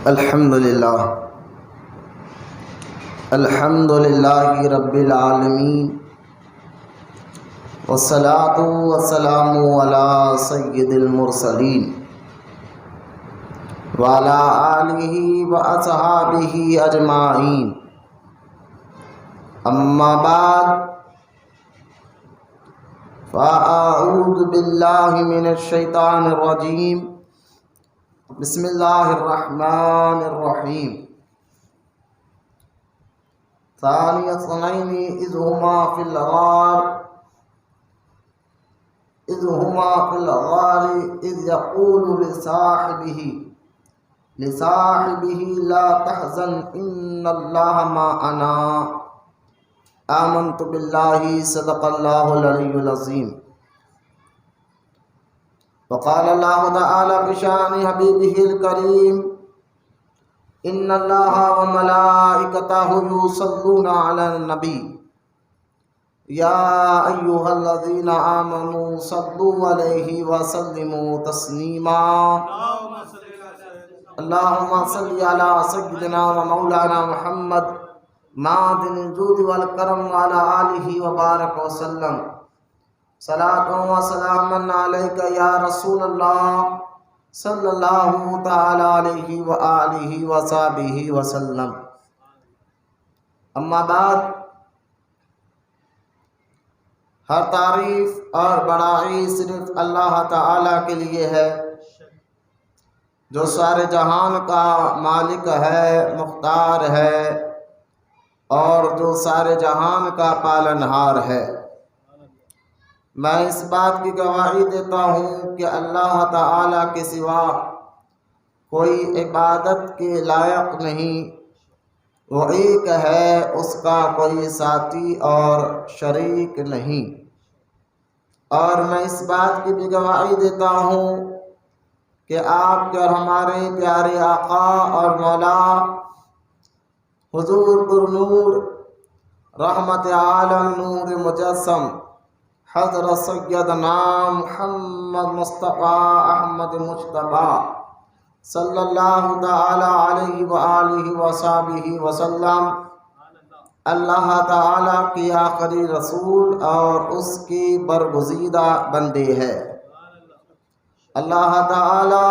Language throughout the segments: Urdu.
الحمد للہ رب العالمین والصلاة والسلام علی سید المرسلین وعلی آلہ واصحابہ اجمعین، اما بعد فاعوذ باللہ من الشیطان الرجیم، بسم اللہ الرحمن الرحیم۔ ثانی اثنین اذ ہما فی الغار اذ یقول لصاحبہ لا تحزن ان اللہ معنا آمنت باللہ صدق اللہ العلی العظیم۔ وقال اللہ تعالی بشان حبیبہ الکریم ان اللہ وملائکتہ یصلون علی النبی یا ایہا الذین آمنوا صلوا علیہ وسلموا تسلیما۔ اللہم صلی علی سیدنا ومولانا محمد معدن الجود والکرم وعلی آلہ وبارک وسلم۔ صلاۃ و سلام علیک یا رسول اللہ صلی اللہ تعالی علیہ وآلہ وصحبہ وسلم۔ اما بعد، ہر تعریف اور بڑائی صرف اللہ تعالی کے لیے ہے جو سارے جہان کا مالک ہے، مختار ہے اور جو سارے جہان کا پالنہار ہے۔ میں اس بات کی گواہی دیتا ہوں کہ اللہ تعالی کے سوا کوئی عبادت کے لائق نہیں، وہ ایک ہے، اس کا کوئی ساتھی اور شریک نہیں۔ اور میں اس بات کی بھی گواہی دیتا ہوں کہ آپ کے اور ہمارے پیارے آقا اور مولا حضور پرنور رحمت عالم نور مجسم حضرت سیدنا محمد مصطفیٰ احمد مجتبی صلی اللہ تعالی علیہ وآلہ وصحبہ وسلم اللہ تعالی کی آخری رسول اور اس کی برگزیدہ بندے ہے۔ اللہ تعالی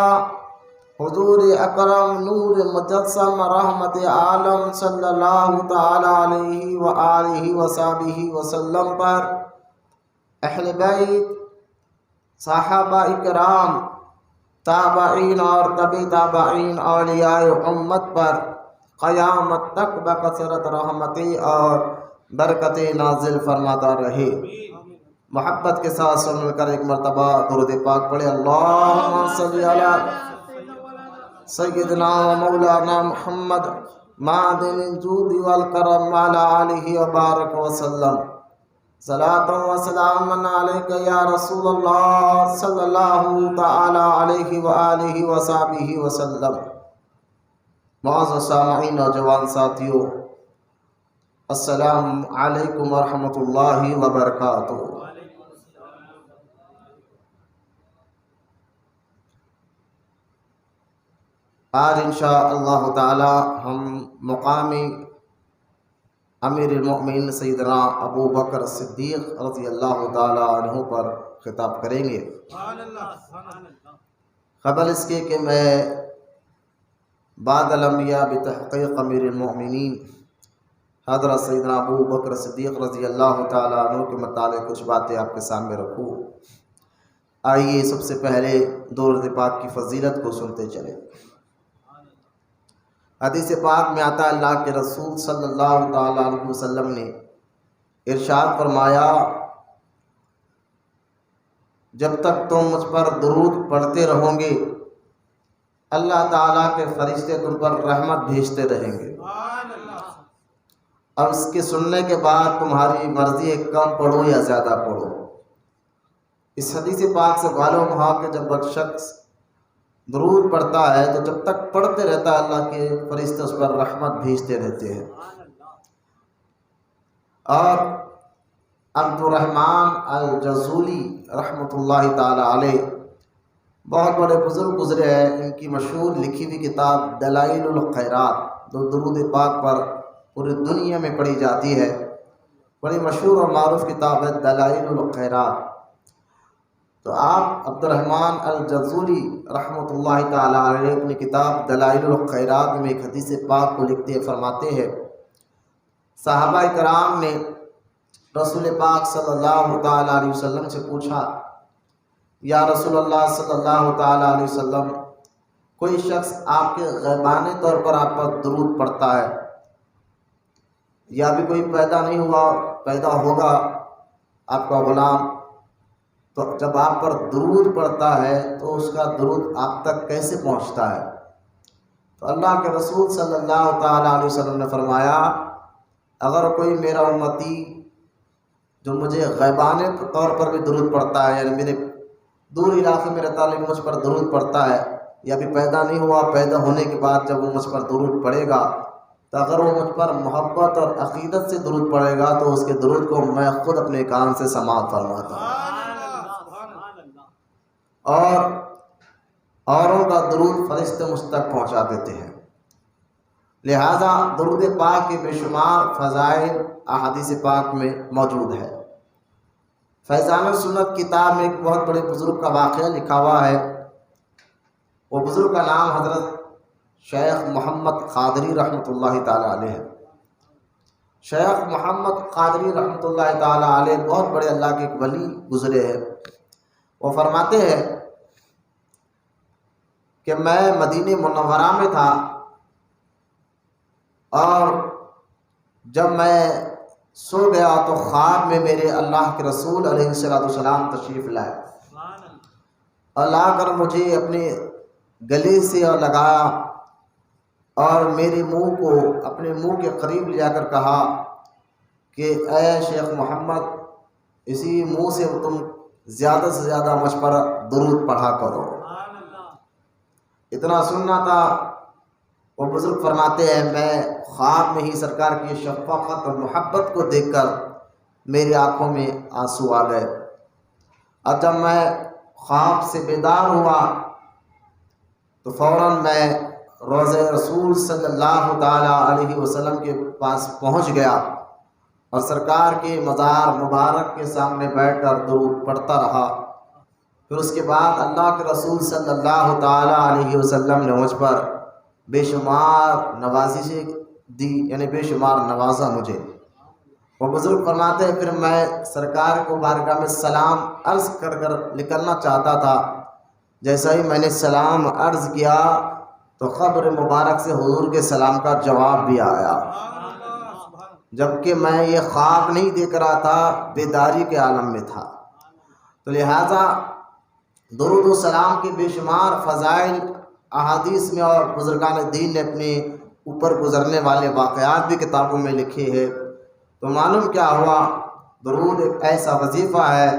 حضور اکرم نور مجسم رحمت عالم صلی اللہ تعالی علیہ وآلہ وصحبہ وسلم پر، اہل بیت، صحابہ اکرام، تابعین اور تبع تابعین، اولیاء امت پر قیامت تک بکثرت رحمتیں اور برکتیں نازل فرماتا رہے۔ محبت کے ساتھ سن مل کر ایک مرتبہ درود پاک پڑھے۔ اللہم صلی علی سیدنا و مولانا محمد معدن الجود والکرم وعلی آلہ وبارک وسلم۔ صلاۃ و سلام علیک یا رسول اللہ صلی اللہ تعالی علیہ وآلہ وصحبہ وسلم۔ معزز سامعین اور جوان ساتھیوں، السلام علیکم ورحمۃ اللہ وبرکاتہ۔ آج انشاءاللہ تعالی ہم مقامی امیر المؤمنین سیدنا ابو بکر صدیق رضی اللہ تعالی عنہ پر خطاب کریں گے۔ قبل اس کے کہ میں بعد الانبیاء بتحقیق امیر المؤمنین حضرت سیدنا ابو بکر صدیق رضی اللہ تعالی عنہ کے متعلق کچھ باتیں آپ کے سامنے رکھوں، آئیے سب سے پہلے درود پاک کی فضیلت کو سنتے چلیں۔ حدیث پاک میں آتا ہے اللہ کے رسول صلی اللہ تعالی علیہ وسلم نے ارشاد فرمایا، جب تک تم مجھ پر درود پڑھتے رہو گے اللہ تعالیٰ کے فرشتے تم پر رحمت بھیجتے رہیں گے، اب اس کے سننے کے بعد تمہاری مرضی ہے کم پڑھو یا زیادہ پڑھو۔ اس حدیث پاک سے معلوم ہوا کہ جب ایک شخص درود پڑھتا ہے تو جب تک پڑھتے رہتا ہے اللہ کے فرشتے اس پر رحمت بھیجتے رہتے ہیں۔ اور عبد الرحمن الجزولی رحمۃ اللہ تعالی علیہ بہت بڑے بزرگ گزرے ہیں، ان کی مشہور لکھی ہوئی کتاب دلائل الخیرات جو درود پاک پر پوری دنیا میں پڑھی جاتی ہے، بڑی مشہور اور معروف کتاب ہے دلائل الخیرات۔ تو آپ عبد الرحمن الجزوری رحمۃ اللہ تعالیٰ علیہ اپنی کتاب دلائل الخیرات میں ایک حدیث پاک کو لکھتے فرماتے ہیں، صحابہ کرام نے رسول پاک صلی اللہ تعالیٰ علیہ وسلم سے پوچھا، یا رسول اللہ صلی اللہ تعالیٰ علیہ وسلم، کوئی شخص آپ کے غیبانہ طور پر آپ پر درود پڑھتا ہے، یا بھی کوئی پیدا نہیں ہوا، پیدا ہوگا آپ کا غلام، تو جب آپ پر درود پڑتا ہے تو اس کا درود آپ تک کیسے پہنچتا ہے؟ تو اللہ کے رسول صلی اللہ تعالیٰ علیہ وسلم نے فرمایا، اگر کوئی میرا امتی جو مجھے غیبانہ طور پر بھی درود پڑتا ہے، یعنی میرے دور علاقے میں رہتا لیکن مجھ پر درود پڑتا ہے، یا بھی پیدا نہیں ہوا، پیدا ہونے کے بعد جب وہ مجھ پر درود پڑے گا، تو اگر وہ مجھ پر محبت اور عقیدت سے درود پڑے گا تو اس کے درود کو میں خود اپنے کان سے سماعت فرماتا ہوں، اور اوروں کا درود فرشتے مجھ تک پہنچا دیتے ہیں۔ لہذا درود پاک کے بے شمار فضائل احادیث پاک میں موجود ہے۔ فیضان السنت کتاب میں ایک بہت بڑے بزرگ کا واقعہ لکھا ہوا ہے، وہ بزرگ کا نام حضرت شیخ محمد قادری رحمۃ اللہ تعالیٰ علیہ ہے۔ شیخ محمد قادری رحمۃ اللہ تعالیٰ علیہ بہت بڑے اللہ کے ایک ولی گزرے ہیں۔ وہ فرماتے ہیں کہ میں مدینہ منورہ میں تھا، اور جب میں سو گیا تو خواب میں میرے اللہ کے رسول علیہ السلام تشریف لائے، اور لا کر مجھے اپنے گلے سے لگایا اور میرے منہ کو اپنے منہ کے قریب لے جا کر کہا کہ اے شیخ محمد، اسی منہ سے تم زیادہ سے زیادہ مجھ پر درود پڑھا کرو۔ اتنا سننا تھا، وہ بزرگ فرماتے ہیں میں خواب میں ہی سرکار کی شفقت اور محبت کو دیکھ کر میری آنکھوں میں آنسو آ گئے، اور جب میں خواب سے بیدار ہوا تو فوراً میں روضہ رسول صلی اللہ تعالیٰ علیہ وسلم کے پاس پہنچ گیا اور سرکار کے مزار مبارک کے سامنے بیٹھ کر درود پڑھتا رہا۔ پھر اس کے بعد اللہ کے رسول صلی اللہ تعالیٰ علیہ وسلم نے مجھ پر بے شمار نوازشیں دی، یعنی بے شمار نوازا مجھے۔ وہ بزرگ فرماتے ہیں پھر میں سرکار کو بارگاہ میں سلام عرض کر کر نکلنا چاہتا تھا، جیسا ہی میں نے سلام عرض کیا تو قبر مبارک سے حضور کے سلام کا جواب بھی آیا، جبکہ میں یہ خواب نہیں دیکھ رہا تھا، بیداری کے عالم میں تھا۔ تو لہٰذا درود و سلام کے بے شمار فضائل احادیث میں اور بزرگان دین نے اپنے اوپر گزرنے والے واقعات بھی کتابوں میں لکھے ہیں۔ تو معلوم کیا ہوا، درود ایک ایسا وظیفہ ہے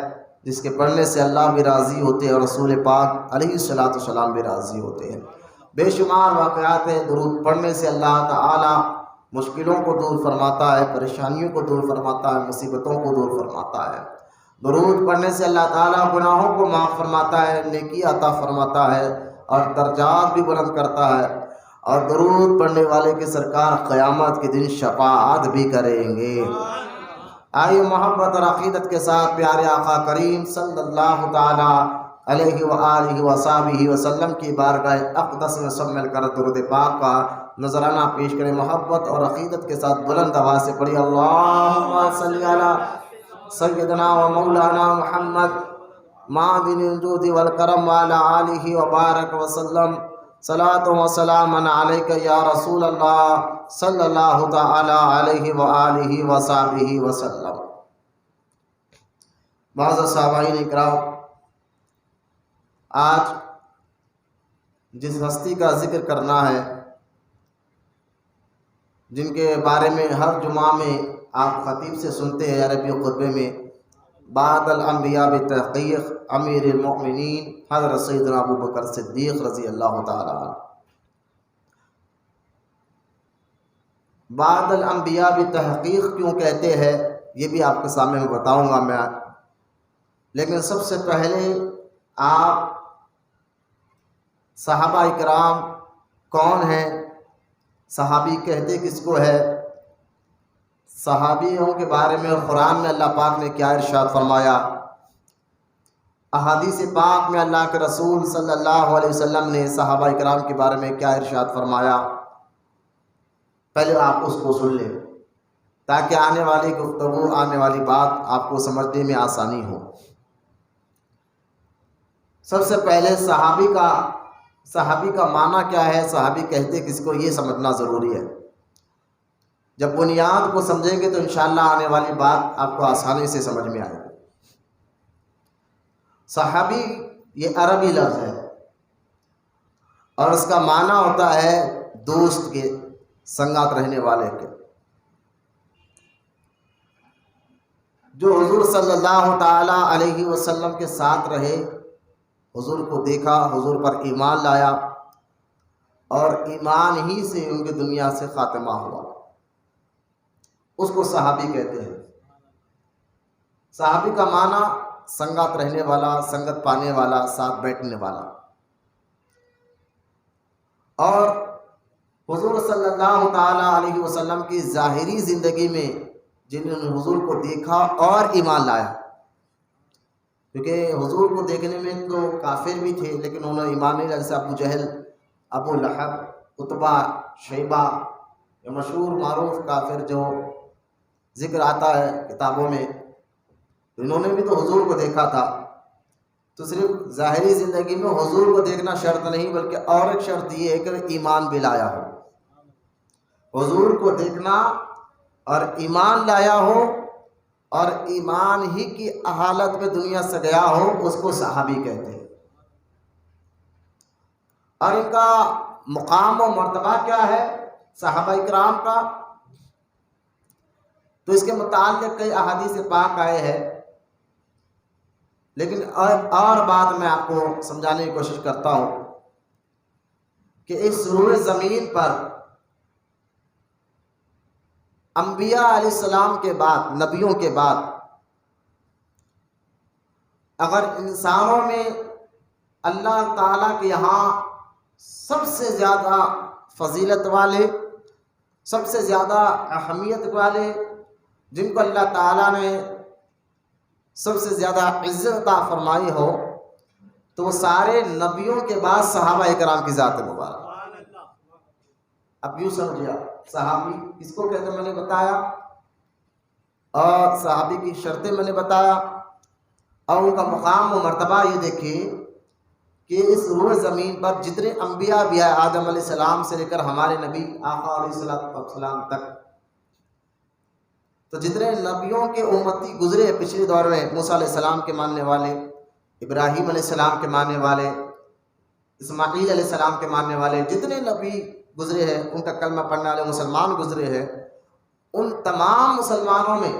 جس کے پڑھنے سے اللہ بھی راضی ہوتے ہیں اور رسول پاک علیہ السلام بھی راضی ہوتے ہیں۔ بے شمار واقعات ہیں، درود پڑھنے سے اللہ تعالی مشکلوں کو دور فرماتا ہے، پریشانیوں کو دور فرماتا ہے، مصیبتوں کو دور فرماتا ہے۔ درود پڑھنے سے اللہ تعالیٰ گناہوں کو معاف فرماتا ہے، نیکی عطا فرماتا ہے اور درجات بھی بلند کرتا ہے، اور درود پڑھنے والے کے سرکار قیامت کے دن شفاعت بھی کریں گے۔ آئیے محبت اور عقیدت کے ساتھ پیارے آقا کریم صلی اللہ تعالیٰ علیہ وآلہ وصحبہ وسلم کی بارگاہ اقدس میں سب مل کر درود پاک کا نذرانہ پیش کریں۔ محبت اور عقیدت کے ساتھ بلند آواز سے پڑھی، اللہم صلی علی سیدنا و مولانا محمد معدن الجود والکرم وعلی آلہ وبارک وسلم، صلاۃ و سلام علیک یا رسول اللہ صلی اللہ تعالی علیہ وآلہ وصحبہ وسلم۔ معزز سامعین اکرام، آج جس ہستی کا ذکر کرنا ہے، جن کے بارے میں ہر جمعہ میں آپ خطیب سے سنتے ہیں عربی خطبے میں، بعد الانبیاء بتحقیق امیر المؤمنین حضرت سیدنا ابو بکر صدیق رضی اللہ تعالیٰ عنہ۔ بعد الانبیاء بتحقیق کیوں کہتے ہیں یہ بھی آپ کے سامنے میں بتاؤں گا میں، لیکن سب سے پہلے آپ صحابہ اکرام کون ہیں؟ صحابی کہتے کس کو ہے؟ صحابیوں کے بارے میں قرآن میں اللہ پاک نے کیا ارشاد فرمایا؟ احادیث پاک میں اللہ کے رسول صلی اللہ علیہ وسلم نے صحابہ اکرام کے بارے میں کیا ارشاد فرمایا؟ پہلے آپ اس کو سن لیں تاکہ آنے والی گفتگو، آنے والی بات آپ کو سمجھنے میں آسانی ہو۔ سب سے پہلے صحابی کا معنی کیا ہے، صحابی کہتے کس کو، یہ سمجھنا ضروری ہے۔ جب بنیاد کو سمجھیں گے تو انشاءاللہ آنے والی بات آپ کو آسانی سے سمجھ میں آئے گی۔ صحابی یہ عربی لفظ ہے اور اس کا معنی ہوتا ہے دوست کے، سنگات رہنے والے کے۔ جو حضور صلی اللہ تعالی علیہ وسلم کے ساتھ رہے، حضور کو دیکھا، حضور پر ایمان لایا اور ایمان ہی سے ان کی دنیا سے خاتمہ ہوا، اس کو صحابی کہتے ہیں۔ صحابی کا معنی سنگت رہنے والا، سنگت پانے والا، ساتھ بیٹھنے والا۔ اور حضور صلی اللہ تعالی علیہ وسلم کی ظاہری زندگی میں جنہوں نے حضور کو دیکھا اور ایمان لایا، کیونکہ حضور کو دیکھنے میں تو کافر بھی تھے لیکن انہوں نے ایمان نہیں لایا، جیسے ابو جہل، ابو لہب، عتبہ، شیبہ، یہ مشہور معروف کافر جو ذکر آتا ہے کتابوں میں، انہوں نے بھی تو حضور کو دیکھا تھا۔ تو صرف ظاہری زندگی میں حضور کو دیکھنا شرط نہیں، بلکہ اور ایک شرط یہ ہے کہ ایمان بھی لایا ہو۔ حضور کو دیکھنا اور ایمان لایا ہو اور ایمان ہی کی حالت میں دنیا سے گیا ہو، اس کو صحابی کہتے ہیں۔ اور ان کا مقام و مرتبہ کیا ہے صحابہ اکرام کا؟ تو اس کے متعلق کئی احادیث پاک آئے ہیں، لیکن اور بات میں آپ کو سمجھانے کی کوشش کرتا ہوں کہ اس روئے زمین پر انبیاء علیہ السلام کے بعد، نبیوں کے بعد، اگر انسانوں میں اللہ تعالیٰ کے یہاں سب سے زیادہ فضیلت والے، سب سے زیادہ اہمیت والے، جن کو اللہ تعالیٰ نے سب سے زیادہ عزت عطا فرمائی ہو، تو وہ سارے نبیوں کے بعد صحابہ اکرام کی ذات مبارک۔ اب یوں سمجھیا، صحابی کس کو کہتے ہیں میں نے بتایا، اور صحابی کی شرطیں میں نے بتایا، اور ان کا مقام و مرتبہ یہ دیکھیے کہ اس روئے زمین پر جتنے انبیاء بھی آئے، آدم علیہ السلام سے لے کر ہمارے نبی آقا علیہ السلام تک، تو جتنے نبیوں کے امتی گزرے پچھلے دور میں، موسیٰ علیہ السلام کے ماننے والے، ابراہیم علیہ السلام کے ماننے والے، اسماعیل علیہ السلام کے ماننے والے، جتنے نبی گزرے ہیں، ان کا کلمہ پڑھنے والے مسلمان گزرے ہیں، ان تمام مسلمانوں میں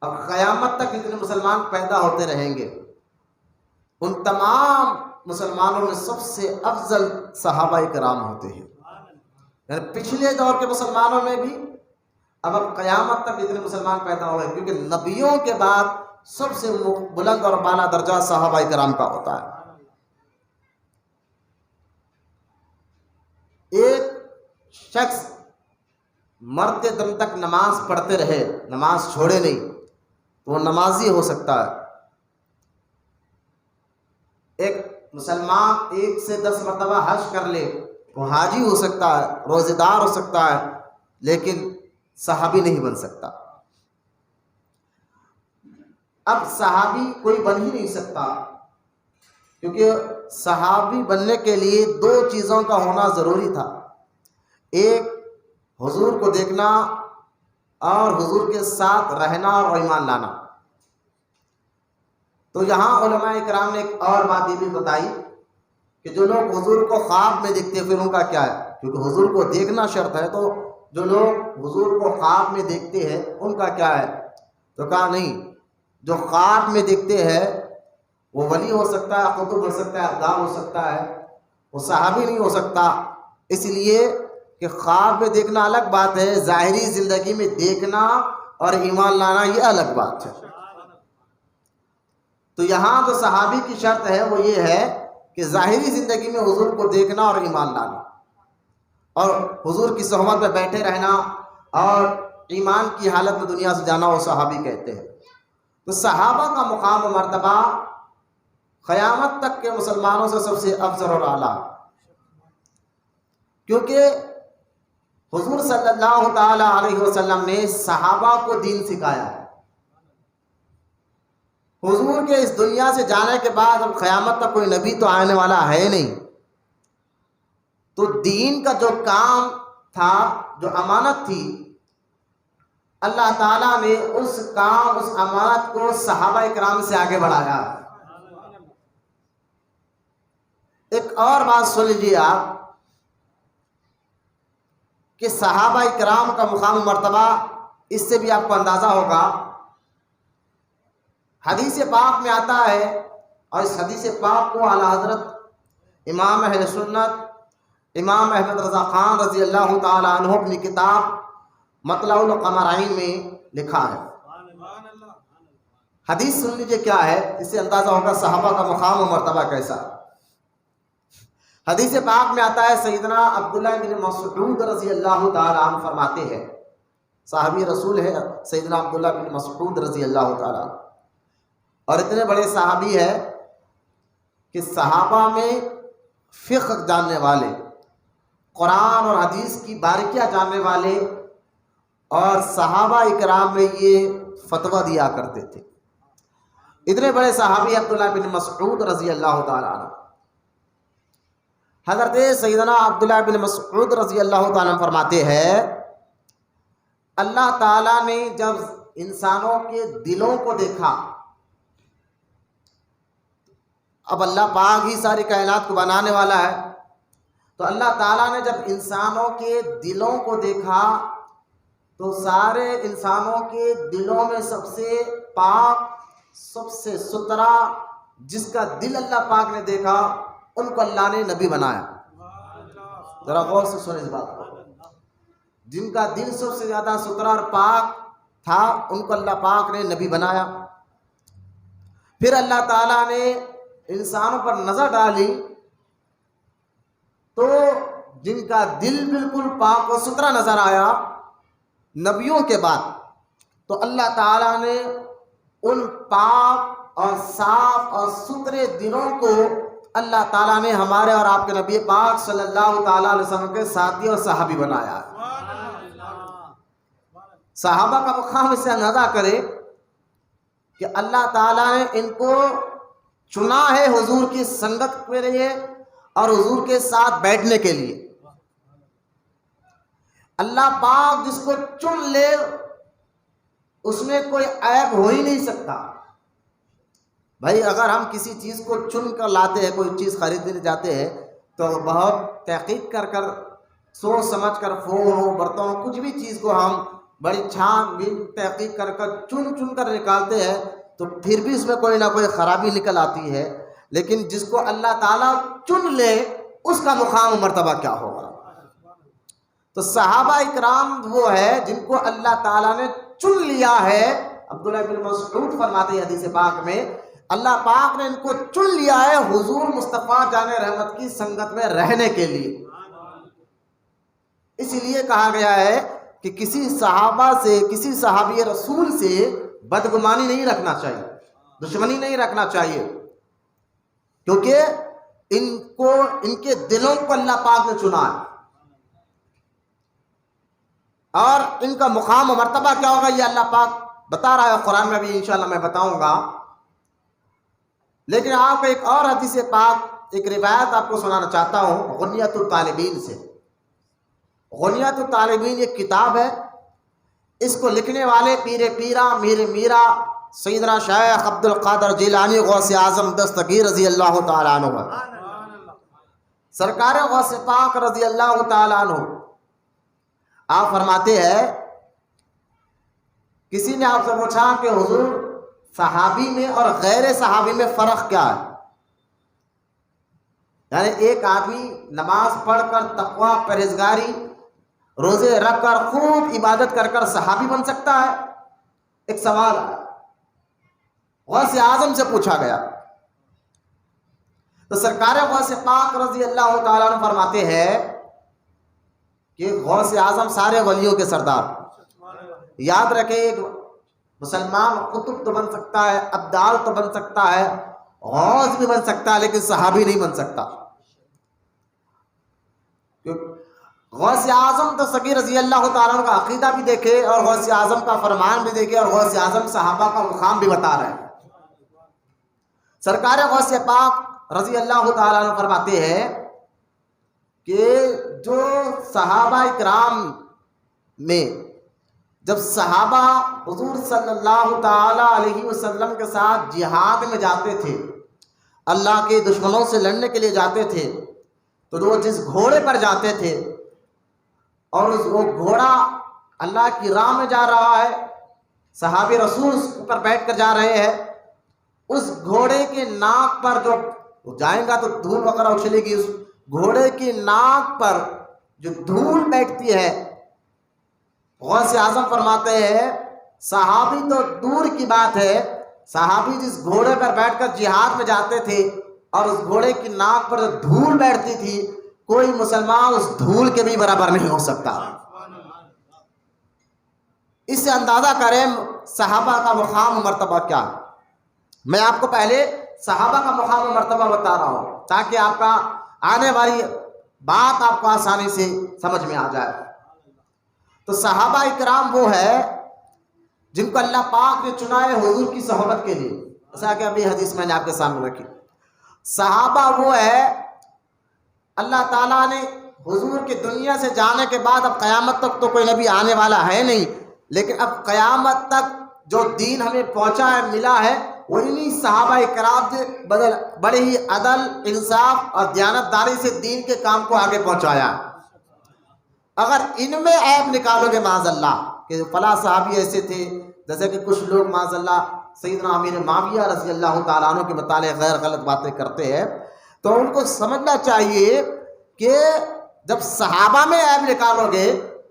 اب قیامت تک جتنے مسلمان پیدا ہوتے رہیں گے، ان تمام مسلمانوں میں سب سے افضل صحابہ کرام ہوتے ہیں۔ یعنی پچھلے دور کے مسلمانوں میں بھی اب قیامت تک جتنے مسلمان پیدا ہو گئے، کیونکہ نبیوں کے بعد سب سے بلند اور بالا درجہ صحابہ کرام کا ہوتا ہے۔ ایک شخص مرتے دم تک نماز پڑھتے رہے، نماز چھوڑے نہیں، تو وہ نمازی ہو سکتا ہے۔ ایک مسلمان 1 سے 10 مرتبہ حج کر لے، وہ حاجی ہو سکتا ہے، روزے دار ہو سکتا ہے، لیکن صحابی نہیں بن سکتا۔ اب صحابی کوئی بن ہی نہیں سکتا، کیونکہ صحابی بننے کے لیے 2 چیزوں کا ہونا ضروری تھا، ایک حضور کو دیکھنا اور حضور کے ساتھ رہنا اور ایمان لانا۔ تو یہاں علماء کرام نے ایک اور بات یہ بھی بتائی کہ جو لوگ حضور کو خواب میں دیکھتے ہیں، پھر ان کا کیا ہے؟ کیونکہ حضور کو دیکھنا شرط ہے، تو جو لوگ حضور کو خواب میں دیکھتے ہیں ان کا کیا ہے؟ تو کہا نہیں، جو خواب میں دیکھتے ہیں وہ ولی ہو سکتا ہے، قطب ہو سکتا ہے، ابدال ہو سکتا ہے، وہ صحابی نہیں ہو سکتا، اس لیے کہ خواب میں دیکھنا الگ بات ہے، ظاہری زندگی میں دیکھنا اور ایمان لانا یہ الگ بات ہے۔ تو یہاں جو صحابی کی شرط ہے وہ یہ ہے کہ ظاہری زندگی میں حضور کو دیکھنا اور ایمان لانا اور حضور کی صحبت میں بیٹھے رہنا اور ایمان کی حالت میں دنیا سے جانا، وہ صحابی کہتے ہیں۔ تو صحابہ کا مقام و مرتبہ قیامت تک کے مسلمانوں سے سب سے افضل اور اعلیٰ، کیونکہ حضور صلی اللہ تعالی علیہ وسلم نے صحابہ کو دین سکھایا ہے۔ حضور کے اس دنیا سے جانے کے بعد اب قیامت تک کوئی نبی تو آنے والا ہے نہیں، تو دین کا جو کام تھا، جو امانت تھی، اللہ تعالیٰ نے اس کام، اس امانت کو صحابہ اکرام سے آگے بڑھایا۔ ایک اور بات سن لیجیے آپ کہ صحابہ اکرام کا مقام و مرتبہ، اس سے بھی آپ کو اندازہ ہوگا۔ حدیث پاک میں آتا ہے، اور اس حدیث پاک کو اعلیٰ حضرت امام اہل سنت امام احمد رضا خان رضی اللہ تعالی عنہ اپنی کتاب مطلع القمرین میں لکھا ہے۔ حدیث سن لیجیے کیا ہے، اس سے اندازہ ہوگا صحابہ کا مقام و مرتبہ کیسا۔ حدیث پاک میں آتا ہے، سیدنا عبداللہ بن مسعود رضی اللہ تعالی عنہ فرماتے ہیں، صحابی رسول ہے سیدنا عبداللہ بن مسعود رضی اللہ تعالی عنہ، اور اتنے بڑے صحابی ہے کہ صحابہ میں فقہ جاننے والے، قرآن اور حدیث کی باریکیاں جاننے والے، اور صحابہ اکرام میں یہ فتویٰ دیا کرتے تھے۔ اتنے بڑے صحابی عبداللہ بن مسعود رضی اللہ تعالی عنہ، حضرت سیدنا عبداللہ بن مسعود رضی اللہ تعالی عنہ فرماتے ہیں، اللہ تعالیٰ نے جب انسانوں کے دلوں کو دیکھا، اب اللہ پاک ہی ساری کائنات کو بنانے والا ہے، تو اللہ تعالیٰ نے جب انسانوں کے دلوں کو دیکھا تو سارے انسانوں کے دلوں میں سب سے پاک، سب سے ستھرا، جس کا دل اللہ پاک نے دیکھا، ان کو اللہ نے نبی بنایا۔ ذرا غور سے سنیں اس بات کو، جن کا دل سب سے زیادہ ستھرا اور پاک تھا، ان کو اللہ پاک نے نبی بنایا۔ پھر اللہ تعالیٰ نے انسانوں پر نظر ڈالی تو جن کا دل بالکل پاک و ستھرا نظر آیا نبیوں کے بعد، تو اللہ تعالیٰ نے ان پاک اور صاف اور ستھرے دلوں کو اللہ تعالیٰ نے ہمارے اور آپ کے نبی پاک صلی اللہ تعالیٰ علیہ وسلم کے ساتھی اور صحابی بنایا۔ صحابہ کا مقام اس سے اندازہ کرے کہ اللہ تعالیٰ نے ان کو چنا ہے حضور کی سنگت کے لیے اور حضور کے ساتھ بیٹھنے کے لیے۔ اللہ پاک جس کو چن لے اس میں کوئی عیب ہو ہی نہیں سکتا۔ بھائی اگر ہم کسی چیز کو چن کر لاتے ہیں، کوئی چیز خریدنے جاتے ہیں، تو بہت تحقیق کر کر، سوچ سمجھ کر، فون ہو، برتن ہو، کچھ بھی چیز کو ہم بڑی چھان بین تحقیق کر کر چن کر نکالتے ہیں، تو پھر بھی اس میں کوئی نہ کوئی خرابی نکل آتی ہے۔ لیکن جس کو اللہ تعالیٰ چن لے اس کا مقام و مرتبہ کیا ہوگا۔ تو صحابہ اکرام وہ ہے جن کو اللہ تعالیٰ نے چن لیا ہے۔ عبداللہ بن مسعود فرماتے ہیں حدیث پاک میں، اللہ پاک نے ان کو چن لیا ہے حضور مصطفیٰ جان رحمت کی سنگت میں رہنے کے لیے۔ اسی لیے کہا گیا ہے کہ کسی صحابہ سے، کسی صحابی رسول سے بدگمانی نہیں رکھنا چاہیے، دشمنی نہیں رکھنا چاہیے، کیونکہ ان کے دلوں کو اللہ پاک نے چنا ہے، اور ان کا مقام و مرتبہ کیا ہوگا یہ اللہ پاک بتا رہا ہے قرآن میں، بھی انشاءاللہ میں بتاؤں گا۔ لیکن آپ کو ایک اور حدیث پاک، ایک روایت آپ کو سنانا چاہتا ہوں غنیۃ الطالبین سے۔ غنیۃ الطالبین ایک کتاب ہے، اس کو لکھنے والے پیر پیرا میر میرا سیدنا شیخ عبد القادر جیلانی غوث اعظم دستگیر رضی اللہ تعالیٰ عنہ، سرکار غوث پاک رضی اللہ تعالیٰ عنہ۔ آپ فرماتے ہیں، کسی نے آپ سے پوچھا کہ حضور صحابی میں اور غیر صحابی میں فرق کیا ہے؟ یعنی ایک آدمی نماز پڑھ کر، تقوی، پرہیزگاری، روزے رکھ کر، خوب عبادت کر کر صحابی بن سکتا ہے؟ ایک سوال غوث اعظم سے پوچھا گیا۔ تو سرکار غوث پاک رضی اللہ تعالیٰ عنہ فرماتے ہیں کہ غوث اعظم سارے ولیوں کے سردار. یاد رکھیں ایک مسلمان قطب تو بن سکتا ہے، ابدال تو بن سکتا ہے، غوث بھی بن سکتا ہے، لیکن صحابی نہیں بن سکتا. غوث اعظم تو سگی رضی اللہ تعالیٰ عنہ کا عقیدہ بھی دیکھے اور غوث اعظم کا فرمان بھی دیکھے اور غوث اعظم صحابہ کا مقام بھی بتا رہے ہیں. سرکار غوث پاک رضی اللہ تعالیٰ عنہ فرماتے ہیں کہ جو صحابہ اکرام میں جب صحابہ حضور صلی اللہ تعالیٰ علیہ وسلم کے ساتھ جہاد میں جاتے تھے، اللہ کے دشمنوں سے لڑنے کے لیے جاتے تھے، تو وہ جس گھوڑے پر جاتے تھے اور وہ گھوڑا اللہ کی راہ میں جا رہا ہے، صحابی رسول اس پر بیٹھ کر جا رہے ہیں، اس گھوڑے کے ناک پر جو جائیں گا تو دھول وغیرہ اچھلے گی، اس گھوڑے کی ناک پر جو دھول بیٹھتی ہے، غوث اعظم فرماتے ہیں صحابی تو دور کی بات ہے، صحابی جس گھوڑے پر بیٹھ کر جہاد میں جاتے تھے اور اس گھوڑے کی ناک پر جو دھول بیٹھتی تھی، کوئی مسلمان اس دھول کے بھی برابر نہیں ہو سکتا. اس سے اندازہ کریں صحابہ کا مقام و مرتبہ کیا ہے. میں آپ کو پہلے صحابہ کا مقام و مرتبہ بتا رہا ہوں تاکہ آپ کا آنے والی بات آپ کو آسانی سے سمجھ میں آ جائے. تو صحابہ اکرام وہ ہے جن کو اللہ پاک نے چنا ہے حضور کی صحبت کے لیے، جیسا کہ ابھی حدیث میں نے آپ کے سامنے رکھی. صحابہ وہ ہے اللہ تعالیٰ نے حضور کی دنیا سے جانے کے بعد، اب قیامت تک تو کوئی نبی آنے والا ہے نہیں، لیکن اب قیامت تک جو دین ہمیں پہنچا ہے، ملا ہے، وہ انہی صحابہ اکرام سے بڑے ہی عدل، انصاف اور دیانتداری سے دین کے کام کو آگے پہنچایا. اگر ان میں عیب نکالو گے معاذ اللہ کہ فلاں صحابی ایسے تھے، جیسے کہ کچھ لوگ معاذ اللہ سیدنا امیر معاویہ رضی اللہ تعالیٰ عنہ کے متعلق غیر غلط باتیں کرتے ہیں، تو ان کو سمجھنا چاہیے کہ جب صحابہ میں عیب نکالو گے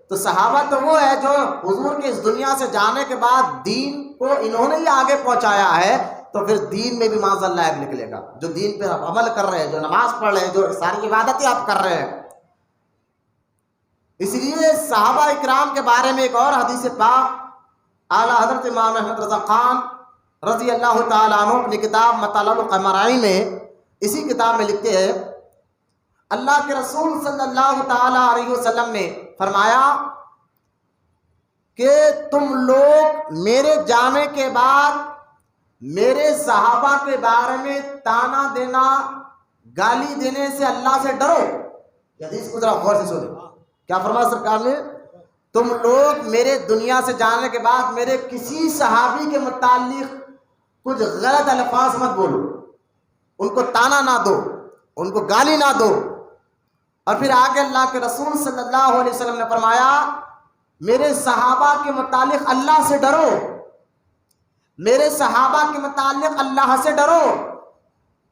تو صحابہ تو وہ ہے جو حضور کے اس دنیا سے جانے کے بعد دین کو انہوں نے ہی آگے پہنچایا ہے، تو پھر دین میں بھی معاذ اللہ عیب نکلے گا. جو دین پہ آپ عمل کر رہے ہیں، جو نماز پڑھ رہے ہیں، جو ساری عبادتیں آپ کر رہے ہیں. اس لیے صحابہ اکرام کے بارے میں ایک اور حدیث پاک اعلیٰ حضرت امام احمد رضا خان رضی اللہ تعالیٰ عنہ اپنی کتاب مطالع القمرین میں، اسی کتاب میں لکھتے ہیں اللہ کے رسول صلی اللہ تعالیٰ علیہ وسلم نے فرمایا کہ تم لوگ میرے جانے کے بعد میرے صحابہ کے بارے میں تانا دینا، گالی دینے سے اللہ سے ڈرو. حدیث کو ذرا غور سے سنیں. کیا فرمایا سرکار نے؟ تم لوگ میرے دنیا سے جانے کے بعد میرے کسی صحابی کے متعلق کچھ غلط الفاظ مت بولو، ان کو تانا نہ دو، ان کو گالی نہ دو. اور پھر آگے اللہ کے رسول صلی اللہ علیہ وسلم نے فرمایا میرے صحابہ کے متعلق اللہ سے ڈرو، میرے صحابہ کے متعلق اللہ سے ڈرو،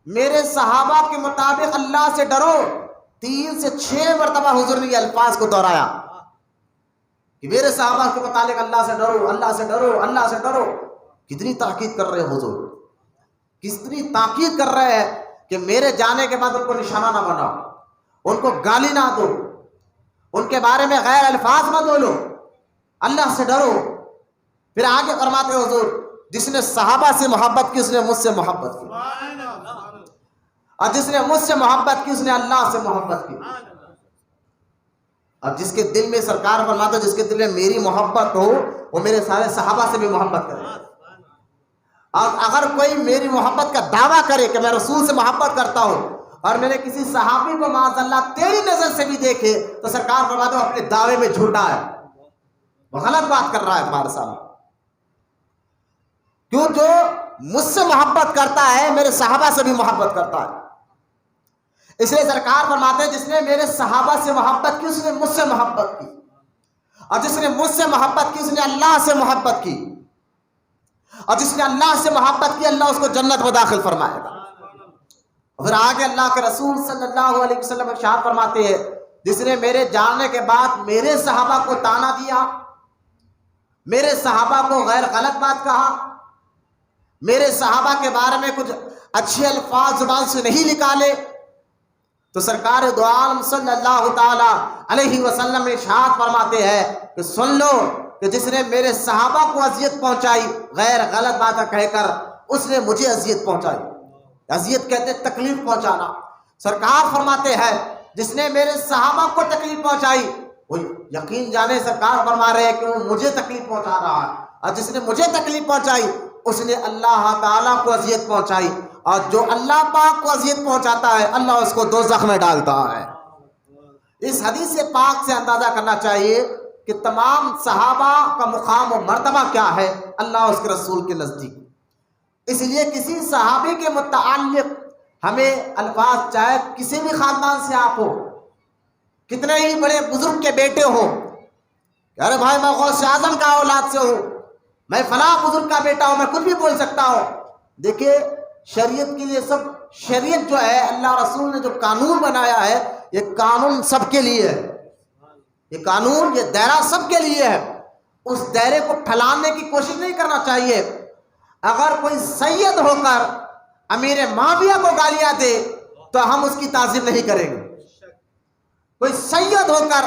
میرے صحابہ کے مطابق اللہ سے ڈرو. 3 سے 6 مرتبہ حضور نے یہ الفاظ کو دہرایا کہ میرے صحابہ کے متعلق اللہ سے ڈرو، اللہ سے ڈرو، اللہ سے ڈرو. کتنی تاکید کر رہے ہیں حضور، کتنی تاکید کر رہے ہیں کہ میرے جانے کے بعد ان کو نشانہ نہ بناؤ، ان کو گالی نہ دو، ان کے بارے میں غیر الفاظ مت بولو، اللہ سے ڈرو. پھر آگے فرماتے حضور جس نے صحابہ سے محبت کی اس نے مجھ سے محبت کی، اور جس نے مجھ سے محبت کی اس نے اللہ سے محبت کی. اور جس کے دل میں سرکار فرماتے جس کے دل میں میری محبت ہو وہ میرے سارے صحابہ سے بھی محبت کرے. اور اگر کوئی میری محبت کا دعویٰ کرے کہ میں رسول سے محبت کرتا ہوں اور میرے کسی صحابی کو معاذ اللہ تیری نظر سے بھی دیکھے تو سرکار فرماتے وہ اپنے دعوے میں جھوٹا ہے، وہ غلط بات کر رہا ہے تمہارے سامنے. کیوں؟ جو مجھ سے محبت کرتا ہے میرے صحابہ سے بھی محبت کرتا ہے. اس لیے سرکار فرماتے ہیں جس نے میرے صحابہ سے محبت کی اس نے مجھ سے محبت کی، اور جس نے مجھ سے محبت کی اس نے اللہ سے محبت کی، اور جس نے اللہ سے محبت کی اللہ اس کو جنت میں داخل فرمائے گا. پھر آگے اللہ کے رسول صلی اللہ علیہ وسلم ارشاد فرماتے ہیں جس نے میرے جاننے کے بعد میرے صحابہ کو تانا دیا، میرے صحابہ کو غیر غلط بات کہا، میرے صحابہ کے بارے میں کچھ اچھے الفاظ زبان سے نہیں نکالے تو سرکار دو عالم صلی اللہ تعالی علیہ وسلم ارشاد فرماتے ہیں کہ سن لو کہ جس نے میرے صحابہ کو اذیت پہنچائی غیر غلط باتیں کہہ کر اس نے مجھے اذیت پہنچائی. اذیت کہتے ہیں تکلیف پہنچانا. سرکار فرماتے ہیں جس نے میرے صحابہ کو تکلیف پہنچائی وہ یقین جانے سرکار فرما رہے ہیں کہ وہ مجھے تکلیف پہنچا رہا ہے, اور جس نے مجھے تکلیف پہنچائی اس نے اللہ تعالیٰ کو اذیت پہنچائی, اور جو اللہ پاک کو اذیت پہنچاتا ہے اللہ اس کو دوزخ میں ڈالتا ہے. اس حدیث پاک سے اندازہ کرنا چاہیے کہ تمام صحابہ کا مقام و مرتبہ کیا ہے اللہ اس کے رسول کے نزدیک. اس لیے کسی صحابی کے متعلق ہمیں الفاظ, چاہے کسی بھی خاندان سے آپ ہو, کتنے ہی بڑے بزرگ کے بیٹے ہو, ارے بھائی میں غوث اعظم کا اولاد سے ہوں, میں فلاں بزرگ کا بیٹا ہوں, میں کچھ بھی بول سکتا ہوں. دیکھیے شریعت کے لیے سب, شریعت جو ہے اللہ رسول نے جو قانون بنایا ہے یہ قانون سب کے لیے ہے. یہ قانون, یہ دائرہ سب کے لیے ہے. اس دائرے کو پھیلانے کی کوشش نہیں کرنا چاہیے. اگر کوئی سید ہو کر امیر معاویہ کو گالیاں دے تو ہم اس کی تعظیم نہیں کریں گے. کوئی سید ہو کر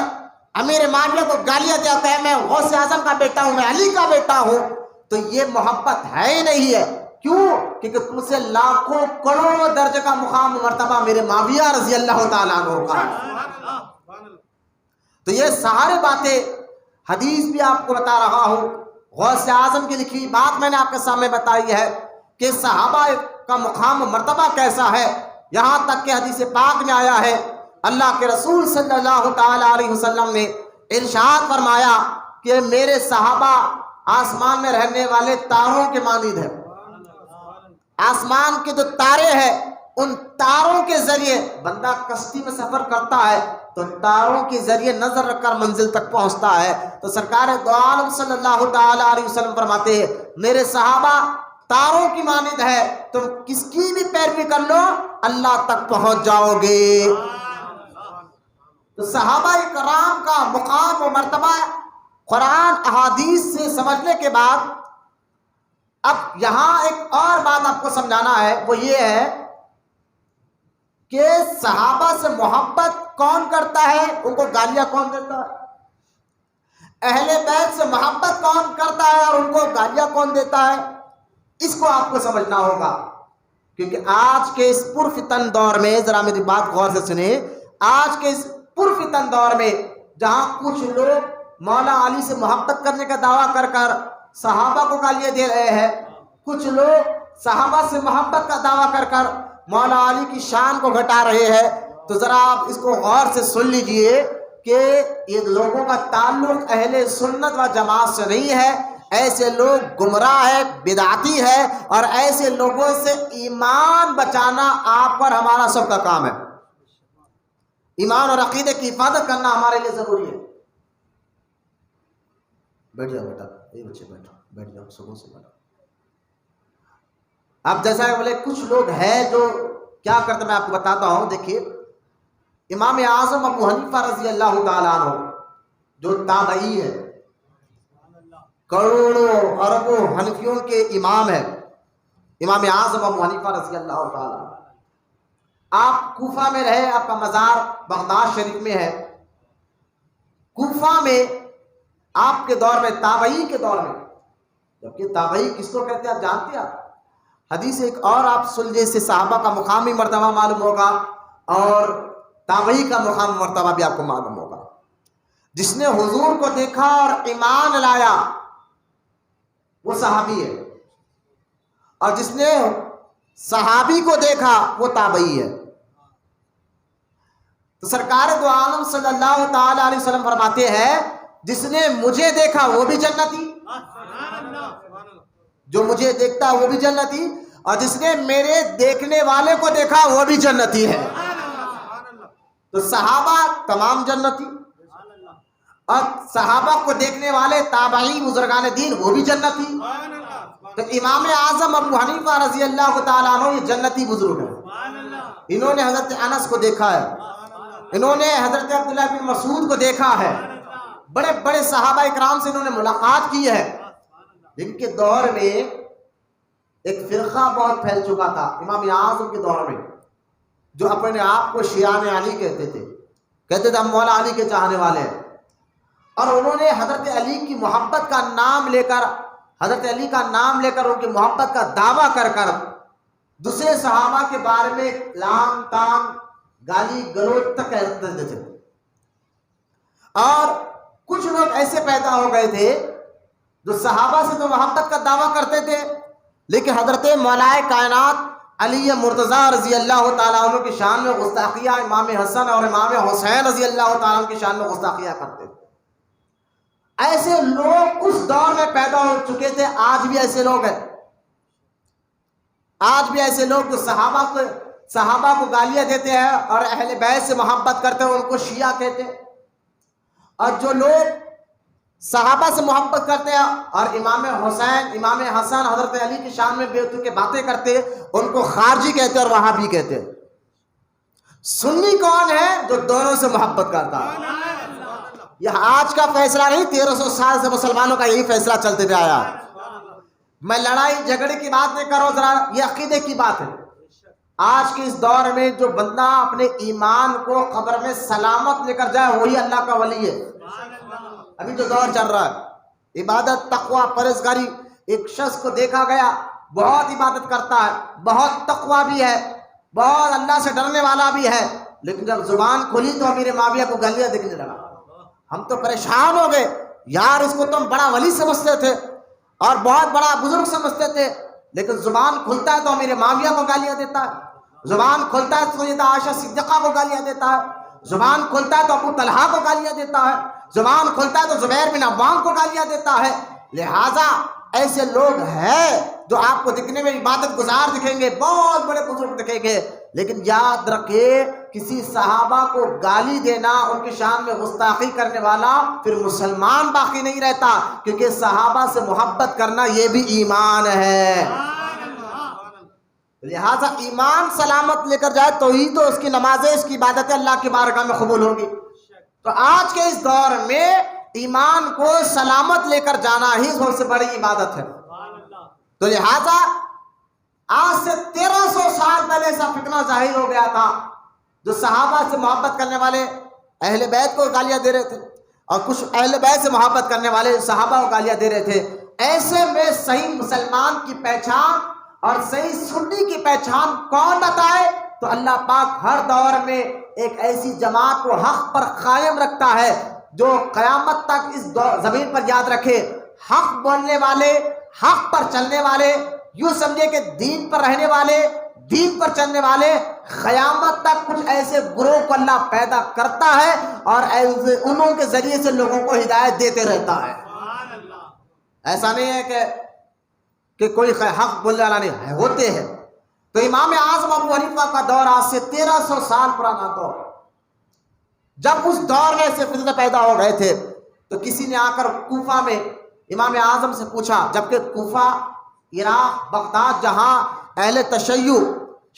امیر معاویہ کو گالیاں دے کہ میں غوث اعظم کا بیٹا ہوں, میں علی کا بیٹا ہوں, تو یہ محبت ہے ہی نہیں ہے. کیوں؟ کیونکہ تم سے لاکھوں کروڑوں درجے کا مقام مرتبہ میرے معاویہ رضی اللہ تعالیٰ عنہ کا ہے. تو یہ سارے باتیں حدیث بھی آپ کو بتا رہا ہوں. غوث اعظم کی لکھی بات میں نے آپ کے سامنے بتائی ہے کہ صحابہ کا مقام مرتبہ کیسا ہے. یہاں تک کہ حدیث پاک میں آیا ہے اللہ کے رسول صلی اللہ تعالی علیہ وسلم نے ارشاد فرمایا کہ میرے صحابہ آسمان میں رہنے والے تاروں کے مانند ہیں. آسمان کے جو تارے ہیں ان تاروں کے ذریعے بندہ کشتی میں سفر کرتا ہے تو تاروں کے ذریعے نظر رکھ کر منزل تک پہنچتا ہے. تو سرکار دو عالم صلی اللہ تعالی علیہ وسلم فرماتے ہیں میرے صحابہ تاروں کی مانند ہے, تم کس کی بھی پیروی کر لو اللہ تک پہنچ جاؤ گے. تو صحابہ کرام کا مقام و مرتبہ قرآن احادیث سے سمجھنے کے بعد اب یہاں ایک اور بات آپ کو سمجھانا ہے, وہ یہ ہے کہ صحابہ سے محبت کون کرتا ہے, ان کو گالیاں کون دیتا ہے. اہل بیت سے محبت کون کرتا ہے اور ان کو گالیاں کون دیتا ہے, اس کو آپ کو سمجھنا ہوگا. کیونکہ آج کے اس پرفتن دور میں, ذرا میری بات غور سے سنیں, آج کے اس پرفتن دور میں جہاں کچھ لوگ مولا علی سے محبت کرنے کا دعویٰ کر کر صحابہ کو گالیاں دے رہے ہیں, کچھ لوگ صحابہ سے محبت کا دعویٰ کر کر مولا علی کی شان کو گھٹا رہے ہیں, تو ذرا آپ اس کو غور سے سن لیجئے کہ یہ لوگوں کا تعلق اہل سنت و جماعت سے نہیں ہے. ایسے لوگ گمراہ ہے, بدعتی ہے, اور ایسے لوگوں سے ایمان بچانا آپ پر ہمارا سب کا کام ہے. ایمان اور عقیدے کی حفاظت کرنا ہمارے لیے ضروری ہے. بیٹھ جاؤ بیٹا, یہ بچے بیٹھو, بیٹھ جاؤ, سکون سے بیٹھو. اب جیسا کہ بولے کچھ لوگ ہیں جو کیا کرتے, میں آپ کو بتاتا ہوں. دیکھیے امام اعظم ابو حنیفہ رضی اللہ تعالیٰ عنہ جو تابعی ہے, کروڑوں اربوں حنفیوں کے امام ہے, امام اعظم ابو حنیفہ رضی اللہ تعالیٰ. آپ کوفہ میں رہے, آپ کا مزار بغداد شریف میں ہے. کوفہ میں آپ کے دور میں, تابعی کے دور میں, جبکہ تابعی کس کو کہتے ہیں آپ جانتے ہیں. آپ حدیث ایک اور آپ سن لیں, سے صحابہ کا مقامی مرتبہ معلوم ہوگا اور تابعی کا مقام مرتبہ بھی آپ کو معلوم ہوگا. جس نے حضور کو دیکھا اور ایمان لایا وہ صحابی ہے, اور جس نے صحابی کو دیکھا وہ تابعی ہے. تو سرکار دو عالم صلی اللہ تعالی علیہ وسلم فرماتے ہیں جس نے مجھے دیکھا وہ بھی جنتی, جو مجھے دیکھتا وہ بھی جنتی, اور جس نے میرے دیکھنے والے کو دیکھا وہ بھی جنتی ہے. تو صحابہ تمام جنتی, اور صحابہ کو دیکھنے والے تابعی بزرگان دین وہ بھی جنتی. تو امام اعظم ابو حنیفہ رضی اللہ تعالیٰ عنہ یہ جنتی بزرگ ہیں. انہوں نے حضرت انس کو دیکھا ہے, انہوں نے حضرت عبداللہ بن مسعود کو دیکھا ہے, بڑے بڑے صحابہ اکرام سے انہوں نے ملاقات کی ہے. جن کے دور میں ایک فرقہ بہت پھیل چکا تھا امام اعظم کے دور میں، جو اپنے آپ کو شیعان علی کہتے تھے ہم مولا علی کے چاہنے والے ہیں، اور انہوں نے حضرت علی کی محبت کا نام لے کر، حضرت علی کا نام لے کر ان کی محبت کا دعویٰ کر کر دوسرے صحابہ کے بارے میں لام تام گالی گلوچ تک کرتے تھے. اور کچھ لوگ ایسے پیدا ہو گئے تھے جو صحابہ سے تو محبت کا دعویٰ کرتے تھے، لیکن حضرت مولا کائنات علی مرتضیٰ رضی اللہ تعالیٰ عنہ کی شان میں گستاخیاں، امام حسن اور امام حسین رضی اللہ تعالیٰ عنہ کی شان میں گستاخیاں کرتے تھے. ایسے لوگ اس دور میں پیدا ہو چکے تھے، آج بھی ایسے لوگ ہیں. آج بھی ایسے لوگ جو صحابہ کو گالیاں دیتے ہیں اور اہل بیت سے محبت کرتے ہیں ان کو شیعہ کہتے ہیں، اور جو لوگ صحابہ سے محبت کرتے ہیں اور امام حسین، امام حسن، حضرت علی کی شان میں بے تک باتیں کرتے ہیں ان کو خارجی کہتے ہیں اور وہابی کہتے ہیں. سنی کون ہے؟ جو دونوں سے محبت کرتا ہے. یہ آج کا فیصلہ نہیں، 1300 سال سے مسلمانوں کا یہی فیصلہ چلتے ہوئے آیا. میں لڑائی جھگڑے کی بات نہیں کر رہا ہوں، ذرا یہ عقیدے کی بات ہے. آج کے اس دور میں جو بندہ اپنے ایمان کو قبر میں سلامت لے کر جائے وہی اللہ کا ولی ہے. ابھی جو دور چل رہا ہے عبادت، تقوی، پرہیزگاری، ایک شخص کو دیکھا گیا بہت عبادت کرتا ہے، بہت تقوی بھی ہے، بہت اللہ سے ڈرنے والا بھی ہے، لیکن جب زبان کھلی تو امیر معاویہ کو گالیاں دیکھنے لگا. ہم تو پریشان ہو گئے، یار اس کو تم بڑا ولی سمجھتے تھے اور بہت بڑا بزرگ سمجھتے تھے، لیکن زبان کھلتا ہے تو امیر معاویہ کو گالیاں دیتا ہے، زبان کھلتا ہے تو سیدہ عائشہ صدیقہ کو گالیاں دیتا ہے، زبان کھلتا ہے تو ابو طلحہ کو گالیاں دیتا ہے، زبان کھلتا ہے تو زبیر بن عوام کو گالیاں دیتا ہے. لہٰذا ایسے لوگ ہیں جو آپ کو دکھنے میں عبادت گزار دکھیں گے، بہت بڑے بزرگ دکھیں گے، لیکن یاد رکھے کسی صحابہ کو گالی دینا، ان کی شان میں گستاخی کرنے والا پھر مسلمان باقی نہیں رہتا، کیونکہ صحابہ سے محبت کرنا یہ بھی ایمان ہے. لہٰذا ایمان سلامت لے کر جائے تو ہی تو اس کی نمازیں، اس کی عبادتیں اللہ کی بارگاہ میں قبول ہوگی. تو آج کے اس دور میں ایمان کو سلامت لے کر جانا ہی سب سے بڑی عبادت ہے. تو لہٰذا آج سے 1300 سال پہلے ایسا فتنہ ظاہر ہو گیا تھا، جو صحابہ سے محبت کرنے والے اہل بیت کو گالیاں دے رہے تھے اور کچھ اہل بیت سے محبت کرنے والے صحابہ کو گالیاں دے رہے تھے. ایسے میں صحیح مسلمان کی پہچان اور صحیح سنی کی پہچان کون بتائے؟ تو اللہ پاک ہر دور میں ایک ایسی جماعت کو حق پر قائم رکھتا ہے جو قیامت تک اس زمین پر یاد رکھے، حق بولنے والے، حق پر چلنے والے، یوں سمجھے کہ دین پر رہنے والے، دین پر چلنے والے. قیامت تک کچھ ایسے گروہ کو اللہ پیدا کرتا ہے اور انہوں کے ذریعے سے لوگوں کو ہدایت دیتے رہتا ہے. ایسا نہیں ہے کہ کوئی حق بولنے والا نہیں ہے، ہوتے ہیں. تو امام اعظم ابو حنیفہ کا دور آج سے 1300 سال پرانا دور، جب اس دور میں ایسے فتنے پیدا ہو گئے تھے تو کسی نے آ کر کوفہ میں امام اعظم سے پوچھا، جبکہ کوفہ، عراق، بغداد، جہاں اہل تشیع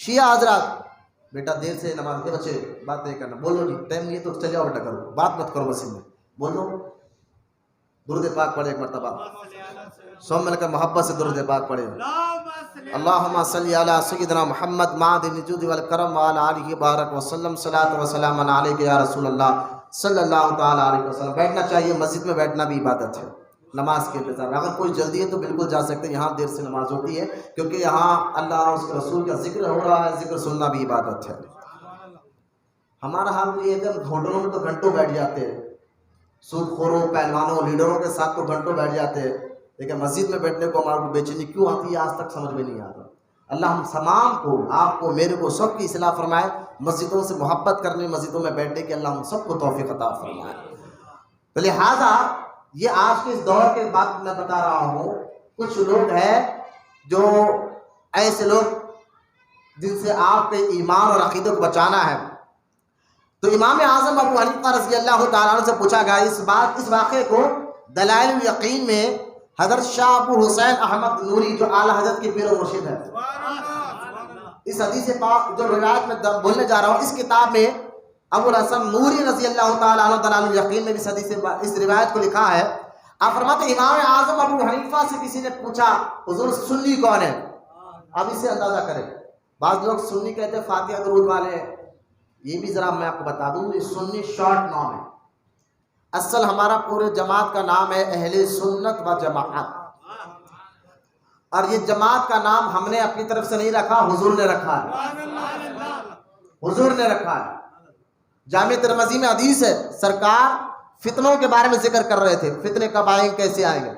شیعہ حضرات، بیٹا دیر سے نماز کے بچے بات نہیں کرنا، بولو جی ٹائم نہیں ہے تو چلے جاؤ بیٹا، کرو بات مت کرو مسجد میں، بولو درود پاک پڑھے ایک مرتبہ، سو مل کر محبت سے درود پاک پڑھے. اللہم صلی علی سیدنا محمد معدن الجود والکرم وعلی آلہ بارک وسلم، صلاۃ و سلام علیک یا رسول اللہ صلی اللہ تعالیٰ علیہ وسلم. بیٹھنا چاہیے، مسجد میں بیٹھنا بھی عبادت ہے نماز کے انتظار میں. اگر کوئی جلدی ہے تو بالکل جا سکتے ہیں، یہاں دیر سے نماز ہوتی ہے کیونکہ یہاں اللہ اور اس کے رسول کا ذکر ہو رہا ہے، ذکر سننا بھی عبادت ہے. ہمارا حال تو یہ ہے کہ ہوٹلوں میں تو گھنٹوں بیٹھ جاتے ہیں، سود خوروں، پہلوانوں، لیڈروں کے ساتھ تو گھنٹوں بیٹھ جاتے ہیں، لیکن مسجد میں بیٹھنے کو ہمارے کو بے چینی کیوں آتی ہے آج تک سمجھ میں نہیں آ رہا. اللہ ہم تمام کو، آپ کو، میرے کو، سب کی اصلاح فرمائے، مسجدوں سے محبت کرنے، مسجدوں میں بیٹھنے کی اللہ ہم سب کو توفیق عطا فرمائے. تو لہٰذا یہ آج کے اس دور کے بات میں بتا رہا ہوں. کچھ لوگ ہیں جو ایسے لوگ جن سے آپ کے ایمان اور عقیدے کو بچانا ہے. تو امام اعظم ابو حنیفہ رضی اللہ تعالیٰ عنہ سے پوچھا گیا اس واقعے کو دلائل الیقین میں حضرت شاہ ابو حسین احمد نوری جو اعلیٰ حضرت کے پیر و مرشد ہے، اس حدیث پاک جو روایت میں بولنے جا رہا ہوں، اس کتاب میں ابو الحسن نوری رضی اللہ تعالیٰ عنہ دلائل الیقین میں اس حدیث اس روایت کو لکھا ہے. آپ فرماتے ہیں امام اعظم ابو حنیفہ سے کسی نے پوچھا حضور سنی کون ہے؟ اب اسے اندازہ کریں. بعض لوگ سنی کہتے ہیں فاتحہ درود والے ہیں. یہ بھی ذرا میں آپ کو بتا دوں یہ سنی شارٹ نام ہے. اصل ہمارا پورے جماعت کا نام ہے اہل سنت و جماعت. اور یہ جماعت کا نام ہم نے اپنی طرف سے نہیں رکھا, حضور نے رکھا ہے. حضور نے رکھا ہے. جامع ترمذی میں حدیث ہے, سرکار فتنوں کے بارے میں ذکر کر رہے تھے, فتنے کب آئیں گے, کیسے آئیں گے.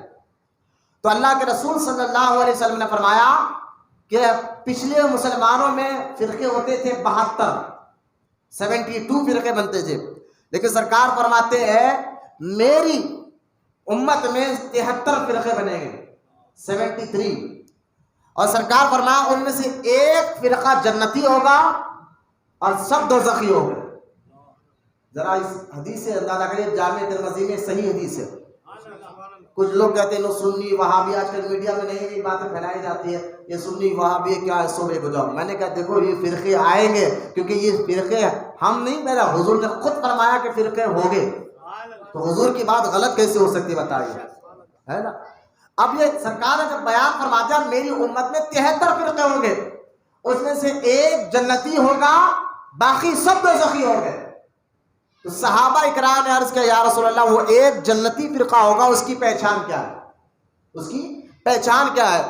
تو اللہ کے رسول صلی اللہ علیہ وسلم نے فرمایا کہ پچھلے مسلمانوں میں فرقے ہوتے تھے 72 فرقے بنتے تھے, لیکن سرکار فرماتے ہیں میری امت میں 73 فرقے بنیں گے, 73. اور سرکار فرمایا ان میں سے ایک فرقہ جنتی ہوگا اور سب دوزخی ہو گئے. ذرا اس حدیث سے اندازہ کریے, جامع ترمذی میں صحیح حدیث ہے. کچھ لوگ کہتے ہیں سنی وہابی, آج کل میڈیا میں نئی نئی باتیں پھیلائی جاتی ہے, یہ سنی وہابی کیا ہے, صبح کو جاؤ. میں نے کہا دیکھو یہ فرقے آئیں گے, کیونکہ یہ فرقے ہم نہیں, میرا حضور نے خود فرمایا کہ فرقے ہو گئے. تو حضور کی بات غلط کیسے ہو سکتی بتائیے, ہے نا. اب یہ سرکار نے جب بیان فرما دیا میری امت میں 73 فرقے ہوں گے, اس میں سے ایک جنتی ہوگا, باقی سب دوزخی ہو گئے. تو صحابہ اکرام نے عرض کیا یا رسول اللہ وہ ایک جنتی فرقہ ہوگا, اس کی پہچان کیا ہے, اس کی پہچان کیا ہے.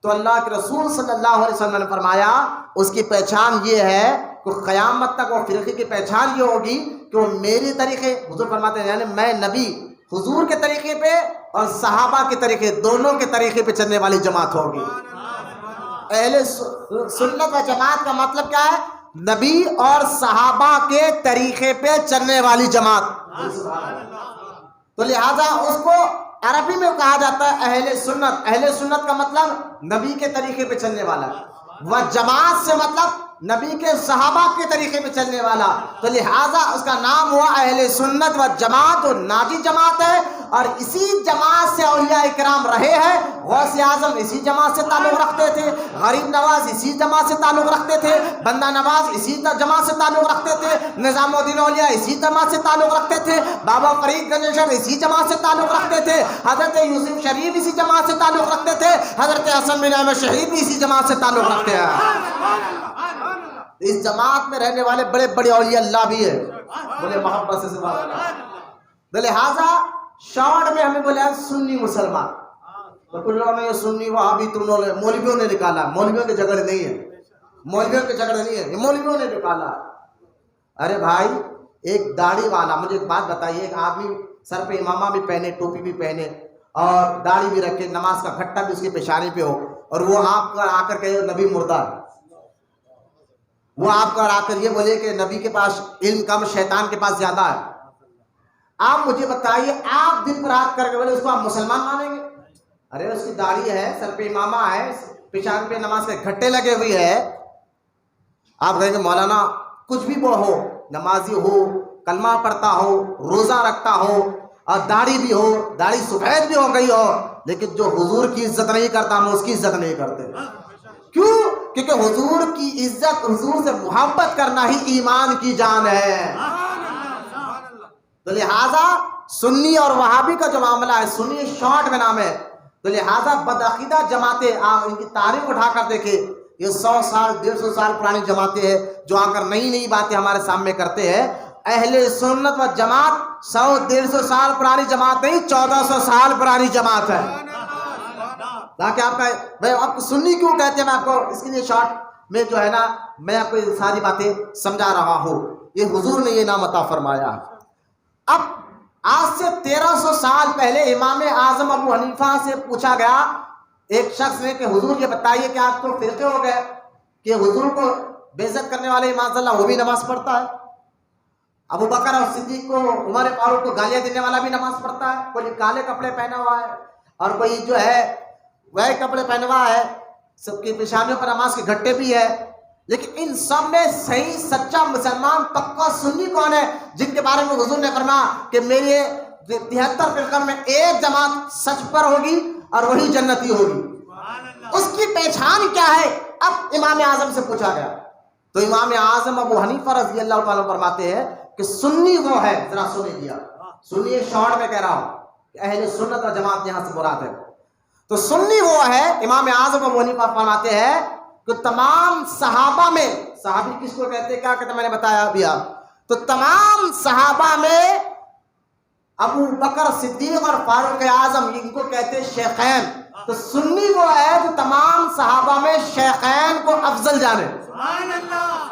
تو اللہ کے رسول صلی اللہ علیہ وسلم نے فرمایا اس کی پہچان یہ ہے کہ قیامت تک وہ فرقے کی پہچان یہ ہوگی کہ وہ میری طریقے, حضور فرماتے ہیں یعنی میں نبی حضور کے طریقے پہ اور صحابہ کے طریقے, دونوں کے طریقے پہ چلنے والی جماعت ہوگی. اہل سنت و جماعت کا مطلب کیا ہے, نبی اور صحابہ کے طریقے پہ چلنے والی جماعت. تو لہذا اس کو عربی میں کہا جاتا ہے اہل سنت. اہل سنت کا مطلب نبی کے طریقے پہ چلنے والا, و جماعت سے مطلب نبی کے صحابہ کے طریقے پہ چلنے والا. تو لہٰذا اس کا نام ہوا اہل سنت و جماعت, اور ناجی جماعت ہے. اور اسی جماعت سے اولیاء اکرام رہے ہیں. غوث اعظم اسی جماعت سے تعلق رکھتے تھے, غریب نواز اسی جماعت سے تعلق رکھتے تھے, بندہ نواز اسی جماعت سے تعلق رکھتے تھے, نظام الدین اولیاء اسی جماعت سے تعلق رکھتے تھے, بابا فرید گنجشر اسی جماعت سے تعلق رکھتے تھے, حضرت یوسف شریف اسی جماعت سے تعلق رکھتے تھے, حضرت حسن بن احمد شہید بھی اسی جماعت سے تعلق رکھتے ہیں. اس جماعت میں رہنے والے بڑے بڑے اولیاء اللہ بھی ہے, بولے محبت سے سبحان اللہ. لہٰذا شارٹ میں ہمیں بولے سنی مسلمان. تو کچھ لوگوں نے یہ سنی وہابی تم لوگ مولویوں نے نکالا. مولویوں کے جھگڑے نہیں ہے, مولویوں کے جھگڑے نہیں ہے, یہ مولویوں نے نکالا. ارے بھائی ایک داڑھی والا, مجھے ایک بات بتائیے, ایک آدمی سر پہ امامہ بھی پہنے, ٹوپی بھی پہنے اور داڑھی بھی رکھے, نماز کا گھٹا بھی اس کے پیشانی پہ ہو, اور وہ آپ کا آ کر کہے نبی مردہ, وہ آپ کا آ کر یہ بولے کہ نبی کے پاس علم کم, شیطان کے پاس زیادہ ہے. آپ مجھے بتائیے آپ دن پر رات کر کے بولے اس کو آپ مسلمان مانیں گے؟ ارے اس کی داڑھی ہے, سر پہ امامہ ہے, پیشان پہ نماز کے گھٹے لگے ہوئے ہے. آپ کہیں گے مولانا کچھ بھی وہ ہو, نمازی ہو, کلمہ پڑھتا ہو, روزہ رکھتا ہو اور داڑھی بھی ہو, داڑھی سفید بھی ہو گئی ہو, لیکن جو حضور کی عزت نہیں کرتا ہم اس کی عزت نہیں کرتے. کیوں؟ کیونکہ حضور کی عزت, حضور سے محبت کرنا ہی ایمان کی جان ہے. تو لہٰذا سنی اور وہابی کا جو معاملہ ہے, سنی شارٹ میں نام ہے. تو لہٰذا بدعقیدہ جماعتیں, آپ ان کی تاریخ اٹھا کر دیکھیں, یہ 100 سال 150 سال پرانی جماعتیں ہیں جو آ کر نئی نئی باتیں ہمارے سامنے کرتے ہیں. اہل سنت و جماعت 100-150 سال پرانی جماعت نہیں, 1400 سال پرانی جماعت ہے. تاکہ آپ کا میں آپ کو سنی کیوں کہتے ہیں, میں آپ کو اس کے لیے شارٹ میں جو ہے نا میں آپ کو یہ ساری باتیں سمجھا رہا ہوں. یہ حضور نے یہ نام عطا فرمایا. اب آج سے 1300 سال پہلے امام اعظم ابو حنیفہ سے پوچھا گیا ایک شخص نے کہ حضور یہ بتائیے کہ آپ تو فرقے ہو گئے کہ حضور کو بے عزت کرنے والے امام اللہ وہ بھی نماز پڑھتا ہے, ابو بکر اور صدیق کو, عمر فاروق کو گالیاں دینے والا بھی نماز پڑھتا ہے, کوئی کالے کپڑے پہنا ہوا ہے اور کوئی جو ہے وہ کپڑے پہنا ہوا ہے, سب کی پیشانیوں پر نماز کے گھٹے بھی ہے. لیکن ان سب میں صحیح سچا مسلمان پکا سنی کون ہے جن کے بارے میں حضور نے فرمایا کہ میرے 73 فرقوں میں ایک جماعت سچ پر ہوگی اور وہی جنتی ہوگی. اس کی پہچان کیا ہے؟ اب امام اعظم سے پوچھا گیا تو امام اعظم ابو حنیفہ رضی اللہ تعالیٰ فرماتے ہیں کہ سنی وہ ہے, ذرا سنیں دیا, سنیے شارٹ میں کہہ رہا ہوں کہ اہل سنت و جماعت یہاں سے مراد ہے. تو سنی وہ ہے, امام اعظم ابو حنیفہ فرماتے ہیں کہ کہ تمام صحابہ میں، صحابی کس کو کہتے ہیں، کیا کہتے ہیں، میں نے بتایا ابھی آپ، تو تمام صحابہ میں ابو بکر صدیق اور فاروق اعظم ان کو کہتے ہیں شیخین. تو سنی وہ ہے جو تمام صحابہ میں شیخین کو افضل جانے. سبحان اللہ،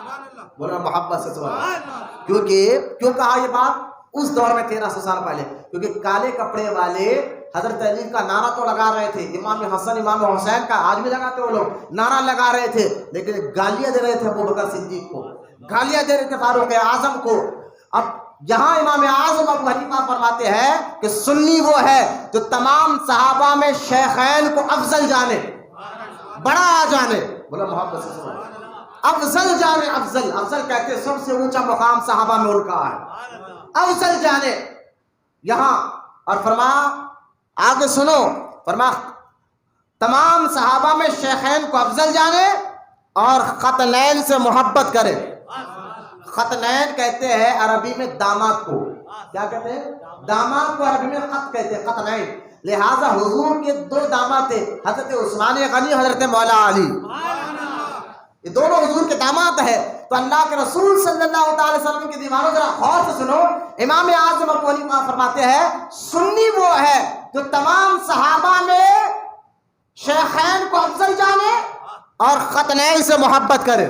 بولو محبت سے سبحان اللہ. کیوں کہا یہ بات اس دور میں 1300 سال پہلے؟ کیونکہ کالے کپڑے والے حضرت علی کا نعرہ تو لگا رہے تھے، امام حسن امام حسین کا آج بھی لگاتے وہ لوگ، نعرہ لگا رہے تھے، لیکن گالیاں دے رہے تھے ابو بکر صدیق کو، گالیاں دے رہے تھے فاروق اعظم کو. اب یہاں امام اعظم ابو حنیفہ فرماتے ہیں کہ سنی وہ ہے جو تمام صحابہ میں شیخین کو افضل جانے، بڑا جانے. بولا محبت سے سبحان اللہ. افضل جانے، افضل کہتے ہیں سب سے اونچا مقام صحابہ میں ان کا ہے، افضل جانے یہاں. اور فرمایا آگے سنو، فرمایا تمام صحابہ میں شیخین کو افضل جانے اور ختنین سے محبت کرے. ختنین کہتے ہیں عربی میں داماد کو، کیا کہتے ہیں، داماد کو عربی میں خط کہتے ہیں، ختنین. لہٰذا حضور کے دو داماد تھے، حضرت عثمان غنی، حضرت مولا علی، یہ دونوں حضور کے داماد ہیں. تو اللہ کے رسول صلی اللہ تعالی وسلم کی دیوانوں ذرا غور سے سنو. امام اعظم ابو حنیفہ فرماتے ہیں سنی وہ ہے جو تمام صحابہ میں شیخین کو افضل جانے اور ختنین سے محبت کرے.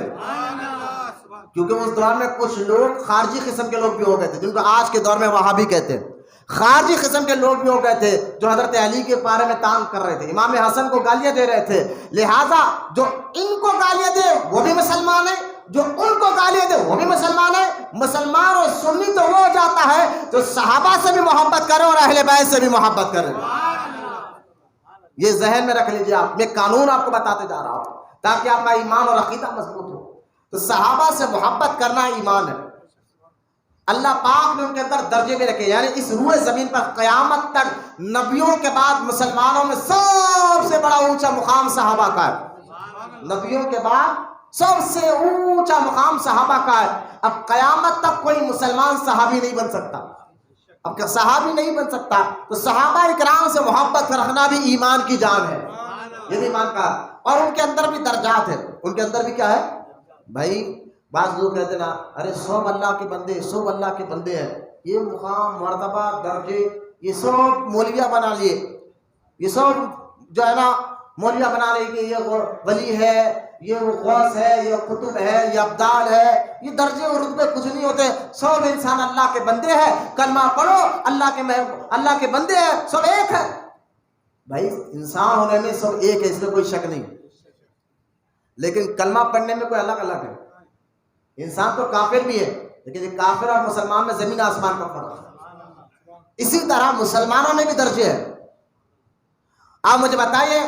کیونکہ اس دور میں کچھ لوگ خارجی قسم کے لوگ بھی ہو گئے تھے، جن کو آج کے دور میں وہابی کہتے ہیں. خارجی قسم کے لوگ بھی ہو گئے تھے جو حضرت علی کے بارے میں تانگ کر رہے تھے، امام حسن کو گالیاں دے رہے تھے. لہٰذا جو ان کو گالیاں دے وہ بھی مسلمان ہیں، جو ان کو گالیاں دے وہ بھی مسلمان ہیں. مسلمان اور سنی تو وہ ہو جاتا ہے جو صحابہ سے بھی محبت کرے اور اہل بیت سے بھی محبت کرے. یہ ذہن میں رکھ لیجیے آپ، میں قانون آپ کو بتاتے جا رہا ہوں تاکہ آپ کا ایمان اور عقیدہ مضبوط ہو. تو صحابہ سے محبت کرنا ایمان ہے. اللہ پاک نے ان کے اندر درجے بھی رکھے، یعنی اس روئے زمین پر قیامت تک نبیوں کے بعد مسلمانوں میں سب سے بڑا اونچا مقام صحابہ کا ہے. نبیوں کے بعد سب سے اونچا مقام صحابہ کا ہے. اب قیامت تک کوئی مسلمان صحابی نہیں بن سکتا، اب کیا صحابی نہیں بن سکتا. تو صحابہ اکرام سے محبت رکھنا بھی ایمان کی جان ہے، یہ بھی ایمان کا. اور ان کے اندر بھی درجات ہیں، ان کے اندر بھی کیا ہے بھائی. بعض لوگ کہتے ہیں نا ارے سب اللہ کے بندے، سب اللہ کے بندے ہیں، یہ مقام مرتبہ درجے یہ سب مولویہ بنا لیے، یہ سب جو ہے نا مولویہ بنا رہے کہ یہ ولی ہے، یہ غوث ہے، یہ قطب ہے، یہ ابدال ہے. یہ درجے اور رتبے کچھ نہیں ہوتے. سب انسان اللہ کے بندے ہیں، کلمہ پڑھو اللہ کے بندے ہیں، سب ایک ہے. بھائی انسان ہونے میں سب ایک ہے، اس میں کوئی شک نہیں، لیکن کلمہ پڑھنے میں کوئی الگ الگ ہے. انسان تو کافر بھی ہے، لیکن یہ کافر اور مسلمان میں زمین آسمان کا فرق ہے. اسی طرح مسلمانوں میں بھی درجے ہیں. آپ مجھے بتائیے،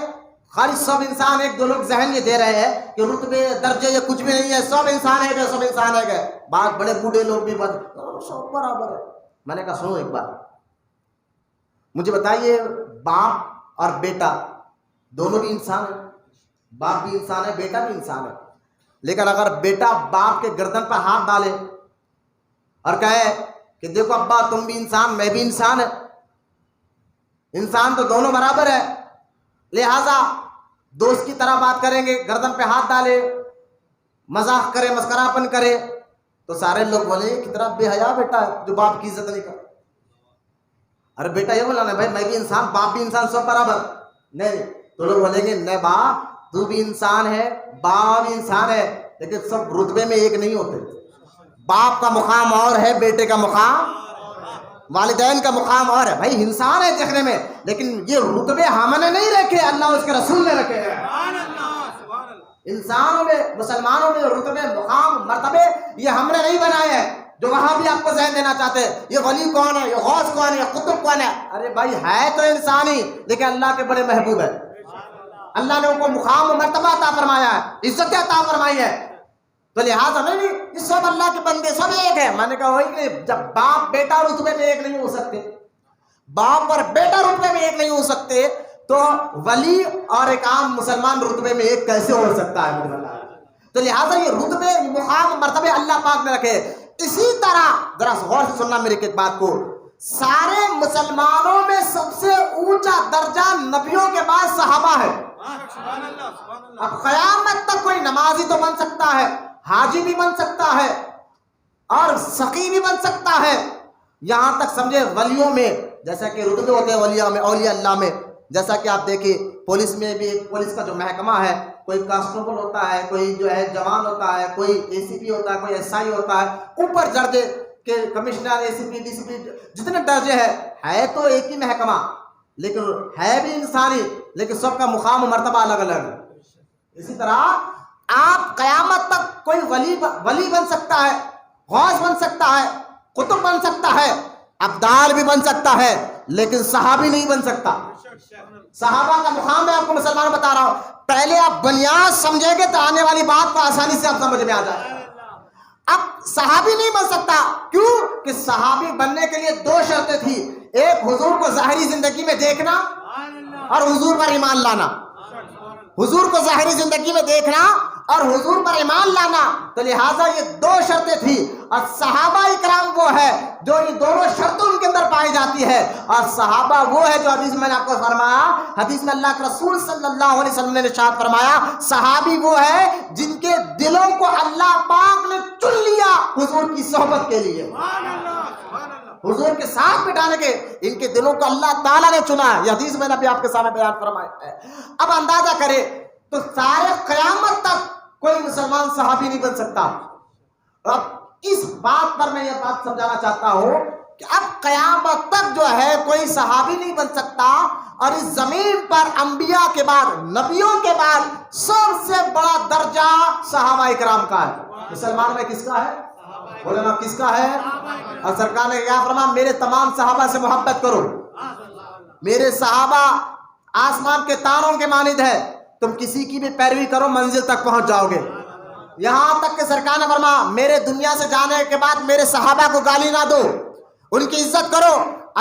خالی سب انسان ایک دو لوگ ذہن یہ دے رہے ہیں کہ رتبے درجے یہ کچھ بھی نہیں ہے، سب انسان ہے، سب انسان ہے. بعض بڑے بوڑھے لوگ بھی سب برابر ہے. میں نے کہا سنو ایک بات، مجھے بتائیے باپ اور بیٹا دونوں بھی انسان ہیں، باپ بھی انسان ہے، بیٹا بھی انسان ہے. لیکن اگر بیٹا باپ کے گردن پر ہاتھ ڈالے اور کہے کہ دیکھو ابا تم بھی انسان میں بھی انسان ہے، انسان تو دونوں برابر ہے، لہذا دوست کی طرح بات کریں گے، گردن پہ ہاتھ ڈالے، مذاق کرے، مسکراپن کرے، تو سارے لوگ بولے کتنا بے حیا بیٹا ہے جو باپ کی عزت نہیں کرتا. ارے بیٹا یہ بولا نا بھائی میں بھی انسان، باپ بھی انسان، سب برابر نہیں. تو لوگ بولیں گے نہیں باپ تو بھی انسان ہے، باپ بھی انسان ہے، لیکن سب رتبے میں ایک نہیں ہوتے. باپ کا مقام اور ہے، بیٹے کا مقام، والدین کا مقام اور ہے. بھائی انسان ہے دیکھنے میں، لیکن یہ رتبے ہم نے نہیں رکھے، اللہ اور اس کے رسول نے رکھے ہیں. انسانوں میں، مسلمانوں میں رتبے، مقام، مرتبے یہ ہم نے نہیں بنائے ہیں. جو وہاں بھی آپ کو ذہن دینا چاہتے ہیں یہ ولی کون ہے، یہ غوث کون ہے، یہ قطب کون ہے، ارے بھائی ہے تو انسان ہی، لیکن اللہ کے بڑے محبوب ہے. اللہ نے ان کو مقام و مرتبہ عطا فرمایا ہے، عزت عطا فرمائی ہے. تو لہٰذا نہیں یہ سب اللہ کے بندے، سب ایک ہے. میں نے کہا وہی کہ جب باپ بیٹا رتبے میں ایک نہیں ہو سکتے، باپ اور بیٹا رتبے میں ایک نہیں ہو سکتے، تو ولی اور ایک عام مسلمان رتبے میں ایک کیسے ہو سکتا ہے؟ تو لہٰذا یہ رتبے، مقام، مرتبے اللہ پاک نے رکھے. اسی طرح ذرا غور سے سننا میری ایک بات کو، سارے مسلمانوں میں سب سے اونچا درجہ نبیوں کے بعد صحابہ ہے. اب قیامت تک کوئی نمازی تو بن سکتا ہے, حاجی بھی بن سکتا ہے, اور سقی بھی بن سکتا ہے, یہاں تک سمجھے ولیوں میں جیسا کہ رتبے ہوتے ہیں ولیوں میں, اولیاء اللہ میں, جیسا کہ آپ دیکھیں پولیس میں بھی پولیس کا جو محکمہ ہے, کوئی کانسٹیبل ہوتا ہے, کوئی جو ہے جوان ہوتا ہے, کوئی اے سی پی ہوتا ہے, کوئی ایس آئی ہوتا ہے, اوپر درجے کے کمشنر, اے سی پی, ڈی سی پی, جتنے درجے ہے تو ایک ہی محکمہ, لیکن ہے بھی انسانی, لیکن سب کا مقام و مرتبہ الگ الگ ہے. اسی طرح آپ قیامت تک کوئی ولی بن سکتا ہے, غوث بن سکتا ہے, قطب بن سکتا ہے, ابدال بھی بن سکتا ہے, لیکن صحابی نہیں بن سکتا. صحابہ کا مقام میں آپ کو مسلمان بتا رہا ہوں, پہلے آپ بنیاد سمجھیں گے تو آنے والی بات کو آسانی سے آپ سمجھ میں آ جائے. اب صحابی نہیں بن سکتا, کیوں کہ صحابی بننے کے لیے 2 شرطیں تھی, ایک حضور کو ظاہری زندگی میں دیکھنا اور حضور پر ایمان لانا. حضور کو ظاہری زندگی میں دیکھنا اور حضور پر ایمان لانا, تو لہٰذا یہ 2 شرطیں تھی. اور صحابہ اکرام وہ ہے جو یہ دونوں شرطوں ان کے اندر پائی جاتی ہے, اور صحابہ وہ ہے جو حدیث میں نے آپ کو فرمایا, حدیث میں اللہ کے رسول صلی اللہ علیہ وسلم نے ارشاد فرمایا, صحابی وہ ہے جن کے دلوں کو اللہ پاک نے چن لیا حضور کی صحبت کے لیے, حضور کے ساتھ بٹھانے کے, ان کے دلوں کو اللہ تعالیٰ نے چنا ہے. یہ حدیث میں نے ابھی آپ کے سامنے بیان فرمایا ہے. اب اندازہ کرے تو سارے قیامت تک کوئی مسلمان صحابی نہیں بن سکتا. اب اس بات پر میں یہ بات سمجھانا چاہتا ہوں کہ اب قیامت تک جو ہے کوئی صحابی نہیں بن سکتا, اور اس زمین پر انبیاء کے بعد, نبیوں کے بعد سب سے بڑا درجہ صحابہ اکرام کا ہے. مسلمان میں کس کا ہے؟ بولے نا کس کا ہے؟ اور سرکار نے کیا فرمایا, میرے تمام صحابہ سے محبت کرو, میرے صحابہ آسمان کے تاروں کے مانند ہے, تم کسی کی بھی پیروی کرو منزل تک پہنچ جاؤ گے. یہاں تک کہ سرکار نے فرمایا, میرے دنیا سے جانے کے بعد میرے صحابہ کو گالی نہ دو, ان کی عزت کرو,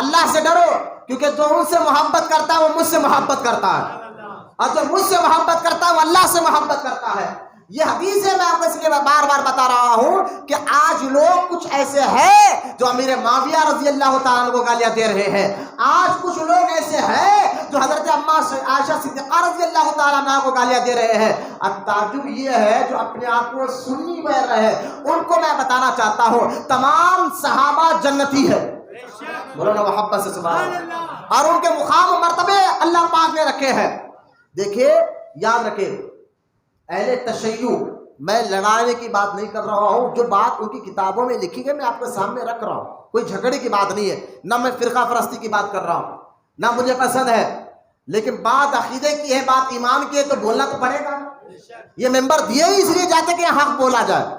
اللہ سے ڈرو, کیونکہ جو ان سے محبت کرتا ہے وہ مجھ سے محبت کرتا ہے, اور جو مجھ سے محبت کرتا ہے وہ اللہ سے محبت کرتا ہے. یہ حدیث ہے, میں آپ کو اس لیے بار بار بتا رہا ہوں کہ آج لوگ کچھ ایسے ہیں جو امیر معاویہ رضی اللہ تعالیٰ عنہ کو گالیاں دے رہے ہیں, آج کچھ لوگ ایسے ہیں جو حضرت اما عائشہ صدیقہ رضی اللہ تعالیٰ عنہ کو گالیاں دے رہے ہیں. اب تعجب یہ ہے جو اپنے آپ کو سنی بول رہے ہیں, ان کو میں بتانا چاہتا ہوں تمام صحابہ جنتی ہے, بولو نا محبت سے سبحان اللہ, اور ان کے مقام و مرتبے اللہ پاک نے رکھے ہیں. دیکھیے یاد رکھیں, اہل تشیع, میں لڑانے کی بات نہیں کر رہا ہوں, جو بات ان کی کتابوں میں لکھی گئی میں آپ کے سامنے رکھ رہا ہوں, کوئی جھگڑے کی بات نہیں ہے, نہ میں فرقہ پرستی کی بات کر رہا ہوں, نہ مجھے پسند ہے, لیکن بات عقیدے کی ہے, بات ایمان کی ہے, تو بولنا تو پڑے گا. یہ ممبر دیے ہی اس لیے جاتے کہ حق بولا جائے.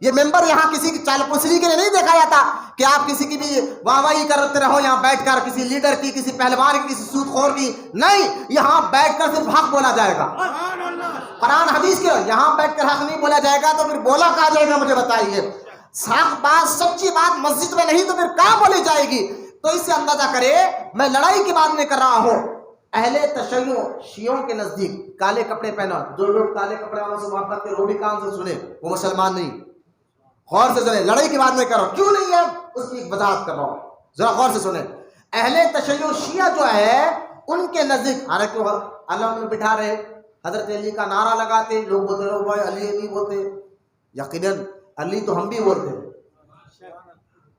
یہ ممبر یہاں کسی کی چال پسری کے لیے نہیں دیکھا جاتا کہ آپ کسی کی بھی واہ واہی کرتے رہو یہاں بیٹھ کر, کسی لیڈر کی, کسی پہلوان کی, کسی سود خور کی, نہیں, یہاں بیٹھ کر صرف حق بولا جائے گا. قرآن حدیث کے یہاں بیٹھ کر حق نہیں بولا جائے گا تو پھر بولا کہاں جائے گا؟ مجھے بتائیے. حق بات, سچی بات مسجد میں نہیں تو پھر کہاں بولی جائے گی؟ تو اس سے اندازہ کرے میں لڑائی کی بات نہیں کر رہا ہوں. اہل تشیع شیعوں کے نزدیک کالے کپڑے پہنا, جو لوگ کالے کپڑے والوں سے محبت کرے وہ بھی کان سے سنے, وہ مسلمان نہیں. غور سے سنیں, لڑائی کی بات نہیں کر رہا ہوں, کیوں نہیں ہے اس کی ایک وضاحت کر رہا ہوں, ذرا غور سے سنیں. اہل تشیع شیعہ جو ہے ان کے نزدیک, حالانکہ اللہ میں بٹھا رہے, حضرت علی کا نعرہ لگاتے, لوگ بولتے رہو بھائی علی نہیں بولتے, یقیناً علی تو ہم بھی بولتے,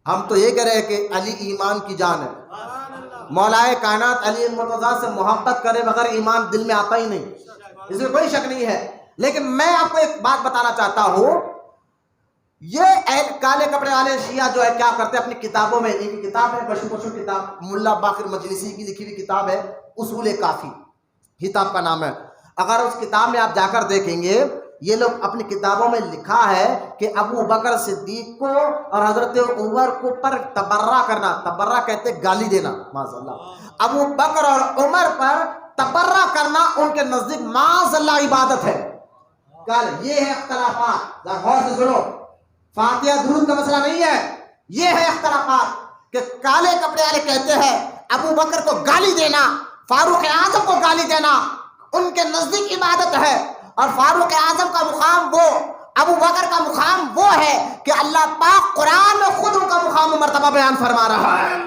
ہم تو یہ کہہ رہے ہیں کہ علی ایمان کی جان ہے. مولائے کائنات علی المرتضیٰ سے محبت کرے بغیر ایمان دل میں آتا ہی نہیں, اس میں کوئی شک نہیں ہے. لیکن میں آپ کو ایک بات بتانا چاہتا ہوں, یہ کالے کپڑے والے شیعہ جو ہے کیا کرتے ہیں اپنی کتابوں میں, ایک کتاب ہے مشہور کتاب, ملا باقر مجلسی کی لکھی ہوئی کتاب ہے, اصول کافی کتاب کا نام ہے. اگر اس کتاب میں آپ جا کر دیکھیں گے, یہ لوگ اپنی کتابوں میں لکھا ہے کہ ابو بکر صدیق کو اور حضرت عمر کو پر تبرہ کرنا, تبرہ کہتے گالی دینا, معاذ اللہ, ابو بکر اور عمر پر تبرہ کرنا ان کے نزدیک معاذ اللہ عبادت ہے. یہ ہے اختلافات, غور سے سنو, فاتحہ درود کا مسئلہ نہیں ہے, یہ ہے اختلافات کہ کالے کپڑے والے کہتے ہیں ابو بکر کو گالی دینا, فاروق اعظم کو گالی دینا ان کے نزدیک عبادت ہے, اور فاروق اعظم کا مقام وہ, ابو بکر کا مقام وہ ہے کہ اللہ پاک قرآن میں خود ان کا مقام و مرتبہ بیان فرما رہا ہے.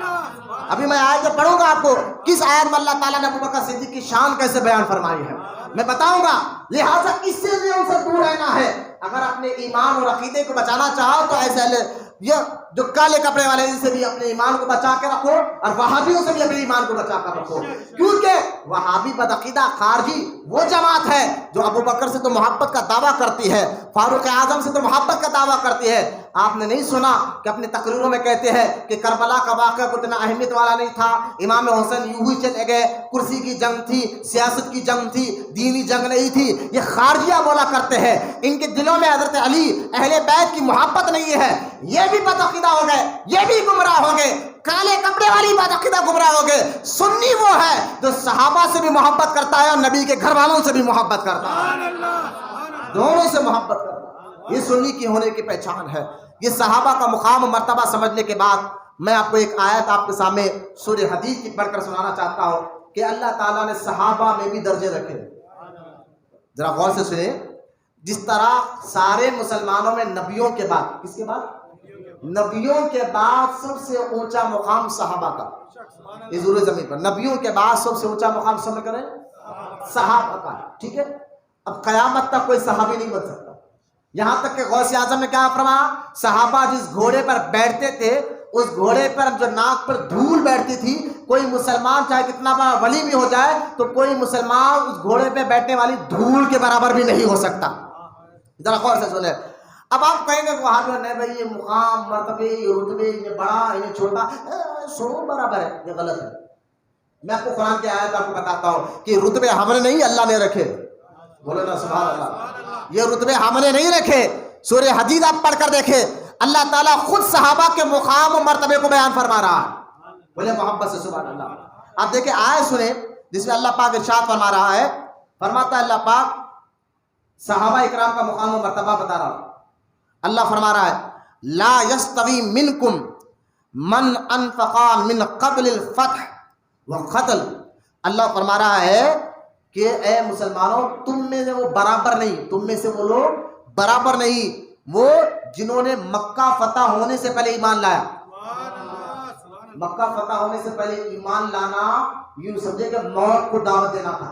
ابھی میں آیت پڑھوں گا آپ کو کس آیت میں اللہ تعالیٰ نے ابوبکر صدیق کی شان کیسے بیان فرمائی ہے میں بتاؤں گا. لہٰذا اس سے بھی ان سے دور رہنا ہے. اگر اپنے ایمان اور عقیدے کو بچانا چاہو تو ایسے یہ جو کالے کپڑے والے ان سے بھی اپنے ایمان کو بچا کے رکھو اور وہابیوں سے بھی اپنے ایمان کو بچا کر رکھو. کیونکہ وہابی بدعقیدہ خارجی وہ جماعت ہے جو ابو بکر سے تو محبت کا دعویٰ کرتی ہے, فاروق اعظم سے تو محبت کا دعویٰ کرتی ہے. آپ نے نہیں سنا کہ اپنی تقریروں میں کہتے ہیں کہ کربلا کا واقعہ کو اتنا اہمیت والا نہیں تھا, امام حسین یوں ہی چلے گئے, کرسی کی جنگ تھی, سیاست کی جنگ تھی, دینی جنگ نہیں تھی. یہ خارجیہ بولا کرتے ہیں. ان کے دلوں میں حضرت علی اہل بیت کی محبت نہیں ہے. یہ بھی بدعقیدہ ہو گئے, یہ بھی گمراہ ہو گئے. کالے کپڑے والی بدعقیدہ گمراہ ہو گئے. سنی وہ ہے جو صحابہ سے بھی محبت کرتا ہے اور نبی کے گھر والوں سے بھی محبت کرتا ہے, دونوں سے محبت کرتا ہے. یہ سنی کی ہونے کی پہچان ہے. یہ صحابہ کا مقام و مرتبہ سمجھنے کے بعد میں آپ کو ایک آیت آپ کے سامنے سورہ حدید کی پڑھ کر سنانا چاہتا ہوں کہ اللہ تعالیٰ نے صحابہ میں بھی درجے رکھے. ذرا غور سے سنیں. جس طرح سارے مسلمانوں میں نبیوں کے بعد, کس کے بعد؟ نبیوں کے بعد سب سے اونچا مقام صحابہ کا حضور زمین پر. نبیوں کے بعد سب سے اونچا مقام سب کریں صحابہ کا. ٹھیک ہے, اب قیامت تک کوئی صحابی نہیں بن سکتا. یہاں تک کہ غوث اعظم نے کیا فرمایا, صحابہ جس گھوڑے پر بیٹھتے تھے اس گھوڑے پر جو ناک پر دھول بیٹھتی تھی, کوئی مسلمان چاہے کتنا بڑا ولی بھی ہو جائے تو کوئی مسلمان اس گھوڑے پہ بیٹھنے والی دھول کے برابر بھی نہیں ہو سکتا. ذرا غور سے سنیں. اب آپ کہیں گے وہاں جو نہیں بھائی یہ مقام مرتبے یہ رتبے یہ بڑا یہ چھوٹا سو برابر ہے, یہ غلط ہے. میں آپ کو قرآن کی آیت آپ کو بتاتا ہوں کہ رتبے ہم نے نہیں اللہ نے رکھے. بولے نا سبحان اللہ. یہ رتبے ہم نے نہیں رکھے. سورہ حدید آپ پڑھ کر دیکھیں, اللہ تعالیٰ خود صحابہ کے مقام و مرتبے کو بیان فرما رہا ہے. بولے محبت سے سبحان اللہ. آپ دیکھیں آیت سنیں جس میں اللہ پاک ارشاد فرما رہا ہے. فرماتا ہے اللہ پاک صحابہ اکرام کا مقام و مرتبہ بتا رہا. اللہ فرما رہا ہے لا یستوی منکم من انفقا من قبل الفتح وقتل. اللہ فرما رہا ہے کہ اے مسلمانوں تم میں سے وہ برابر نہیں, تم میں سے وہ لوگ برابر نہیں وہ جنہوں نے مکہ فتح ہونے سے پہلے ایمان لایا. مکہ فتح ہونے سے پہلے ایمان لانا یوں سمجھے کہ موت کو دعوت دینا تھا,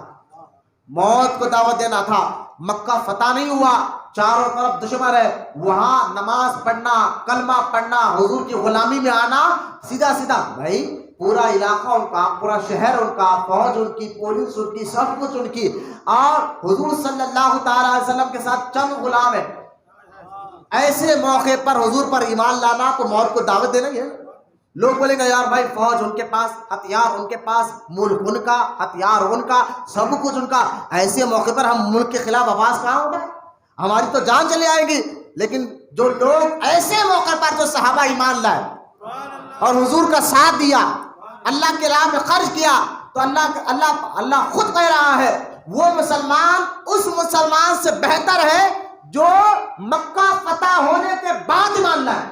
موت کو دعوت دینا تھا. مکہ فتح نہیں ہوا, چاروں طرف دشمن ہے, وہاں نماز پڑھنا, کلمہ پڑھنا, حضور کی غلامی میں آنا, سیدھا سیدھا بھائی پورا علاقہ ان کا, پورا شہر ان کا, فوج ان کی, پولیس ان کی, سب کچھ ان کی, اور حضور صلی اللہ تعالی علیہ وسلم کے ساتھ چند غلام ہیں. ایسے موقع پر حضور پر ایمان لانا تو موت کو دعوت دینا ہی ہے. لوگ بولیں گے یار بھائی فوج ان کے پاس, ہتھیار ان کے پاس, ملک ان کا, ہتھیار ان کا, سب کچھ ان کا, ایسے موقع پر ہم ملک کے خلاف آواز کہاں ہوگا, ہماری تو جان چلی آئے گی. لیکن جو لوگ ایسے موقع پر جو صحابہ ایمان لائے اور حضور کا ساتھ دیا, اللہ کے راہ میں خرچ کیا, تو اللہ خود کہہ رہا ہے وہ مسلمان اس مسلمان سے بہتر ہے جو مکہ فتح ہونے کے بعد ایمان لائے.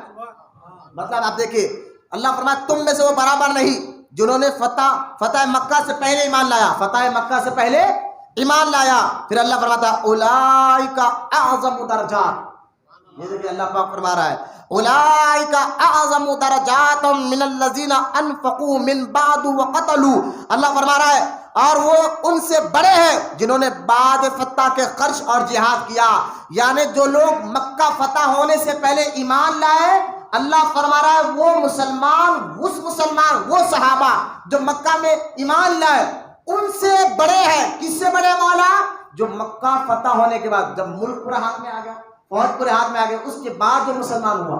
مطلب آپ دیکھیے اللہ فرمایا تم میں سے وہ برابر نہیں جنہوں نے فتح مکہ سے پہلے ایمان لایا, فتح مکہ سے پہلے ایمان لایا. پھر اللہ فرماتا اولئک اعظم درجات. یہ دیکھیں اللہ پاک فرما رہا ہے اولئک اعظم درجات من الذین انفقوا من بعد وقتلوا. اللہ فرما رہا ہے اور وہ ان سے بڑے ہیں جنہوں نے بعد فتح کے خرچ اور جہاد کیا. یعنی جو لوگ مکہ فتح ہونے سے پہلے ایمان لائے, اللہ فرما رہا ہے وہ مسلمان وہ صحابہ جو مکہ میں ایمان لائے ان سے بڑے ہیں. کس سے بڑے مولا؟ جو مکہ فتح ہونے کے بعد, جب ملک پورے ہاتھ میں آ گیا, فوج پورے ہاتھ میں آ گیا, اس کے بعد جو مسلمان ہوا.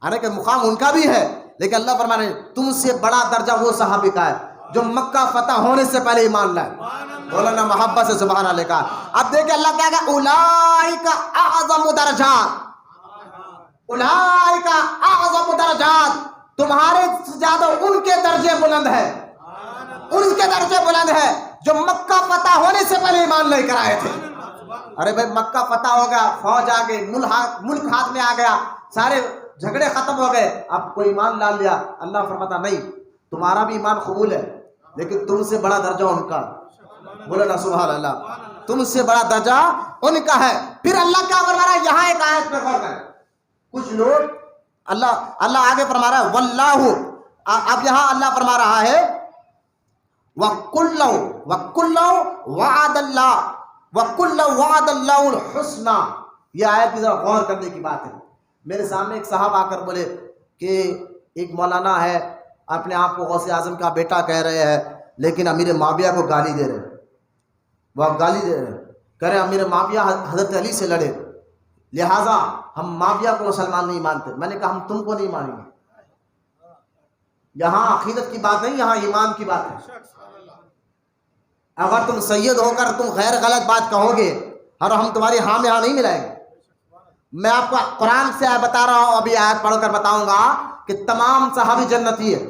حالانکہ مقام ان کا بھی ہے, لیکن اللہ فرما رہے تم سے بڑا درجہ وہ صحابی کا ہے جو مکہ فتح ہونے سے پہلے ایمان لائے. مولانا محبت سے سبحان اللہ کا. اب دیکھیں اللہ کیا کہا اولئک اعظم درجات, اولئک اعظم درجات, تمہارے سے زیادہ ان کے درجے بلند ہیں, ان کے درجے بلند ہیں جو مکہ فتح ہونے سے پہلے ایمان لے کر آئے تھے. ارے بھائی مکہ فتح ہو گیا, فوج آ گئی, ملک ہاتھ میں آ گیا, سارے جھگڑے ختم ہو گئے, اب کوئی ایمان لا لیا. اللہ فرماتا نہیں تمہارا بھی ایمان قبول ہے لیکن تم سے بڑا درجہ ان کا. بولے نا سبحان اللہ, تم سے بڑا درجہ ان کا ہے. پھر اللہ کیا فرما رہا ہے یہاں ایک آیت پہ غور کریں. کچھ لوگ اللہ آگے فرما رہا ہے واللہ اب یہاں اللہ فرما رہا ہے وَكُلًّا وَعَدَ اللَّهُ الْحُسْنَى. یہ آیت کی ذرا غور کرنے کی بات ہے. میرے سامنے ایک صاحب آ کر بولے کہ ایک مولانا ہے اپنے آپ کو غوث اعظم کا بیٹا کہہ رہے ہیں لیکن امیر معاویہ کو گالی دے رہے ہیں. وہ گالی دے رہے ہیں, کہہ رہے ہیں امیر معاویہ حضرت علی سے لڑے لہٰذا ہم معاویہ کو مسلمان نہیں مانتے. میں نے کہا ہم تم کو نہیں مانیں گے. یہاں عقیدت کی بات نہیں, یہاں ایمان کی بات ہے. اگر تم سید ہو کر تم غیر غلط بات کہو گے اور ہم تمہاری ہاں میں ہاں نہیں ملائیں گے. میں آپ کو قرآن سے بتا رہا ہوں, ابھی آیت پڑھ کر بتاؤں گا کہ تمام صحابی جنتی ہے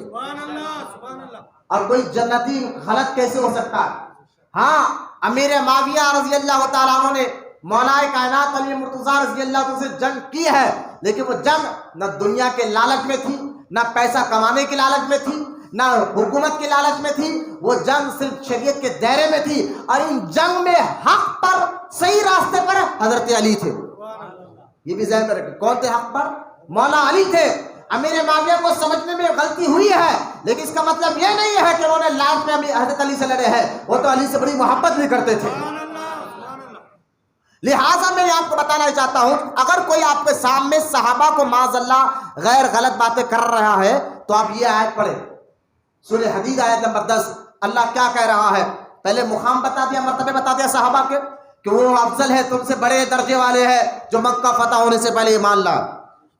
اور کوئی جنتی غلط کیسے ہو سکتا ہے. ہاں امیر معاویہ رضی اللہ تعالیٰ عنہ نے مولا کائنات علی مرتضیٰ رضی اللہ عنہ سے جنگ کی ہے, لیکن وہ جنگ نہ دنیا کے لالچ میں تھی, نہ پیسہ کمانے کے لالچ میں تھی, نہ حکومت کے لالچ میں تھی. وہ جنگ صرف شریعت کے دائرے میں تھی اور ان جنگ میں حق پر صحیح راستے پر حضرت علی تھے. یہ بھی ذہن میں رکھیں, کون تھے حق پر؟ مولا علی تھے. امیر معاویہ کو سمجھنے میں غلطی ہوئی ہے لیکن اس کا مطلب یہ نہیں ہے کہ انہوں نے لاسٹ میں حضرت علی سے لڑے ہیں. وہ تو علی سے بڑی محبت بھی کرتے تھے. لہٰذا میں آپ کو بتانا چاہتا ہوں اگر کوئی آپ کے سامنے صحابہ کو معاذ اللہ غیر غلط باتیں کر رہا ہے تو آپ یہ آیت پڑھیں, سورہ حدید آیت نمبر 10. اللہ کیا کہہ رہا ہے؟ پہلے مقام بتا دیا, مرتبے بتا دیا صحابہ کے کہ وہ افضل ہے, تم سے بڑے درجے والے ہیں جو مکہ فتح ہونے سے پہلے ایمان لا.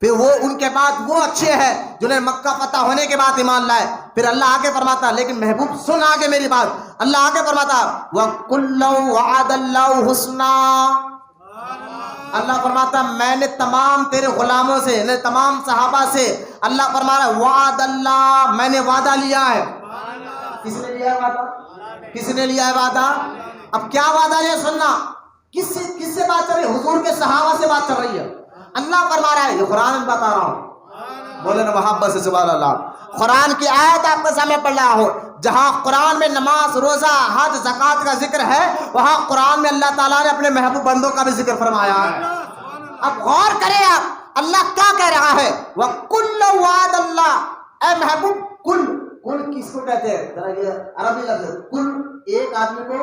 پھر وہ ان کے بعد وہ اچھے ہیں جنہیں مکہ فتح ہونے کے بعد ایمان لائے. پھر اللہ آگے فرماتا, لیکن محبوب سن آگے میری بات, اللہ آگے فرماتا وَكُلًّا وَعَدَ اللَّهُ الْحُسْنَى. اللہ فرماتا میں نے تمام تیرے غلاموں سے, نے تمام صحابہ سے, اللہ فرما رہا ہے وعد اللہ, میں نے وعدہ لیا ہے. کس نے لیا ہے وعدہ؟ کس نے لیا ہے وعدہ؟ اب کیا وعدہ ہے سننا, کس سے بات چل رہی ہے؟ حضور کے صحابہ سے بات چل رہی ہے. اللہ فرما رہا ہے, یہ قرآن میں بتا رہا ہوں, بولے نا محبت سے سبحان اللہ. قرآن کی آیت آپ کے سامنے پڑھ رہا ہو, جہاں قرآن میں نماز, روزہ, حج, زکوٰۃ کا ذکر ہے وہاں قرآن میں اللہ تعالیٰ نے اپنے محبوب بندوں کا بھی ذکر فرمایا ہے. اب غور کریں آپ, اللہ کیا کہہ رہا ہے وَكُلًّا وَعَدَ اللَّهُ. اے محبوب کل, کل کس کو کہتے ہیں؟ ذرا یہ عربی لفظ ہے کل, ایک آدمی کو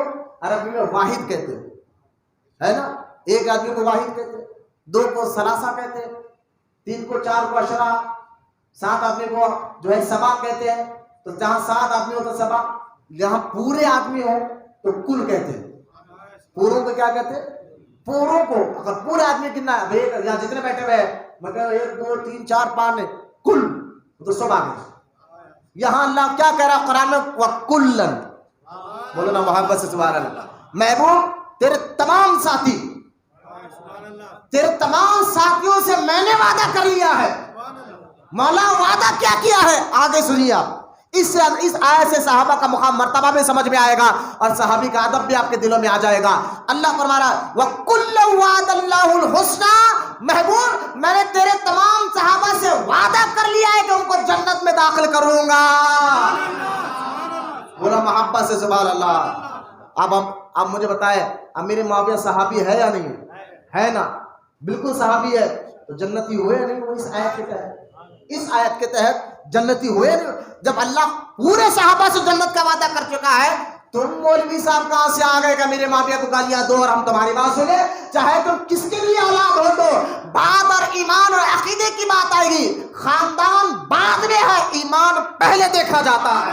عربی میں واحد کہتے ہیں, ہے نا. ایک آدمی کو واحد کہتے ہیں, دو کو ثلاثہ کہتے ہیں, تین کو چار کو عشرہ, سات آدمی کو جو ہے سبا کہتے ہیں. تو جہاں سات آدمی ہو تو سبا, جہاں پورے آدمی ہو تو کل کہتے ہیں. پوروں کو کیا کہتے ہیں؟ پوروں کو. اگر پورے آدمی گننا ہے, یہاں جتنے بیٹھے ہوئے ہیں مگر 1 2 3 4 5 کل, تو سب آ گئے. یہاں اللہ کیا کہہ رہا ہے قرآن میں وَكُلًّا, بولو نا محبت سے سبحان اللہ. محبوب تیرے تمام ساتھی, تیرے تمام ساتھیوں سے میں نے وعدہ کر لیا ہے. مولا وعدہ کیا ہے آگے سنیے آپ. اس آیت سے صحابہ کا مقام مرتبہ بھی سمجھ میں آئے گا اور صحابی کا ادب بھی آپ کے دلوں میں آ جائے گا. اللہ فرما رہا ہے وَكُلًّا وَعَدَ اللَّهُ الْحُسْنَى. محبوب میں نے تیرے تمام صحابہ سے وعدہ کر لیا ہے کہ ان کو جنت میں داخل کروں گا. بولا محبت سے سبحان اللہ. اب مجھے بتائے امیر معاویہ صحابی ہے یا نہیں ہے؟ نا, بالکل صحابی ہے. تو جنتی ہوئے یا نہیں وہ اس آیت کے تحت؟ اس آیت کے تحت جنتی ہوئے نہیں. جب اللہ پورے صحابہ سے جنت کا وعدہ کر چکا ہے, تم مولوی صاحب کہاں سے آ گئے کہ میرے معاویہ کو گالیاں دو اور ہم تمہاری بات سنیں؟ چاہے تم کس کے لیے اولاد ہو تو بات اور ایمان اور عقیدے کی بات آئے گی. خاندان بعد میں ہے, ایمان پہلے دیکھا جاتا ہے.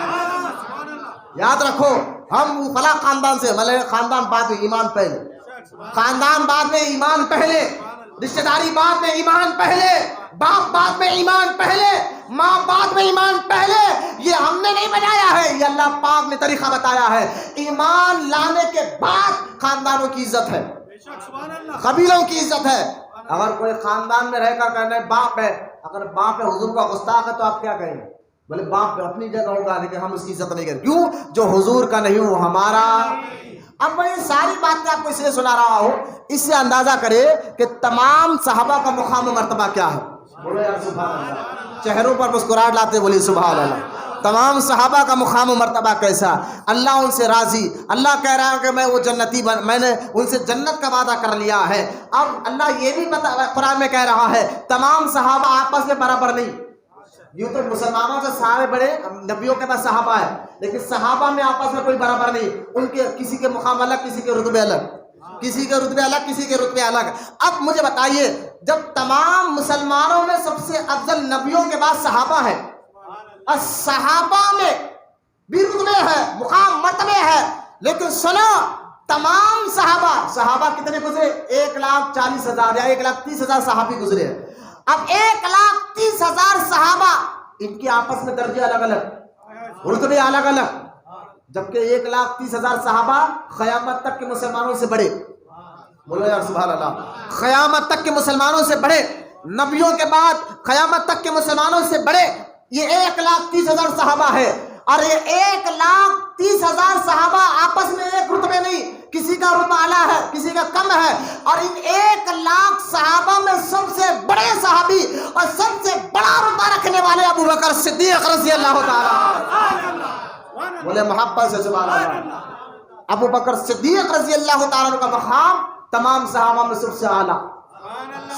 یاد رکھو, ہم فلاں خاندان سے, مطلب خاندان بعد میں ایمان پہلے, خاندان بعد میں ایمان پہلے, رشتہ داری بعد میں ایمان پہلے, باپ بعد میں ایمان پہلے, ماں بعد میں ایمان پہلے. یہ ہم نے نہیں بنایا ہے, یہ اللہ پاک نے طریقہ بتایا ہے. ایمان لانے کے بعد خاندانوں کی عزت ہے, قبیلوں کی عزت ہے. اگر کوئی خاندان میں رہ کر کہنے باپ ہے, اگر باپ حضور کا گستاخ ہے تو آپ کیا کہیں گے؟ بولے باپ اپنی جگہ ہوگا لیکن ہم اس کی عزت نہیں کریں. کیوں؟ جو حضور کا نہیں وہ ہمارا. اب میں یہ ساری باتیں آپ کو اس لیے سنا رہا ہوں, اس سے اندازہ کرے کہ تمام صحابہ کا مقام و مرتبہ کیا ہے. بولو یار سبحان اللہ. چہروں پر مسکراہٹ لاتے بولی سبحان اللہ. تمام صحابہ کا مقام و مرتبہ کیسا, اللہ ان سے راضی. اللہ کہہ رہا ہے کہ میں وہ جنتی میں نے ان سے جنت کا وعدہ کر لیا ہے. اب اللہ یہ بھی قرآن میں کہہ رہا ہے تمام صحابہ آپس میں برابر نہیں. یوں تو مسلمانوں سے سارے بڑے نبیوں کے پاس صحابہ ہے، لیکن صحابہ میں آپس میں کوئی برابر نہیں، ان کے کسی کے مقام الگ، کسی کے رتبے الگ، کسی کے رتبے الگ، کسی کے رتبے الگ۔ اب مجھے بتائیے، جب تمام مسلمانوں میں سب سے افضل نبیوں کے بعد صحابہ ہے، اور صحابہ میں بھی رتبے ہے، مقام مرتبے ہے، لیکن سنو تمام صحابہ کتنے گزرے؟ 1,40,000 یا 1,30,000 صحابی گزرے ہیں۔ اب 1,30,000 صحابہ، ان کے آپس میں درجے الگ الگ، رتبے الگ الگ، جبکہ 1,30,000 صحابہ قیامت تک کے مسلمانوں سے بڑے، بولو یار سبحان اللہ، قیامت تک کے مسلمانوں سے بڑے، نبیوں کے بعد قیامت تک کے مسلمانوں سے بڑے یہ 1,30,000 صحابہ ہے۔ اور یہ 1,30,000 صحابہ آپس میں ایک رتبے نہیں، کسی کا رتبہ اعلیٰ ہے، کسی کا کم ہے، اور ان 1,00,000 صحابہ میں سب سے بڑے صحابی اور سب سے بڑا رتبہ رکھنے والے ابو بکر صدیق رضی اللہ تعالیٰ، بولے محبت سے سبحان اللہ۔ ابو بکر صدیق رضی اللہ تعالیٰ کا مقام تمام صحابہ میں سب سے اعلیٰ،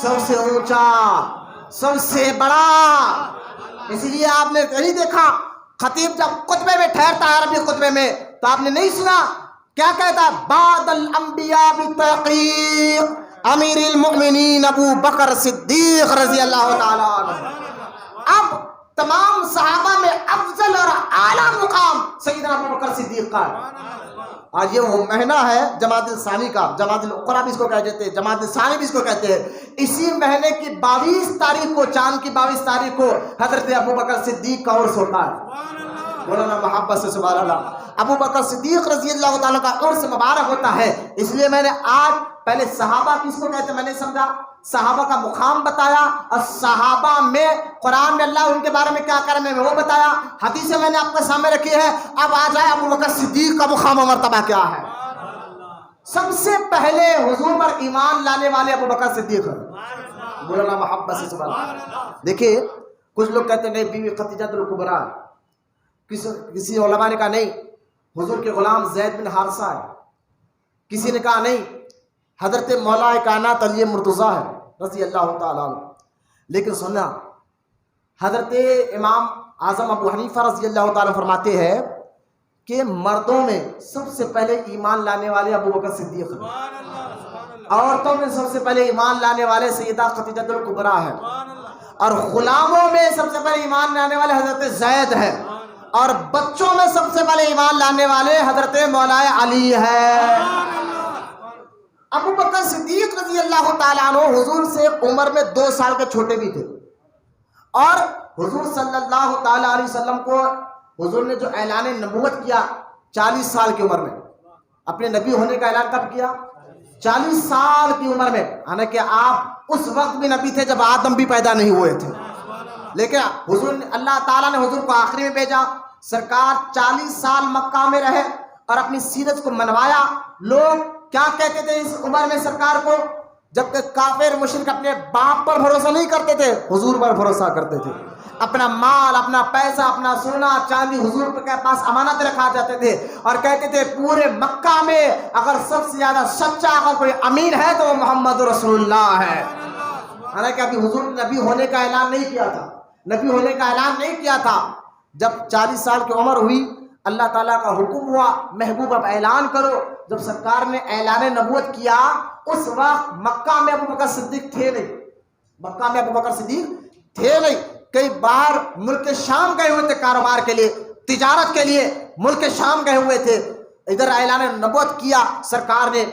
سب سے اونچا، سب سے بڑا۔ اسی لیے آپ نے نہیں دیکھا خطیب جب خطبے میں ٹھہرتا ہے عربی خطبے میں تو آپ نے نہیں سنا کیا کہتا ہے؟ بعد الانبیاء بتحقیق امیر المؤمنین ابو بکر صدیق رضی اللہ تعالیٰ عنہ۔ اب تمام صحابہ میں افضل اور اعلیٰ مقام سیدنا ابو بکر صدیق کا ہے۔ آج یہ وہ مہینہ ہے جمادی الثانی کا، جمادی الاخری بھی اس کو کہتے ہیں، جمادی الثانی بھی اس کو کہتے ہیں۔ اسی مہینے کی 22 تاریخ کو، چاند کی 22 تاریخ کو حضرت ابو بکر صدیق کا عرس ہوتا ہے۔ مولانا محبت سے سبحان اللہ۔ ابو بکر صدیق رضی اللہ تعالیٰ کا عرس مبارک ہوتا ہے، اس لیے میں نے آج پہلے صحابہ کس کو کہتے ہیں میں نے سمجھا، صحابہ کا مقام بتایا، اور صحابہ میں قرآن میں اللہ ان کے بارے میں کیا کر رہے ہیں وہ بتایا، حدیثیں میں نے آپ کے سامنے رکھی ہے۔ اب آ جائے ابو بکر صدیق کا مقام و مرتبہ کیا ہے۔ سب سے پہلے حضور پر ایمان لانے والے ابو بکر صدیق ہیں، مولانا محبت سے سبحان اللہ۔ دیکھیے کچھ لوگ کہتے ہیں نہیں بیوی خدیجہ الکبریٰ، کسی علماء نے کہا نہیں حضور کے غلام زید بن حارثہ ہے، کسی نے کہا نہیں حضرت مولا کائنات علی مرتضیٰ ہے رضی اللہ تعالیٰ عنہ۔ لیکن سننا حضرت امام اعظم ابو حنیفہ رضی اللہ تعالیٰ فرماتے ہیں کہ مردوں میں سب سے پہلے ایمان لانے والے ابو بکر صدیق ہیں، عورتوں میں سب سے پہلے ایمان لانے والے سیدہ خدیجہ الکبریٰ ہیں، اور غلاموں میں سب سے پہلے ایمان لانے والے حضرت زید ہیں، اور بچوں میں سب سے پہلے ایمان لانے والے حضرت مولا علی ہے۔ ابو بکر صدیق رضی اللہ تعالیٰ عنہ حضور سے عمر میں 2 سال کے چھوٹے بھی تھے، اور حضور صلی اللہ تعالیٰ علیہ وسلم کو حضور نے جو اعلان نبوت کیا 40 سال کی عمر میں، اپنے نبی ہونے کا اعلان کب کیا؟ 40 سال کی عمر میں، حالانکہ آپ اس وقت بھی نبی تھے جب آدم بھی پیدا نہیں ہوئے تھے، لیکن حضور اللہ تعالیٰ نے حضور کو آخری میں بھیجا۔ سرکار 40 سال مکہ میں رہے اور اپنی سیرت کو منوایا۔ لوگ کیا کہتے تھے اس عمر میں سرکار کو؟ جبکہ کافر مشرک اپنے باپ پر بھروسہ نہیں کرتے تھے، حضور پر بھروسہ کرتے تھے، اپنا مال، اپنا پیسہ، اپنا سونا چاندی حضور کے پاس امانت رکھا جاتے تھے، اور کہتے تھے پورے مکہ میں اگر سب سے زیادہ سچا اگر کوئی امین ہے تو وہ محمد رسول اللہ ہے۔ حالانکہ ابھی حضور نے نبی ہونے کا اعلان نہیں کیا تھا، نبی ہونے کا اعلان نہیں کیا تھا۔ جب 40 سال کی عمر ہوئی اللہ تعالیٰ کا حکم ہوا محبوب اب اعلان کرو۔ جب سرکار نے اعلان نبوت کیا اس وقت مکہ میں ابو بکر صدیق تھے نہیں، مکہ میں ابو بکر صدیق تھے نہیں، کئی بار ملک شام گئے ہوئے تھے کاروبار کے لیے، تجارت کے لیے ملک شام گئے ہوئے تھے۔ ادھر اعلان نبوت کیا سرکار نے،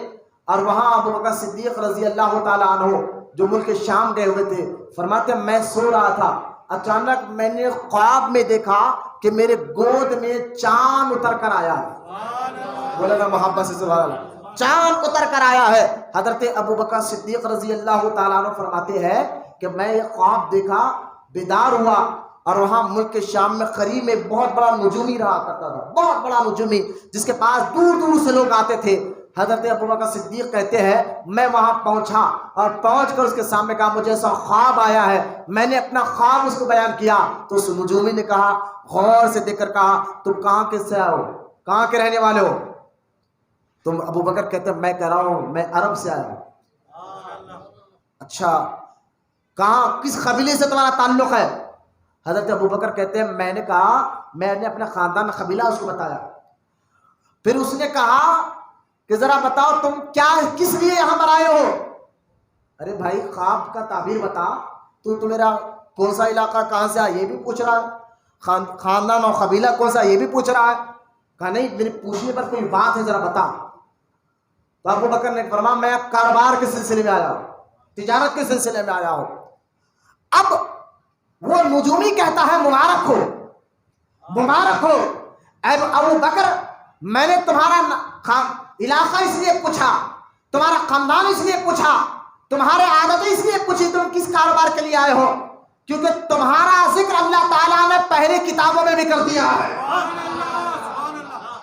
اور وہاں ابو بکر صدیق رضی اللہ تعالیٰ عنہ جو ملک شام گئے ہوئے تھے فرماتے ہیں میں سو رہا تھا، اچانک میں نے خواب میں دیکھا کہ میرے گود میں چاند اتر کر آیا ہے۔ بولے نا محبت سے سبحان اللہ، چاند اتر کر آیا ہے۔ حضرت ابو بکر صدیق رضی اللہ تعالیٰ عنہ فرماتے ہیں کہ میں یہ خواب دیکھا، بیدار ہوا، اور وہاں ملک کے شام میں قریب میں بہت بڑا نجومی رہا کرتا تھا، بہت بڑا نجومی جس کے پاس دور دور سے لوگ آتے تھے۔ حضرت ابو بکر صدیق کہتے ہیں میں وہاں پہنچا اور پہنچ کر اس کے سامنے کہا مجھے ایسا خواب آیا ہے۔ میں نے اپنا خواب اس کو بیان کیا تو اس نجومی نے کہا، غور سے دیکھ کر کہا تم کہاں کے سے آئے ہو، کہاں کے رہنے والے ہو؟ تم ابو بکر کہتے ہیں میں کہہ رہا ہوں میں عرب سے آیا ہوں۔ اچھا کہاں کس قبیلے سے تمہارا تعلق ہے؟ حضرت ابوبکر کہتے ہیں میں نے کہا، میں نے اپنے خاندان قبیلہ اس کو بتایا، پھر اس نے کہا کہ ذرا بتاؤ تم کیا کس لیے یہاں پر آئے ہو؟ ارے بھائی خواب کا تعبیر بتا، تو میرا کون سا علاقہ کہاں سے آیا یہ بھی پوچھ رہا ہے، خاندان اور قبیلہ کون سا یہ بھی پوچھ رہا ہے۔ کہا نہیں، میرے پوچھنے پر کوئی بات ہے، ذرا بتا۔ تو ابوبکر نے فرمایا میں کاروبار کے سلسلے میں آیا ہوں، تجارت کے سلسلے میں آیا ہوں۔ اب وہ نجومی کہتا ہے مبارک ہو، مبارک ہو اے ابوبکر، میں نے تمہارا علاقہ اس لیے پوچھا، تمہارا خاندان اس لیے پوچھا، تمہارے عادتیں اس لیے پوچھی، تم کس کاروبار کے لیے آئے ہو، کیونکہ تمہارا ذکر اللہ تعالیٰ نے پہلے کتابوں میں بھی کر دیا ہے۔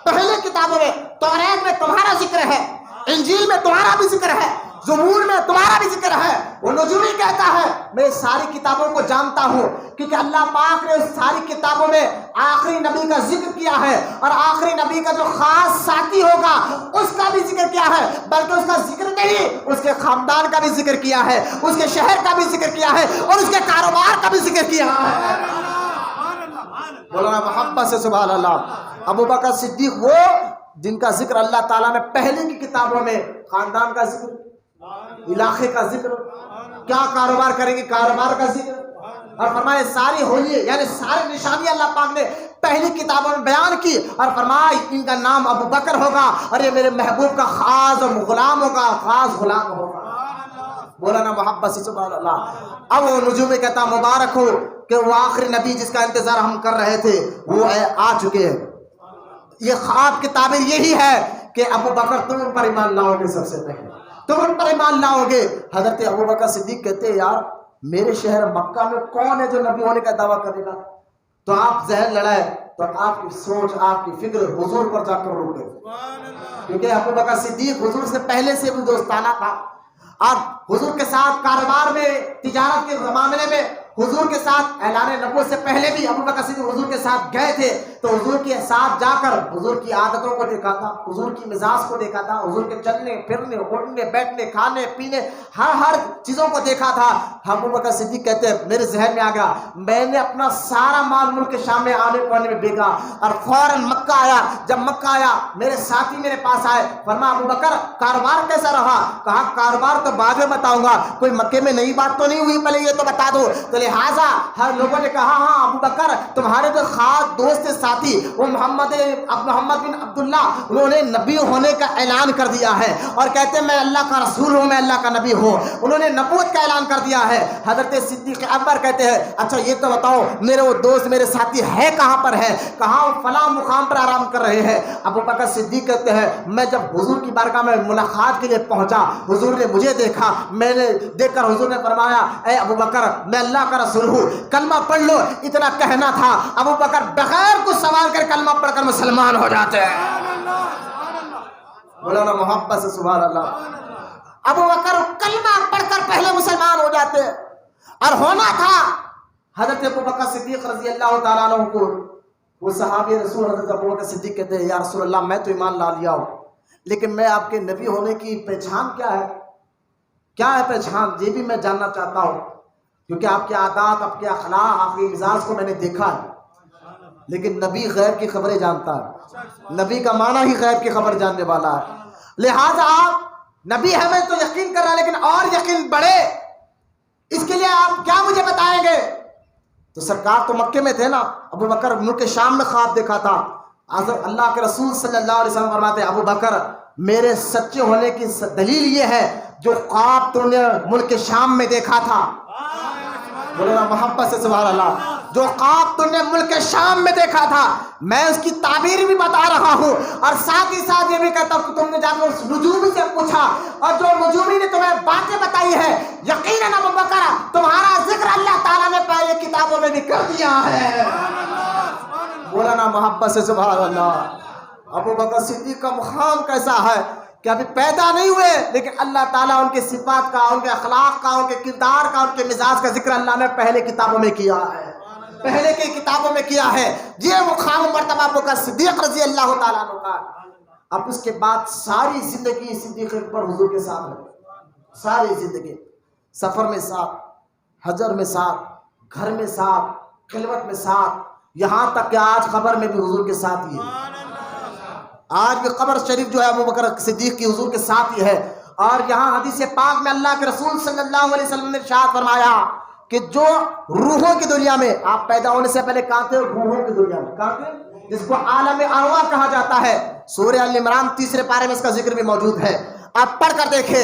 پہلے کتابوں میں توریت میں تمہارا ذکر ہے، انجیل میں تمہارا بھی ذکر ہے، زبور میں تمہارا بھی ذکر ہے۔ وہ نجومی کہتا ہے میں ساری کتابوں کو جانتا ہوں، کیونکہ اللہ پاک نے اس ساری کتابوں میں آخری نبی کا ذکر کیا ہے، اور آخری نبی کا جو خاص ساتھی ہوگا اس کا بھی ذکر کیا ہے، بلکہ اس کا ذکر نہیں، اس کے خاندان کا بھی ذکر کیا ہے، اس کے شہر کا بھی ذکر کیا ہے، اور اس کے کاروبار کا بھی ذکر کیا ہے۔ مولانا محبت سے سبحان اللہ۔ ابوبکر صدیق وہ جن کا ذکر اللہ تعالیٰ نے پہلے کی کتابوں میں، خاندان کا ذکر، علاقے کا ذکر، کیا کاروبار کریں گے کاروبار کا ذکر، اور فرمائے ساری ہولی یعنی ساری نشانی اللہ پاک نے پہلی کتابوں میں بیان کی، اور فرمایا ان کا نام ابوبکر ہوگا، اور یہ میرے محبوب کا خاص غلام ہوگا، خاص غلام ہوگا۔ مولانا محبت سے سبحان اللہ۔ اب وہ نجومی کہتا مبارک ہو کہ وہ آخری نبی جس کا انتظار ہم کر رہے تھے وہ آ چکے ہیں۔ یہ خواب کی تعبیر یہی ہے کہ ابوبکر تم ان پر ایمان لاؤ گے، سب سے پہلے تم ان پر ایمان لاؤ گے۔ حضرت ابوبکر صدیق کہتے ہیں یار میرے شہر مکہ میں کون ہے جو نبی ہونے کا دعویٰ کرے گا؟ تو آپ ذہن لڑائے تو آپ کی سوچ، آپ کی فکر حضور پر جا کر رک گئے، کیونکہ ابوبکر صدیق حضور سے پہلے سے بھی دوستانہ تھا، اور حضور کے ساتھ کاروبار میں، تجارت کے معاملے میں حضور کے ساتھ اعلان نبوت سے پہلے بھی ابوبکر صدیق حضور کے ساتھ گئے تھے، تو حضور کے ساتھ جا کر حضور کی عادتوں کو دیکھا تھا، حضور کی مزاج کو دیکھا تھا، حضور کے چلنے پھرنے، اٹھنے بیٹھنے، کھانے پینے، ہر چیزوں کو دیکھا تھا۔ ابوبکر صدیق کہتے ہیں میرے ذہن میں آ گیا، میں نے اپنا سارا مال ملک کے شام میں آنے پڑنے میں بیگا، اور فوراً مکہ آیا۔ جب مکہ آیا میرے ساتھی میرے پاس آئے، فرمایا ابوبکر کاروبار کیسا رہا؟ کہا کاروبار تو بعد میں بتاؤں گا، کوئی مکے میں نئی بات تو نہیں ہوئی، پہلے یہ تو بتا دو۔ تو لہٰذا ہر لوگوں نے کہا ہاں ابوبکر تمہارے جو خاص دوست ساتھی وہ محمد بن عبداللہ، انہوں نے نبی ہونے کا اعلان کر دیا ہے، اور کہتے ہیں میں اللہ کا رسول ہوں، میں اللہ کا نبی ہوں، انہوں نے نبوت کا اعلان کر دیا ہے۔ حضرت صدیق اکبر کہتے ہیں اچھا یہ تو بتاؤ میرے وہ دوست میرے ساتھی ہے کہاں پر ہے؟ کہاں فلاں مقام پر آرام کر رہے ہیں۔ ابوبکر صدیق کہتے ہیں میں جب حضور کی بارگاہ میں ملاقات کے لیے پہنچا، حضور نے مجھے دیکھا، میں نے دیکھ کر حضور نے فرمایا اے ابوبکر میں اللہ کا رسول ہوں، کلمہ پڑھ لو، اتنا کہنا تھا۔ ابوبکر بغیر کچھ سوال کر کلمہ پڑھ کر مسلمان ہو جاتے ہیں۔ مولانا محبت سے سبحان اللہ۔ ابوبکر کلمہ پڑھ کر پہلے مسلمان ہو جاتے ہیں، اور ہونا تھا حضرت ابوبکر صدیق رضی اللہ تعالیٰ عنہ کو، وہ صحابی رسول حضرت ابوبکر صدیق کہتے ہیں یا رسول اللہ میں تو ایمان لا لیا ہوں، لیکن میں آپ کے نبی ہونے کی پہچان کیا ہے؟ کیا ہے پہچان؟ یہ بھی میں جاننا چاہتا ہوں، کیونکہ آپ کے عادات، آپ کے اخلاق، آپ کے مزاج کو میں نے دیکھا ہے، لیکن نبی غیب کی خبریں جانتا ہے، نبی کا معنی ہی غیب کی خبر جاننے والا ہے، لہٰذا آپ نبی ہمیں تو یقین کر رہا ہے، لیکن اور یقین بڑھے اس کے لیے آپ کیا مجھے بتائیں گے؟ تو سرکار تو مکے میں تھے نا، ابوبکر ملک شام میں خواب دیکھا تھا، اللہ کے رسول صلی اللہ علیہ وسلم فرماتے ہیں ابوبکر میرے سچے ہونے کی دلیل یہ ہے جو خواب تو نے ملک شام میں دیکھا تھا، مولانا محبت سے سبحان اللہ، جو خواب تم نے ملک شام میں دیکھا تھا میں اس کی تعبیر بھی بتا رہا ہوں، اور ساتھ ہی ساتھ یہ بھی کہتا ہوں کہ تم نے جا کر اس نجومی سے پوچھا، اور جو نجومی نے تمہیں باتیں بتائی ہے یقیناً ابوبکر تمہارا ذکر اللہ تعالیٰ نے پہلے کتابوں میں بھی کر دیا ہے۔ مولانا محبت سے سبحان اللہ۔ ابوبکر صدیق کا مقام کیسا ہے کہ ابھی پیدا نہیں ہوئے، لیکن اللہ تعالیٰ ان کے صفات کا، ان کے اخلاق کا، ان کے کردار کا، ان کے مزاج کا ذکر اللہ نے پہلے کتابوں میں کیا ہے، پہلے کی کتابوں میں کیا ہے۔ یہ مقام مرتبہ ابوبکر صدیق رضی اللہ تعالیٰ عنہ کا۔ اب اس کے بعد ساری زندگی صدیق اکبر حضور کے ساتھ ہے، ساری زندگی سفر میں ساتھ، حجر میں ساتھ، گھر میں ساتھ، خلوت میں ساتھ، یہاں تک کہ آج قبر میں بھی حضور کے ساتھ ہی ہے. آج بھی قبر شریف جو ہے ابو بکر صدیق کی حضور کے ساتھ ہی ہے. اور یہاں حدیث پاک میں اللہ کے رسول صلی اللہ علیہ وسلم نے ارشاد فرمایا کہ جو روحوں کی دنیا میں، آپ پیدا ہونے سے پہلے کہاں تھے؟ روحوں کی دنیا میں. کہاں تھے؟ جس کو عالم ارواح کہا جاتا ہے. سورہ ال عمران 3 پارے میں اس کا ذکر بھی موجود ہے. آپ پڑھ کر دیکھیں،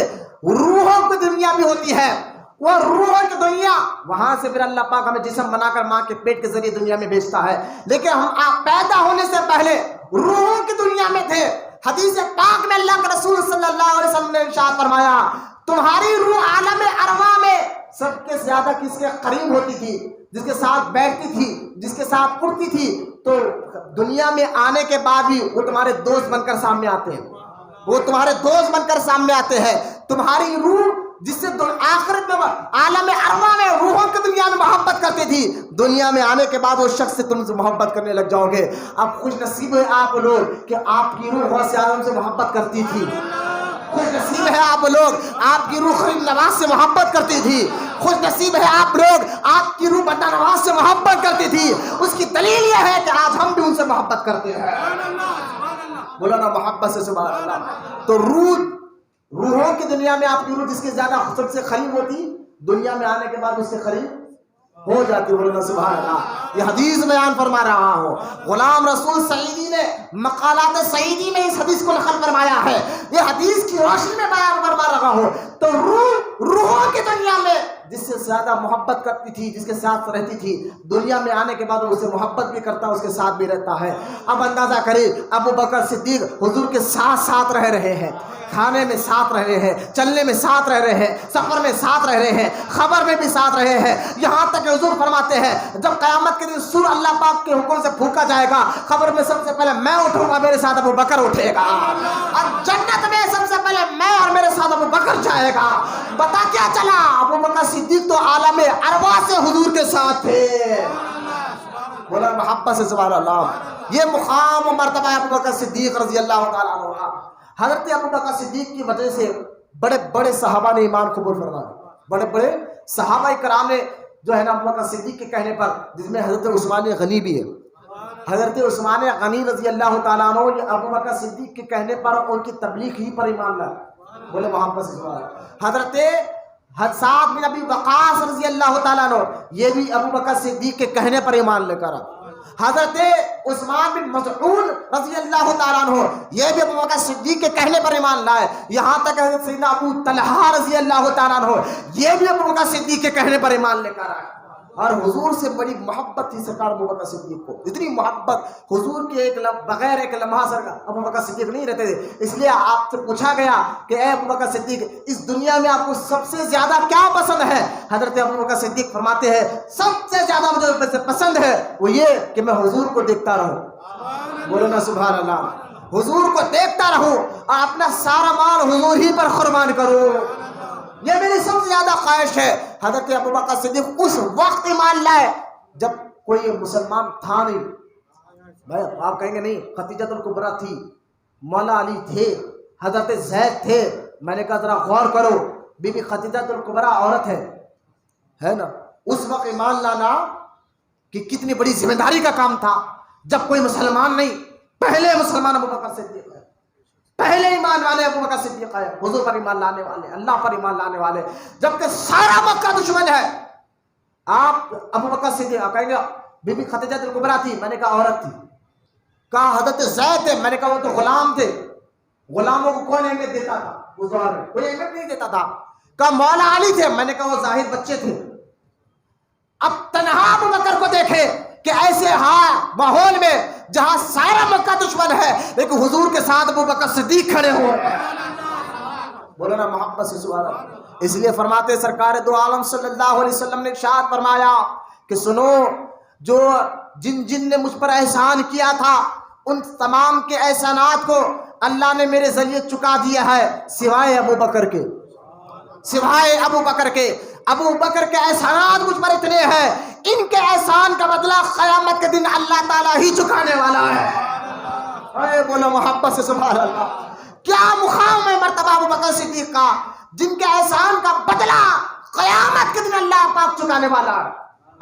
روحوں کی دنیا بھی ہوتی ہے. وہ روحوں کی دنیا، وہاں سے پھر اللہ پاک ہمیں جسم بنا کر ماں کے پیٹ کے ذریعے دنیا میں بھیجتا ہے. لیکن ہم آپ پیدا ہونے سے پہلے روحوں کی دنیا میں تھے. حدیث پاک میں اللہ کے رسول صلی اللہ علیہ وسلم نے ارشاد فرمایا تمہاری روح عالم ارواح میں سب کے زیادہ کس کے قریب ہوتی تھی؟ جس کے ساتھ بیٹھتی تھی، جس کے ساتھ اٹھتی تھی. تو دنیا میں آنے کے بعد بھی وہ تمہارے دوست بن کر سامنے آتے ہیں. وہ تمہارے دوست بن کر سامنے آتے ہیں. تمہاری روح جس سے آخرت میں عالم ارواح میں روحوں کی دنیا میں محبت کرتی تھی، دنیا میں آنے کے بعد وہ شخص سے تم سے محبت کرنے لگ جاؤ گے. اب خوش نصیب ہے آپ لوگ کہ آپ کی روح غوث اعظم سے محبت کرتی تھی. خوش نصیب ہے آپ لوگ، آپ کی روح غریب نواز سے محبت کرتی تھی. خوش نصیب ہے آپ لوگ، آپ کی روح بندہ نواز سے محبت کرتی تھی. اس کی دلیل یہ ہے کہ آج ہم بھی ان سے محبت کرتے ہیں. بولا نا محبت سے سبحان اللہ. تو روحوں کی دنیا میں آپ کی روح جس کے زیادہ سب سے قریب ہوتی، دنیا میں آنے کے بعد اس سے قریب ہو جاتی. بولنا سبحان اللہ. یہ حدیث بیان فرما رہا ہوں. غلام رسول سعیدی نے مقالات سعیدی میں اس حدیث کو نقل فرمایا ہے. یہ حدیث کی روشنی میں بیان فرما رہا ہوں. تو روحوں کی دنیا میں جس سے زیادہ محبت کرتی تھی، جس کے ساتھ رہتی تھی، دنیا میں آنے کے بعد وہ اسے محبت بھی کرتا ہے، اس کے ساتھ بھی رہتا ہے. اب اندازہ کریں، ابو بکر صدیق حضور کے ساتھ رہ رہے ہیں، کھانے میں ساتھ رہ رہے ہیں، چلنے میں ساتھ رہ رہے ہیں، سفر میں ساتھ رہ رہے ہیں، خبر میں بھی ساتھ رہے ہیں. یہاں تک کہ حضور فرماتے ہیں جب قیامت کے دن سور اللہ پاک کے حکم سے پھونکا جائے گا، خبر میں سب سے پہلے میں اٹھوں گا، میرے ساتھ ابو بکر اٹھے گا. اور جنت میں سب سے پہلے میں اور میرے ساتھ ابو بکر جائے گا. بتا کیا چلا؟ ابو بکر صدیق تو عالم ارواح سے حضور کے ساتھ تھے. بولا محبت سے سبحان اللہ. یہ مقام و مرتبہ ابو بکر صدیق رضی اللہ تعالیٰ عنہ. حضرت ابو بکر صدیق کی وجہ سے بڑے بڑے صحابہ نے ایمان قبول فرمایا. بڑے بڑے صحابہ کرام نے جو ہے نا ابو بکر صدیق کے کہنے پر، جس میں حضرت عثمان غنی بھی ہے. حضرت عثمان غنی رضی اللہ تعالیٰ عنہ یہ ابو بکر صدیق کے کہنے پر ان کی تبلیغ ہی پر ایمان لائے. بولے محبت سے سبحان اللہ. حضرت سعد بن ابی وقاص رضی اللہ تعالیٰ عنہ یہ بھی ابو بکر صدیق کے کہنے پر ایمان لے کر. حضرت عثمان بن مسعود رضی اللہ تعالیٰ عنہ یہ بھی ابو بکر صدیق کے کہنے پر ایمان لائے. یہاں تک حضرت سیدنا ابو طلحہ رضی اللہ تعالیٰ عنہ یہ بھی ابو بکر صدیق کے کہنے پر ایمان لے کر آئے. اور حضور سے بڑی محبت تھی سرکار ابو بکر صدیق کو. اتنی محبت حضور کے بغیر ایک لمحہ سرکار ابو بکر صدیق نہیں رہتے تھے. اس لیے آپ سے پوچھا گیا کہ اے ابو بکر صدیق اس دنیا میں آپ کو سب سے زیادہ کیا پسند ہے؟ حضرت ابو بکر صدیق فرماتے ہیں سب سے زیادہ مجھے پسند ہے وہ یہ کہ میں حضور کو دیکھتا رہوں. بولو نا سبحان اللہ. حضور کو دیکھتا رہوں اور اپنا سارا مال حضور ہی پر قربان کروں، یہ میری سب سے زیادہ خواہش ہے. حضرت ابو بکر صدیق اس وقت ایمان لائے جب کوئی مسلمان تھا نہیں. بھائی آپ کہیں گے نہیں، خدیجہ الکبریٰ تھی، مولا علی تھے، حضرت زید تھے. میں نے کہا ذرا غور کرو، بی بی خدیجہ الکبریٰ عورت ہے نا. اس وقت ایمان لانا کہ کتنی بڑی ذمہ داری کا کام تھا. جب کوئی مسلمان نہیں، پہلے مسلمان ابو بکر صدیق ہے، پہلے ایمان والے ابو بکر صدیق ہے، حضور پر ایمان لانے والے، اللہ پر ایمان لانے والے. جبکہ سارا مکہ دشمن ہے، آپ ابو بکر صدیق کہیں گے بی بی خدیجہ الکبریٰ تھی. میں نے کہا عورت تھی. کہا حضرت زید تھے. میں نے کہا وہ تو غلام تھے. غلاموں کو کون اہمیت دیتا تھا؟ اس دور میں کوئی اہمیت نہیں دیتا تھا. کہا مولا علی تھے. میں نے کہا وہ ظاہر بچے تھے. اب تنہا ابو بکر کو دیکھے کہ ایسے ماحول میں جہاں سارا مکہ دشمن ہے لیکن حضور کے ساتھ ابو بکر صدیق کھڑے ہوئے. بولو نا محبت سے سبحان اللہ. اس لیے فرماتے سرکار دو عالم صلی اللہ علیہ وسلم نے ارشاد فرمایا کہ سنو، جو جن نے مجھ پر احسان کیا تھا ان تمام کے احسانات کو اللہ نے میرے ذریعے چکا دیا ہے سوائے ابو بکر کے. سوائے ابو بکر کے. ابو بکر کے احسانات مجھ پر اتنے ہیں، ان کے احسان کا بدلہ قیامت کے دن اللہ تعالیٰ ہی چکانے والا ہے. اے بولو محبت سے سبحان اللہ. کیا مقام ہے مرتبہ ابو بکر صدیق کا، جن کے احسان کا بدلہ قیامت کے دن اللہ پاک چکانے والا ہے.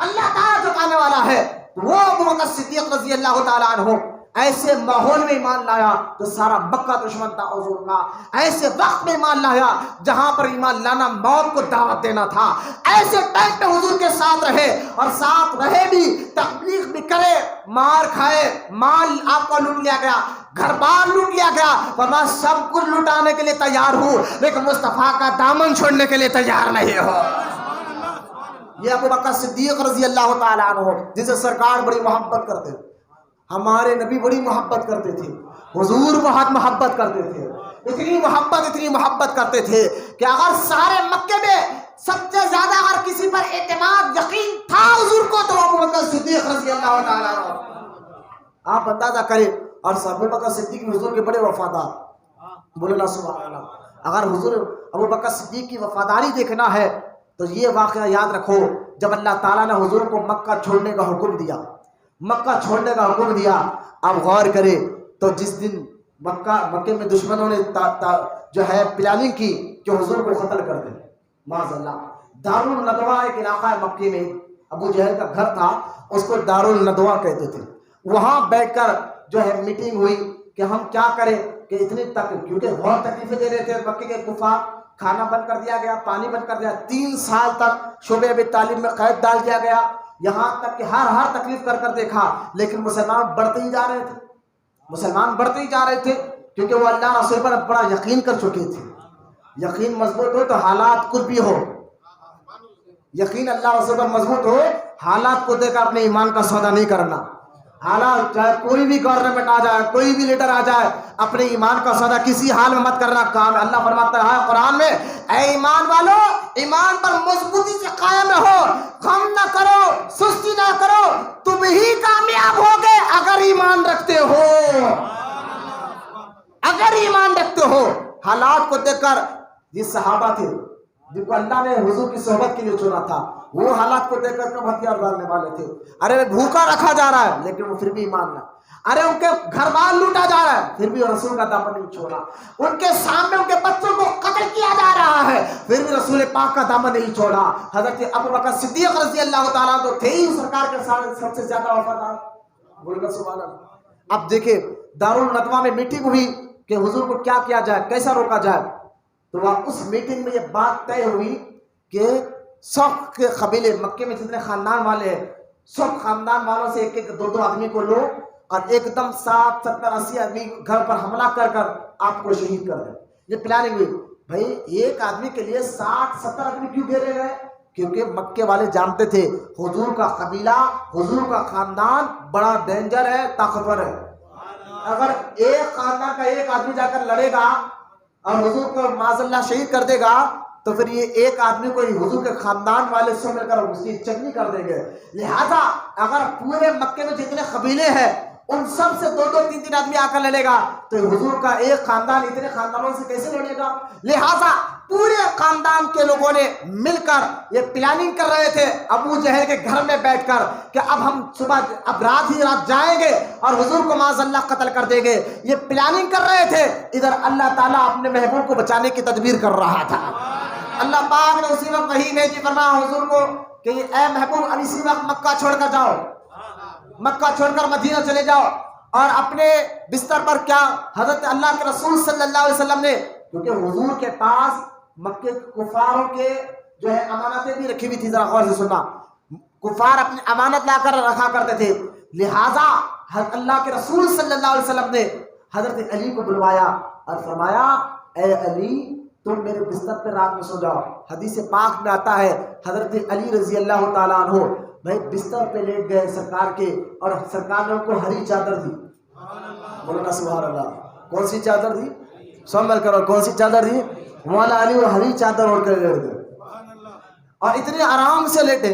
اللہ تعالیٰ جھکانے والا ہے. وہ ابو بکر صدیق رضی اللہ تعالیٰ عنہ ایسے ماحول میں ایمان لایا تو سارا مکہ دشمن تھا حضور کا. ایسے وقت میں ایمان لایا جہاں پر ایمان لانا موت کو دعوت دینا تھا. ایسے ٹائم پہ حضور کے ساتھ رہے اور ساتھ رہے بھی، تبلیغ بھی کرے، مار کھائے، مال آپ کو لوٹ لیا گیا، گھر بار لوٹ لیا گیا، اور میں سب کچھ لٹانے کے لیے تیار ہوں لیکن مصطفیٰ کا دامن چھوڑنے کے لیے تیار نہیں ہو. یہ ابو بکر صدیق رضی اللہ تعالیٰ عنہ جن سے سرکار بڑی محبت کرتے تھے، ہمارے نبی بڑی محبت کرتے تھے، حضور بہت محبت کرتے تھے. اتنی محبت کرتے تھے کہ اگر سارے مکے میں سب سے زیادہ اگر کسی پر اعتماد یقین تھا حضور کو تو ابو بکر صدیق رضی اللہ تعالیٰ عنہ. آپ اندازہ کریں. اور ابو بکر صدیق حضور کے بڑے وفادار. بولنا سبحان اللہ. اگر حضور ابو بکر صدیق کی وفاداری دیکھنا ہے تو یہ واقعہ یاد رکھو. جب اللہ تعالیٰ نے حضور کو مکہ چھوڑنے کا حکم دیا، اب غور کرے تو جس دن مکے میں دشمنوں نے جو ہے پلاننگ کی کہ حضور کو قتل کر دیں، معاذ اللہ. دارالندوا ایک علاقہ ہے مکے میں، ابو جہل کا گھر تھا، اس کو دارالندوا کہتے تھے. وہاں بیٹھ کر جو ہے میٹنگ ہوئی کہ ہم کیا کریں کہ اتنی کیونکہ بہت تکلیفیں دے رہے تھے مکے کے کفار. کھانا بند کر دیا گیا، پانی بند کر دیا، 3 سال تک شعبہ ابی طالب میں قید ڈال دیا گیا، یہاں تک کہ ہر تکلیف کر دیکھا لیکن مسلمان بڑھتے ہی جا رہے تھے کیونکہ وہ اللہ رسول پر بڑا یقین کر چکے تھے. یقین مضبوط ہو تو حالات کچھ بھی ہو، یقین اللہ رسول پر مضبوط ہو، حالات کو دیکھ کر اپنے ایمان کا سودا نہیں کرنا. حالات چاہے کوئی بھی گورنمنٹ آ جائے، کوئی بھی لیڈر آ جائے، اپنے ایمان کا سودا کسی حال میں مت کرنا. کام اللہ فرماتا ہے قرآن میں، اے ایمان والو ایمان پر مضبوطی سے قائم رہو، غم نہ کرو، سستی نہ کرو، تم ہی کامیاب ہوگے اگر ایمان رکھتے ہو. حالات کو دیکھ کر جس صحابہ تھے جن کو اللہ نے حضور کی صحبت کے لیے چنا تھا، وہ حالات کو دیکھ کر کب ہتھیار ڈالنے والے تھے. ارے بھوکا رکھا جا رہا ہے لیکن وہ پھر بھی ایمان نہ. ارے ان کے گھر بار لوٹا جا رہا ہے پھر بھی رسول کا دامن نہیں چھوڑا. ان کے سامنے ان کے بچوں کو قتل کیا جا رہا ہے پھر بھی رسول پاک کا دامن نہیں چھوڑا. حضرت ابو بکر صدیق رضی اللہ تعالیٰ تو تھے ہی سرکار کے ساتھ سب سے زیادہ وفادار. بولنا سبحان اللہ. اب دیکھیں دارالندوا میں میٹنگ ہوئی کہ حضور کو کیا کیا جائے، کیسا روکا جائے. تو وہاں اس میٹنگ میں یہ بات طے ہوئی کہ سب کے قبیلے مکے میں جتنے خاندان والے ہیں سب خاندان والوں سے ایک 2 آدمی کو لو اور ایک دم 60 70 80 آدمی گھر پر حملہ کر آپ کو شہید کر دیں. یہ پلاننگ ہوئی. بھائی ایک آدمی کے لیے 60 70 آدمی کیوں گھیرے گئے؟ کیونکہ مکے والے جانتے تھے حضور کا قبیلہ، حضور کا خاندان بڑا ڈینجر ہے، طاقتور ہے. اگر ایک خاندان کا ایک آدمی جا کر لڑے گا اور حضور کو معاذ اللہ شہید کر دے گا تو پھر یہ ایک آدمی کو حضور کے خاندان والے سے مل کر اس کی چٹنی کر دیں گے. لہذا اگر پورے مکے میں جتنے قبیلے ہیں ان سب سے 2 3 3 آدمی آ کر لڑے گا تو حضور کا ایک خاندان اتنے خاندانوں سے کیسے لڑے گا؟ لہذا پورے خاندان کے لوگوں نے مل کر یہ پلاننگ کر رہے تھے ابو جہل کے گھر میں بیٹھ کر کہ اب ہم اب رات ہی رات جائیں گے اور حضور کو معاذ اللہ قتل کر دیں گے. یہ پلاننگ کر رہے تھے، ادھر اللہ تعالیٰ اپنے محبوب کو بچانے کی تدبیر کر رہا تھا. اللہ پاک نے اسی وقت وحی بھیجی، فرمایا حضور کو کہ اے محبوب اب اسی وقت مکہ چھوڑ کر جاؤ، مکہ چھوڑ کر مدینہ چلے جاؤ. اور اپنے بستر پر کیا حضرت اللہ کے رسول صلی اللہ علیہ وسلم نے، کیونکہ حضور کے پاس مکے کفاروں کے جو ہے امانتیں بھی رکھی ہوئی تھی. ذرا غور سے سننا، کفار اپنی امانت لا کر رکھا کرتے تھے. لہذا اللہ کے رسول صلی اللہ علیہ وسلم نے حضرت علی کو بلوایا اور فرمایا اے علی تم میرے بستر پہ رات میں سو جاؤ. حدیث پاک میں آتا ہے حضرت علی رضی اللہ تعالیٰ عنہ بھائی بستر پہ لیٹ گئے سرکار کے اور سرکار نے ان کو ہری چادر دی. بولنا سبحان اللہ. کون سی چادر دی؟ سمجھ کرو کون سی چادر دی؟ مولا علی وہ ہری چادر اوڑھ کر لیٹ گئے اور اتنے آرام سے لیٹے.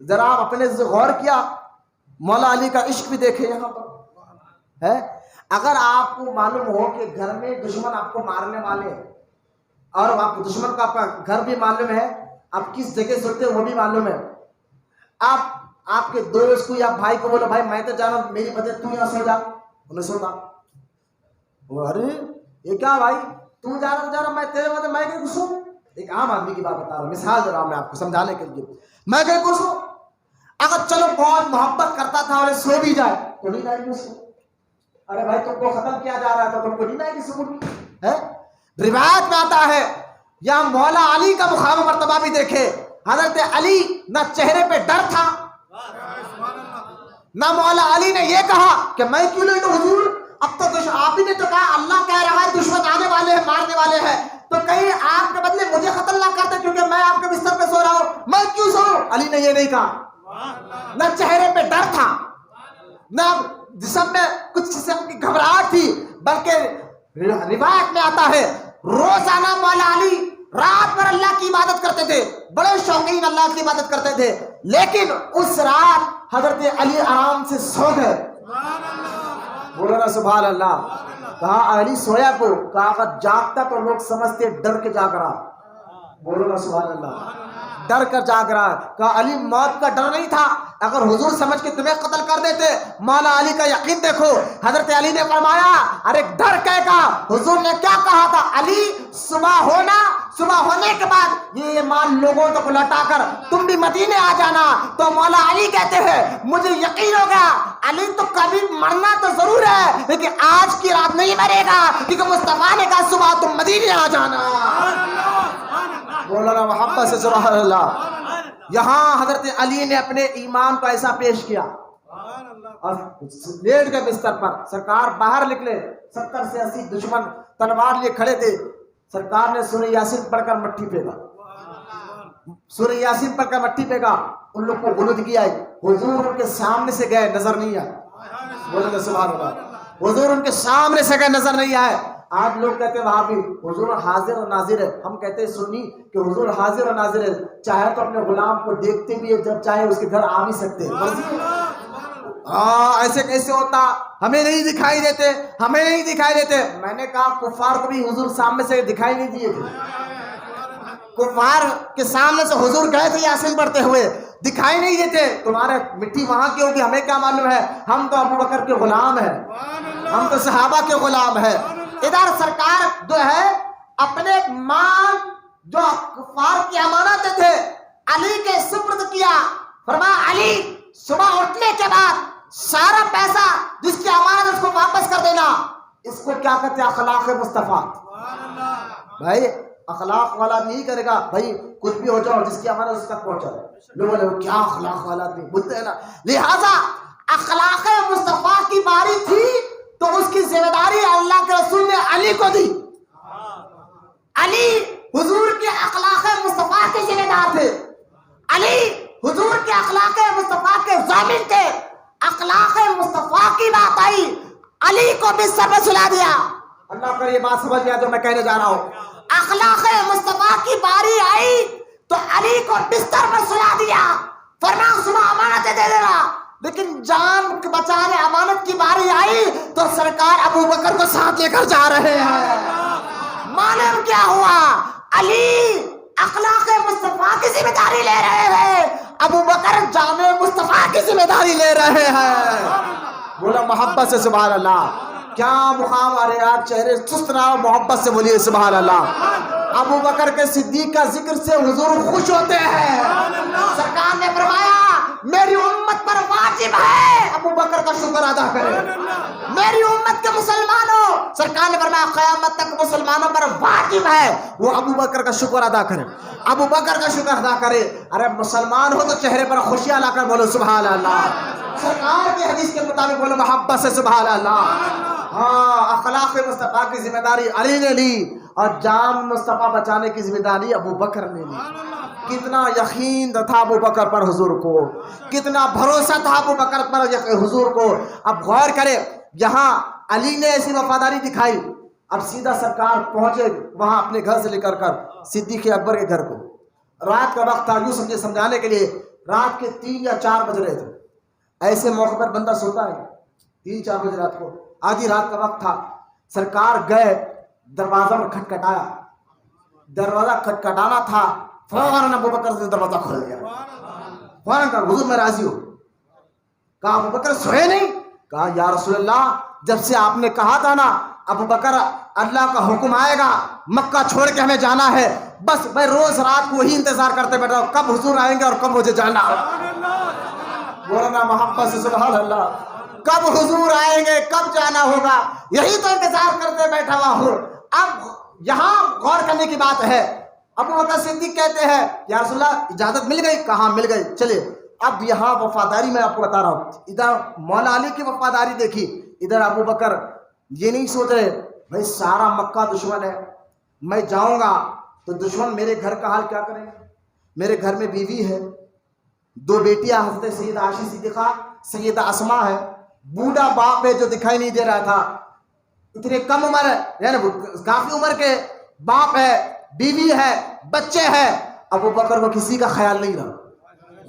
ذرا آپ اپنے سے غور کیا، مولا علی کا عشق بھی دیکھے یہاں پر ہے. اگر آپ کو معلوم ہو کہ گھر میں دشمن آپ کو مارنے والے ہیں اور آپ دشمن کا آپ کا گھر بھی معلوم ہے، آپ کس جگہ سوتے ہیں وہ بھی معلوم ہے، آپ کے دوست کو یا بھائی کو بولو بھائی میں تو جا رہا ہوں میری وجہ تو یہاں سو جا، انہیں سوتا. ارے یہ کیا بھائی تو جا رہا میں تیرے وجہ میں کیوں سو؟ ایک عام آدمی کی بات بتا رہا ہوں، مثال دے رہا ہوں میں آپ کو سمجھانے کے لیے. میں کہیں کو سو، اگر چلو بہت محبت کرتا تھا اور سو بھی جائے تو نہیں آئے گی سکون. ارے بھائی تم کو ختم کیا جا رہا تھا، تم کو نہیں آئے گی سکون ہے. روایت میں آتا ہے یا مولا علی کا مقام مرتبہ بھی دیکھے، حضرت علی نہ چہرے پہ ڈر تھا، نہ مولا علی نے یہ کہا کہ میں کیوں نہیں تو حضور اب تو آپ ہی نے تو کہا اللہ کہہ رہا ہے دشمن آنے والے ہیں مارنے والے ہیں، تو کہیں آپ کے بدلے مجھے قتل نہ کرتے کیونکہ میں آپ کے بستر پہ سو رہا ہوں، میں کیوں سو. علی نے یہ نہیں کہا، نہ چہرے پہ ڈر تھا، نہ جسم میں کچھ قسم کی گھبراہٹ تھی، بلکہ روایت میں آتا ہے روزانہ مولا علی رات بھر اللہ کی عبادت کرتے تھے، بڑے شوقین اللہ کی عبادت کرتے تھے، لیکن اس رات حضرت علی آرام سے سو گئے. بولو نا سبحان اللہ. کہا علی سویا کو، کہا اگر جاگتا تو لوگ سمجھتے ڈر کے جاگ رہا. بولو نا سبحان اللہ. ڈر کر جاگ رہا ہے. کہا علی موت کا ڈر نہیں تھا، اگر حضور سمجھ کے تمہیں قتل کر دیتے. مولا علی کا یقین دیکھو، حضرت علی نے فرمایا ارے ڈر کہے گا، حضور نے کیا کہا تھا علی صبح ہونے کے بعد یہ مال لوگوں تک لوٹا کر تم بھی مدینے آ جانا. تو مولا علی کہتے ہیں مجھے یقین ہو گیا علی تو کبھی مرنا تو ضرور ہے لیکن آج کی رات نہیں مرے گا، کیونکہ مصطفیٰ نے کہا صبح تم مدینے آ جانا. مولانا محبت سے سبحان اللہ. یہاں حضرت علی نے اپنے ایمان کو ایسا پیش کیا اور لیٹ کے بستر پر سرکار باہر نکلے، 70 سے 80 دشمن تلوار لیے کھڑے تھے. سرکار نے سورہ یاسین پڑھ کر مٹی پھینکا، سورہ یاسین پڑھ کر مٹی پھینکا. ان لوگ کو غلطگی آئی، حضور ان کے سامنے سے گئے نظر نہیں آئے. بولے سبحان اللہ. حضور ان کے سامنے سے گئے نظر نہیں آئے. آج لوگ کہتے ہیں وہاں بھی حضور حاضر و ناظر ہے، ہم کہتے ہیں سنی کہ حضور حاضر و ناظر ہے، چاہے تو اپنے غلام کو دیکھتے بھی ہے، جب چاہے اس کے گھر آ بھی سکتے ہیں. ایسے کیسے ہوتا، ہمیں نہیں دکھائی دیتے، ہمیں نہیں دکھائی دیتے. میں نے کہا کفار کو بھی حضور سامنے سے دکھائی نہیں دیے تھے، کفار کے سامنے سے حضور گئے تھے یاسین پڑھتے ہوئے، دکھائی نہیں دیتے. تمہارے مٹی وہاں کی ہوگی، ہمیں کیا معلوم ہے، ہم تو ابو بکر کے غلام ہیں، ہم تو صحابہ کے غلام ہیں. ادھر سرکار جو ہے اپنے مال جو کفار کی امانتیں تھے علی کے سپرد کیا. فرمایا علی صبح اٹھنے کے بعد سارا پیسہ جس کی امانت اس کو واپس کر دینا. اس کو کیا کہتے ہیں اخلاق مصطفیٰ. بھائی اخلاق والا نہیں کرے گا، بھائی کچھ بھی ہو جاؤ جس کی امانت اس تک پہنچا ہے. لوگوں نے کیا اخلاق والا نہیں بولتے ہیں نا. لہذا اخلاق مصطفیٰ کی باری تھی تو اس کی ذمہ داری اللہ کے رسول نے علی کو دی. علی حضور کے اخلاق مصطفیٰ کے ذمہ دار تھے، علی حضور کے اخلاق مصطفیٰ کے ضامن تھے. اخلاق مصطفیٰ کی بات آئی، علی کو بستر پہ سلا دیا. اللہ کا یہ بات سمجھ گیا جو میں کہنے جا رہا ہوں. اخلاق مصطفیٰ کی باری آئی تو علی کو بستر پر سلا دیا. فرمایا صبح امانتیں دے دینا. لیکن جان بچانے امانت کی باری آئی تو سرکار ابو بکر کو ساتھ لے کر جا رہے ہیں. معلوم کیا ہوا، علی اخلاق مصطفیٰ کی ذمہ داری لے رہے ہیں، ابو بکر جان مصطفیٰ کی ذمہ داری لے رہے ہیں. بولا محبت سے سبحان اللہ. کیا مقام آ رہے آپ چہرے سست نہ ہو، محبت سے بولیے سبحان اللہ. ابو بکر کے صدیق کا ذکر سے حضور خوش ہوتے ہیں. سرکار نے فرمایا میری امت پر واجب ہے ابو بکر کا شکر ادا کرے. میری امت کے مسلمانوں، سرکار نے فرمایا قیامت تک مسلمانوں پر واجب ہے وہ ابو بکر کا شکر ادا کرے، ابو بکر کا شکر ادا کرے. ارے مسلمان ہو تو چہرے پر خوشیاں لا کر بولو سبحان اللہ. سرکار کی حدیث کے مطابق بولو محبت سے سبحان اللہ. ہاں اخلاق مصطفیٰ کی ذمہ داری علی نے لی اور جان مصطفیٰ بچانے کی ذمہ داری ابو بکر نے لی. کتنا یقین تھا ابو بکر پر حضور کو، کتنا بھروسہ تھا ابو بکر پر حضور کو. اب غور کرے، یہاں علی نے ایسی وفاداری دکھائی، اب سیدھا سرکار پہنچے وہاں اپنے گھر سے لے کر صدیق اکبر کے گھر کو. رات کا وقت تھا، یوں سمجھانے کے لیے رات کے 3 یا 4 بج رہے تھے. ایسے موقع پر بندہ سوتا ہے 3-4 بجے رات کو، آدھی رات کا وقت تھا. سرکار گئے، دروازہ میں کھٹکھٹایا، دروازہ کھٹکھٹانا تھا، فوراً ابو بکر سے دروازہ کھول گیا. فوراً کہا حضور میں راضی ہوں. کہا ابو بکر سوئے نہیں؟ کہا یا رسول اللہ جب سے آپ نے کہا تھا نا ابو بکر اللہ کا حکم آئے گا مکہ چھوڑ کے ہمیں جانا ہے، بس میں روز رات کو وہی انتظار کرتے بیٹھا ہوں کب حضور آئیں گے اور کب مجھے جانا ہے۔ بولنا محبت سے سبحان اللہ، کب حضور آئیں گے کب جانا ہوگا، یہی تو انتظار کرتے بیٹھا ہوا ہوں۔ اب یہاں غور کرنے کی بات ہے، ابو بکر صدیق کہتے ہیں یا رسول اللہ اجازت مل گئی؟ کہاں مل گئی، چلے۔ اب یہاں وفاداری میں آپ کو بتا رہا ہوں، ادھر مولا علی کی وفاداری دیکھی، ادھر ابو بکر یہ نہیں سوچ رہے بھائی سارا مکہ دشمن ہے، میں جاؤں گا تو دشمن میرے گھر کا حال کیا کریں گے، میرے گھر میں بیوی ہے، 2 بیٹیاں حضرت سیدہ عائشہ صدیقہ سیدہ اسماء ہے، بوڑھا باپ ہے جو دکھائی نہیں دے رہا تھا، اتنے کم عمر ہے یعنی کافی عمر کے باپ ہے، بیوی ہے، بچے ہیں، ابو بکر کو کسی کا خیال نہیں رہا۔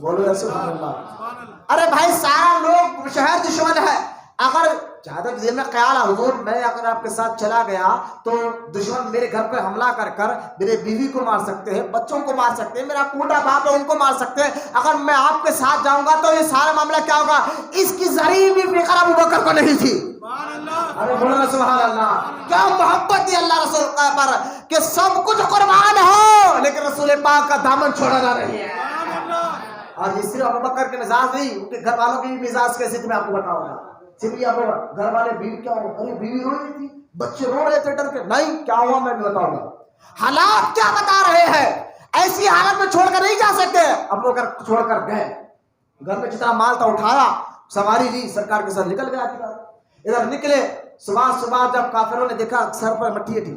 بولو سبحان اللہ۔ ارے بھائی سارا لوگ شہر دشمن ہے، اگر زیادہ دل میں خیال ہے حضور میں اگر آپ کے ساتھ چلا گیا تو دشمن میرے گھر پہ حملہ کر کر میرے بیوی کو مار سکتے ہیں، بچوں کو مار سکتے ہیں، میرا بوڑھا باپ ہے ان کو مار سکتے ہیں، اگر میں آپ کے ساتھ جاؤں گا تو یہ سارا معاملہ کیا ہوگا، اس کی ذرا بھی فکر ابو بکر کو نہیں تھی۔ ارے بولو سبحان اللہ، کیا محبت تھی اللہ رسول پر کہ سب کچھ قربان ہو لیکن رسول پاک کا دامن چھوڑنا نہیں ہے۔ اور یہ صرف ابو بکر کے مزاج نہیں، ان کے گھر والوں کی بھی مزاج کیسے تھی میں آپ کو بتاؤں گا۔ صرف ابو گھر والے بیوی کیا ہو، ارے بیوی رو رہی تھی، بچے رو رہے تھے ڈر کے، نہیں کیا ہوا میں بھی بتاؤں گا۔ حالات کیا بتا رہے ہیں، ایسی حالت میں چھوڑ کر نہیں جا سکتے۔ ابو بکر چھوڑ کر گئے، گھر میں جتنا مال تھا اٹھایا، سواری لی، سرکار کے ساتھ نکل گیا۔ ادھر نکلے، صبح جب کافروں نے دیکھا سر پر مٹی ہٹی،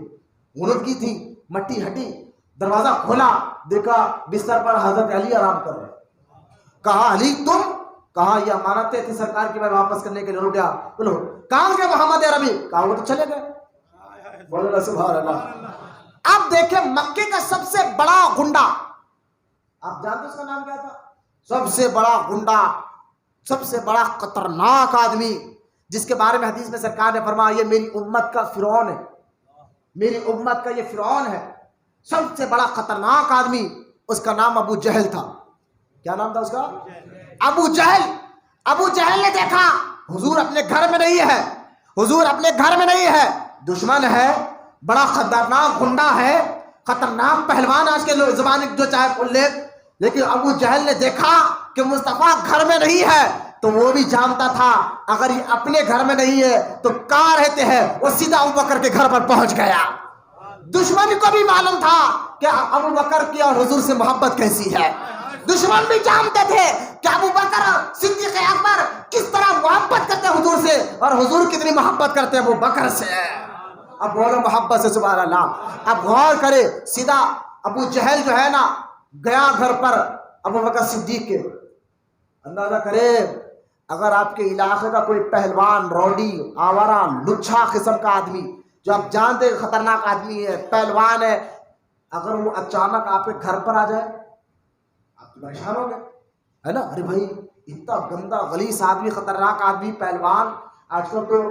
غنودگی تھی، مٹی ہٹی، دروازہ کھولا، دیکھا بستر پر حضرت علی آرام کر رہے۔ کہا علی تم؟ کہا یہ امانتیں تھی سرکار کی، میں واپس کرنے کے لیے رک گیا۔ بولو کہاں گئے محمد عربی؟ کہا وہ تو چلے گئے۔ بولو سبحان اللہ۔ اب دیکھیں مکے کا سب سے بڑا گنڈا، آپ جانتے اس کا نام کیا تھا؟ سب سے بڑا گنڈا، سب سے بڑا خطرناک آدمی جس کے بارے میں حدیث میں سرکار نے فرمایا یہ میری امت کا فرعون ہے، میری امت کا یہ فرعون ہے، سب سے بڑا خطرناک آدمی، اس کا نام ابو جہل تھا۔ کیا نام تھا اس کا؟ ابو جہل۔ ابو جہل نے دیکھا حضور اپنے گھر میں نہیں ہے، حضور اپنے گھر میں نہیں ہے، دشمن ہے، بڑا خطرناک گنڈا ہے، خطرناک پہلوان، آج کے زمانے جو چاہے بول لے، لیکن ابو جہل نے دیکھا کہ مصطفیٰ گھر میں نہیں ہے تو وہ بھی جانتا تھا اگر یہ اپنے گھر میں نہیں ہے تو کہاں رہتے ہیں، وہ سیدھا ابو بکر کے گھر پر پہنچ گیا۔ دشمن کو بھی معلوم تھا کہ ابو بکر کی اور حضور سے محبت کیسی ہے، دشمن بھی جانتے تھے کہ ابو بکر صدیق اکبر کس طرح محبت کرتے حضور سے اور حضور کتنی محبت کرتے ابو بکر سے۔ اب بولو محبت سے سبحان اللہ۔ اب غور کرے، سیدھا ابو جہل جو ہے نا گیا گھر پر ابو بکر صدیق کے، اندازہ کرے اگر آپ کے علاقے کا کوئی پہلوان، روڈی، آورا، لچھا قسم کا آدمی جو آپ جانتے خطرناک آدمی ہے، پہلوان ہے، اگر وہ اچانک آپ کے گھر پر آ جائے آپ تو پریشان ہو گئے، ہے نا؟ ارے بھائی اتنا گندا غلیظ آدمی، خطرناک آدمی، پہلوان، آج کل تو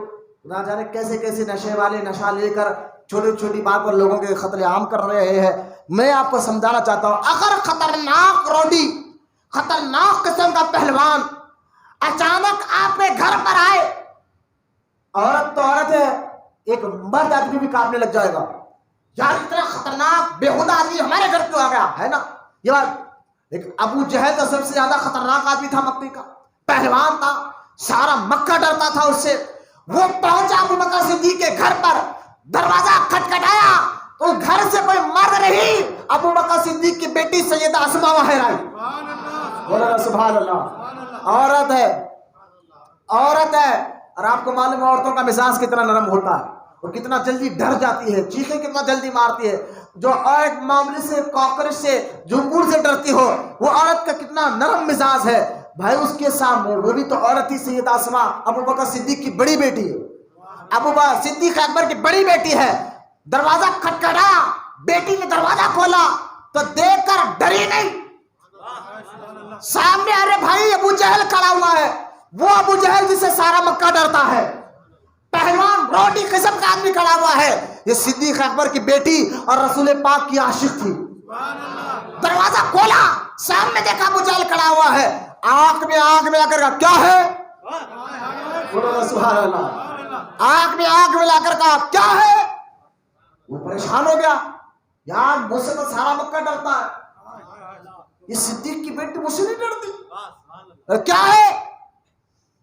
نہ جانے کیسے کیسے نشے والے نشہ لے کر چھوٹی چھوٹی بات پر لوگوں کے قتل عام کر رہے ہیں۔ میں آپ کو سمجھانا چاہتا ہوں اگر خطرناک روڈی، خطرناک قسم کا پہلوان اچانک آپ کے گھر پر آئے، عورت تو عورت ہے، ایک مرد آدمی بھی کانپنے لگ جائے گا، یار اتنا خطرناک بےہودہ آدمی ہمارے گھر کیوں آ گیا، ہے نا یہ بات۔ لیکن ابو جہل تو سب سے زیادہ خطرناک آدمی تھا، مکے کا پہلوان تھا، سارا مکہ ڈرتا تھا اس سے۔ وہ پہنچا ابو بکر صدیق کے گھر پر، دروازہ کھٹکھٹایا تو گھر سے کوئی مرد نہیں، ابو بکر صدیق کی بیٹی سیدہ اسماء باہر آئی۔ بولو سبحان اللہ۔ عورت ہے، عورت ہے، اور آپ کو معلوم ہے عورتوں کا مزاج کتنا نرم ہوتا ہے اور کتنا جلدی ڈر جاتی ہے، چیخیں کتنا جلدی مارتی ہے، جو ایک معاملے سے، کاکروچ سے، جھنگور سے ڈرتی ہو، وہ عورت کا کتنا نرم مزاج ہے بھائی۔ اس کے سامنے وہ بھی تو عورت ہی، سیدہ اسماء ابو بکر صدیق کی بڑی بیٹی ہے، ابو بکر صدیق اکبر کی بڑی بیٹی ہے۔ دروازہ کھٹکھٹایا، بیٹی نے دروازہ کھولا تو دیکھ کر ڈری نہیں، سامنے ارے بھائی ابو جہل کھڑا ہوا ہے، وہ ابو جہل جس سے سارا مکہ ڈرتا ہے، پہلوان روڈی قسم کا آدمی کھڑا ہوا ہے، یہ صدیق اکبر کی بیٹی اور رسول پاک کی عاشق تھی۔ دروازہ کھولا، سامنے دیکھا ابو جہل کھڑا ہوا ہے، آنکھ میں آ کر کیا ہے، سبحان اللہ، آنکھ میں آنکھ ملا کر کہا کیا ہے؟ وہ پریشان ہو گیا، یار مجھ سے تو سارا مکہ ڈرتا ہے، یہ صدیق کی بیٹی مجھ سے نہیں ڈرتی، کیا ہے؟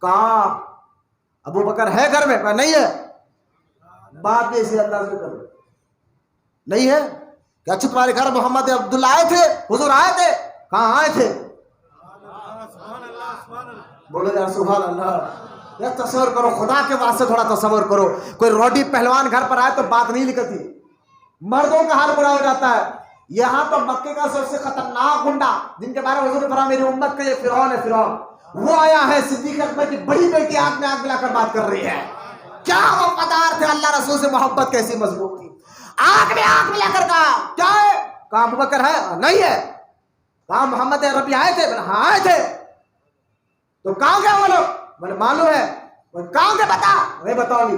کہا ابو بکر ہے گھر میں؟ کہا نہیں ہے۔ بات بھی اسی انداز میں کرو، نہیں ہے کہ اچھا تمہارے گھر محمد عبداللہ آئے تھے، حضور آئے تھے؟ کہاں آئے تھے؟ بولو یار سبحان اللہ۔ یا تصور کرو، خدا کے واسطے تھوڑا تصور کرو، کوئی روڈی پہلوان گھر پر آئے تو بات نہیں نکلتی، مردوں کا حال برا ہو جاتا ہے۔ یہاں تو مکے کا سب سے خطرناک گنڈا جن کے بارے میں حضور نے فرمایا میری امت کا یہ فرعون ہے، فرعون، وہ آیا ہے، صدیق اکبر کی بڑی بیٹی آنکھ میں آنکھ ملا کر بات کر رہی ہے۔ کیا وفادار تھے، اللہ رسول سے محبت کیسی مضبوط تھی۔ آنکھ میں آنکھ ملا کر کہا کیا ہے؟ کہا ابو بکر ہے؟ نہیں ہے۔ کہا محمد عربی آئے تھے؟ ہاں آئے تھے۔ تو کہاں گئے وہ لوگ؟ بولے معلوم ہے۔ کہاں گئے بتا؟ نہیں بتاؤ گی۔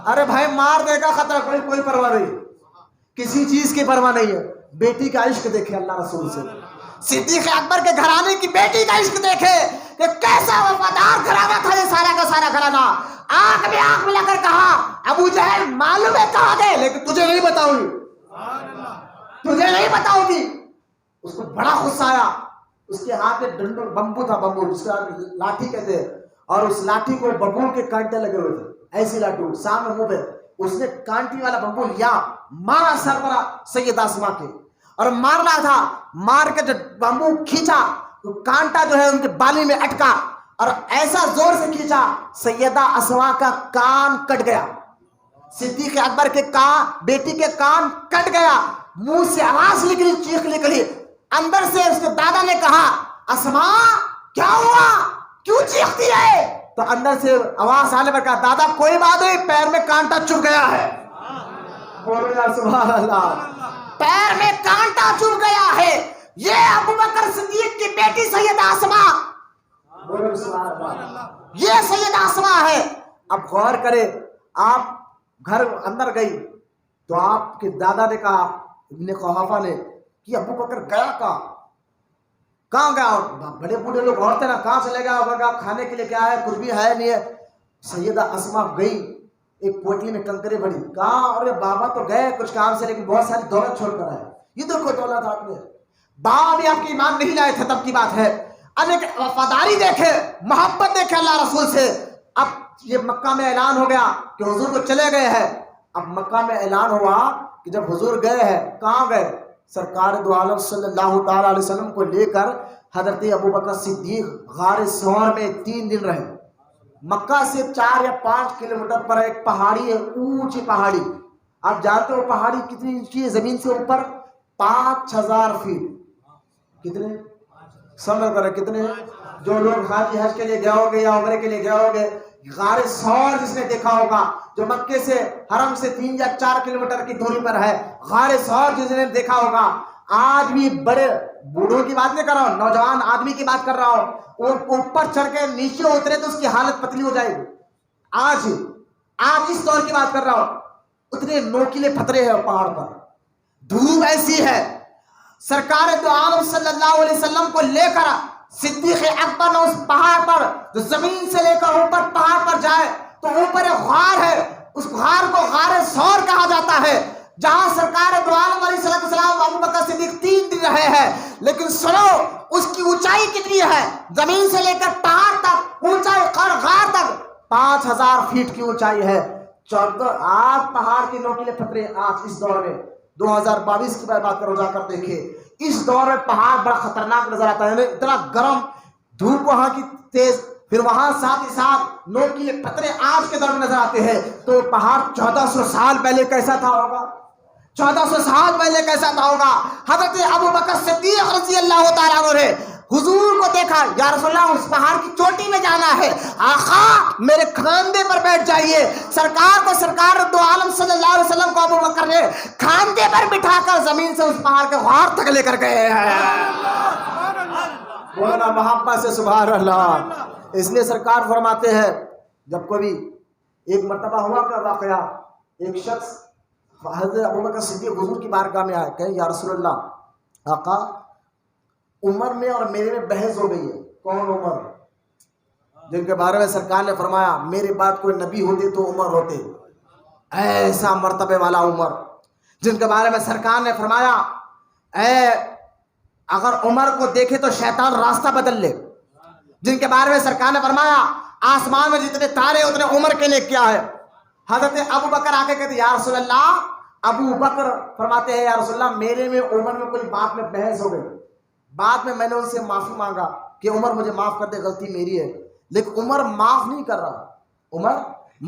ارے بھائی مار دے گا خطرہ، کوئی پرواہ نہیں، کسی چیز کی پرواہ نہیں ہے۔ بیٹی کا عشق دیکھے اللہ رسول سے، صدیق اکبر کے گھرانے کی بیٹی کا عشق دیکھے کہ کیسا وفادار گھرانہ تھا یہ سارا کا سارا گھرانہ۔ آنکھ میں آنکھ ملا کر کہا ابو جہل معلوم ہے کہاں گئے، لیکن تجھے نہیں بتاؤں گی، تجھے نہیں بتاؤں گی۔ اس کو بڑا غصہ آیا، اس کے ہاتھ میں ڈنڈو بمبو تھا، بمبو جس کا لاٹھی کہتے ہیں، اور اس لاٹھی کو ببول کے کانٹے لگے ہوئے تھے، ایسی لاٹھی سامنے منہ پہ، اس نے کانٹی والا بمبو لیا، مارا سر پر سیدہ اسما کے، اور مار رہا تھا، مار کے جو بمبو کھینچا تو کانٹا جو ہے ان کے بالی میں اٹکا، اور ایسا زور سے کھینچا سیدہ اسما کا کان کٹ گیا، صدیق اکبر کے کان، بیٹی کے کان کٹ گیا، منہ سے آواز نکلی، چیخ نکلی، اندر سے اس کے دادا نے کہا اسما کیا ہوا، کیوں چیختی ہے؟ تو اندر سے آواز آنے پر کہا دادا کوئی بات نہیں، پیر میں کانٹا چبھ گیا ہے۔ بولو یا سبحان اللہ، پیر میں کانٹا چبھ گیا ہے۔ یہ ابو بکر صدیق کی بیٹی سیدہ اسما، بولو سبحان اللہ، یہ سیدہ اسما ہے۔ اب غور کرے، آپ گھر اندر گئی تو آپ کے دادا نے کہا، ابن قحافہ نے، کہ ابو بکر گیا کہاں گیا؟ بڑے بوڑھے لوگ عورتیں نا، کہاں چلے گیا ہوگا، کھانے کے لیے کیا ہے، کچھ بھی ہے نہیں ہے۔ سیدہ اسما گئی، ایک پوٹلی میں کنکرے بھری، کہا ارے بابا تو گئے کچھ کام سے، لیکن بہت ساری دولت چھوڑ کر آئے، یہ دیکھو دولت آپ نے، بابا بھی آپ کی ایمان نہیں لائے تھے تب کی بات ہے۔ اب ایک وفاداری دیکھے، محبت دیکھے اللہ رسول سے۔ اب یہ مکہ میں اعلان ہو گیا کہ حضور کو چلے گئے ہیں۔ اب مکہ میں اعلان ہوا کہ جب حضور گئے ہیں، کہاں گئے؟ سرکار دو عالم صلی اللہ تعالی علیہ وسلم کو لے کر حضرت ابوبکر صدیق غار ثور میں 3 دن رہے۔ مکہ سے 4 یا 5 کلومیٹر پر ایک پہاڑی ہے، اونچی پہاڑی، آپ جانتے ہو پہاڑی کتنی اونچی ہے؟ زمین سے اوپر 5000 فیٹ، کتنے سمجھ کر کتنے؟ جو لوگ حاجی حج کے لیے گئے ہوگے یا عمرے کے لیے گئے ہوگے، غار ثور جس نے دیکھا ہوگا، جو مکے سے حرم سے 3 یا 4 کلومیٹر کی دوری پر ہے، غار ثور جس نے دیکھا ہوگا، آج بھی بڑے بوڑھوں کی بات نہیں کر رہا ہوں، نوجوان آدمی کی بات کر رہا ہوں، وہ اوپر چڑھ کے نیچے اترے تو اس کی حالت پتلی ہو جائے گی۔ آج اس دور کی بات کر رہا ہوں، اتنے نوکیلے پتھرے ہیں پہاڑ پر، دھوپ ایسی ہے۔ سرکار دو عالم صلی اللہ علیہ وسلم کو لے کر صدیق اکبر نے اس پہاڑ پر، جو زمین سے لے کر اوپر پہاڑ پر جائے تو اوپر ایک غار ہے، اس غار کو غار ثور کہا جاتا ہے، جہاں سرکار دو عالم علیہ السلام ابو بکر صدیق 3 دن رہے ہیں۔ لیکن سنو اس کی اونچائی کتنی ہے، زمین سے لے کر پہاڑ تک اونچائی، غار تک 5000 فیٹ کی اونچائی ہے۔ آج پہاڑ کے نوکیلے پتھرے، آج اس دور میں 2022 کی بات کرو، جا کر دیکھے، اس دور میں پہاڑ بڑا خطرناک نظر آتا ہے، اتنا گرم دھوپ وہاں کی تیز، پھر وہاں ساتھ ہی ساتھ نوکیلے پتھرے آج کے دور میں نظر آتے ہیں۔ تو پہاڑ 1400 سال پہلے کیسا تھا ہوگا، 1400 سال پہلے کیسا تھا ہوگا۔ حضرت ابو بکر صدیق رضی اللہ تعالیٰ عنہ نے حضور کو دیکھا، یا رسول اللہ اس پہاڑ کی چوٹی میں جانا ہے، آقا میرے کھاندے پر بیٹھ جائیے۔ سرکار کو، سرکار دو عالم صلی اللہ علیہ وسلم کو ابو بکر نے کھاندے پر بٹھا کر زمین سے اس پہاڑ کے غار تک لے کر گئے ہیں۔ بولنا محبت سے سبحان اللہ۔ اس لیے سرکار فرماتے ہیں، جب کوئی ایک مرتبہ ہوا کا واقعہ، ایک شخص حضرت ابوبکر صدیق حضور کی بارگاہ میں آئے، کہیں یا رسول اللہ، آقا عمر میں اور میرے میں بحث ہو گئی ہے، کون عمر؟ جن کے بارے میں سرکار نے فرمایا میرے بعد کوئی نبی ہوتے تو عمر ہوتے، ایسا مرتبے والا عمر، جن کے بارے میں سرکار نے فرمایا اگر عمر کو دیکھے تو شیطان راستہ بدل لے، جن کے بارے میں سرکار نے فرمایا آسمان میں جتنے تارے اتنے عمر کے لیے کیا ہے۔ حضرت ابو بکر آ کے کہتے یا رسول اللہ، ابو بکر فرماتے ہیں یا رسول اللہ میرے میں عمر میں کوئی بات میں بحث ہو گئی، بعد میں نے ان سے معافی مانگا کہ عمر مجھے معاف کر دے، غلطی میری ہے، لیکن عمر معاف نہیں کر رہا، عمر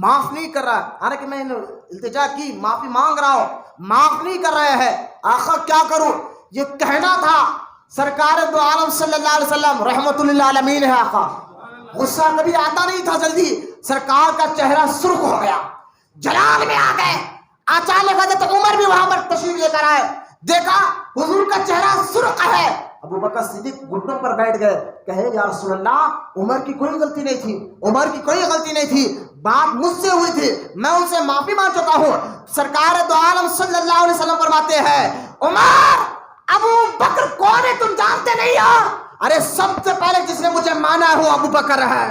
معاف نہیں کر رہا ہے، حالانکہ میں نے التجا کی، معافی مانگ رہا ہوں، معاف نہیں کر رہے ہیں، آخر کیا کروں؟ یہ کہنا تھا سرکار دو عالم صلی اللہ علیہ وسلم رحمت اللہ عالمین ہے آقا، غصہ کبھی آتا نہیں تھا جلدی، سرکار کا چہرہ سرخ ہو گیا، جلال میں آ گئے، اچانک حضرت عمر بھی وہاں پر تشریف لے کر آئے، دیکھا حضور کا چہرہ سرخ ہے، ابو بکر صدیق گھٹنوں پر بیٹھ گئے، کہے یا رسول اللہ عمر کی کوئی غلطی نہیں تھی، عمر کی کوئی غلطی نہیں تھی، بات مجھ سے ہوئی تھی، میں ان سے معافی مانگ چکا ہوں۔ سرکار دو عالم صلی اللہ علیہ وسلم فرماتے ہیں عمر ابو بکر کون ہے تم جانتے نہیں ہو؟ ارے سب سے پہلے جس نے مجھے مانا ہے وہ ابو بکر ہے،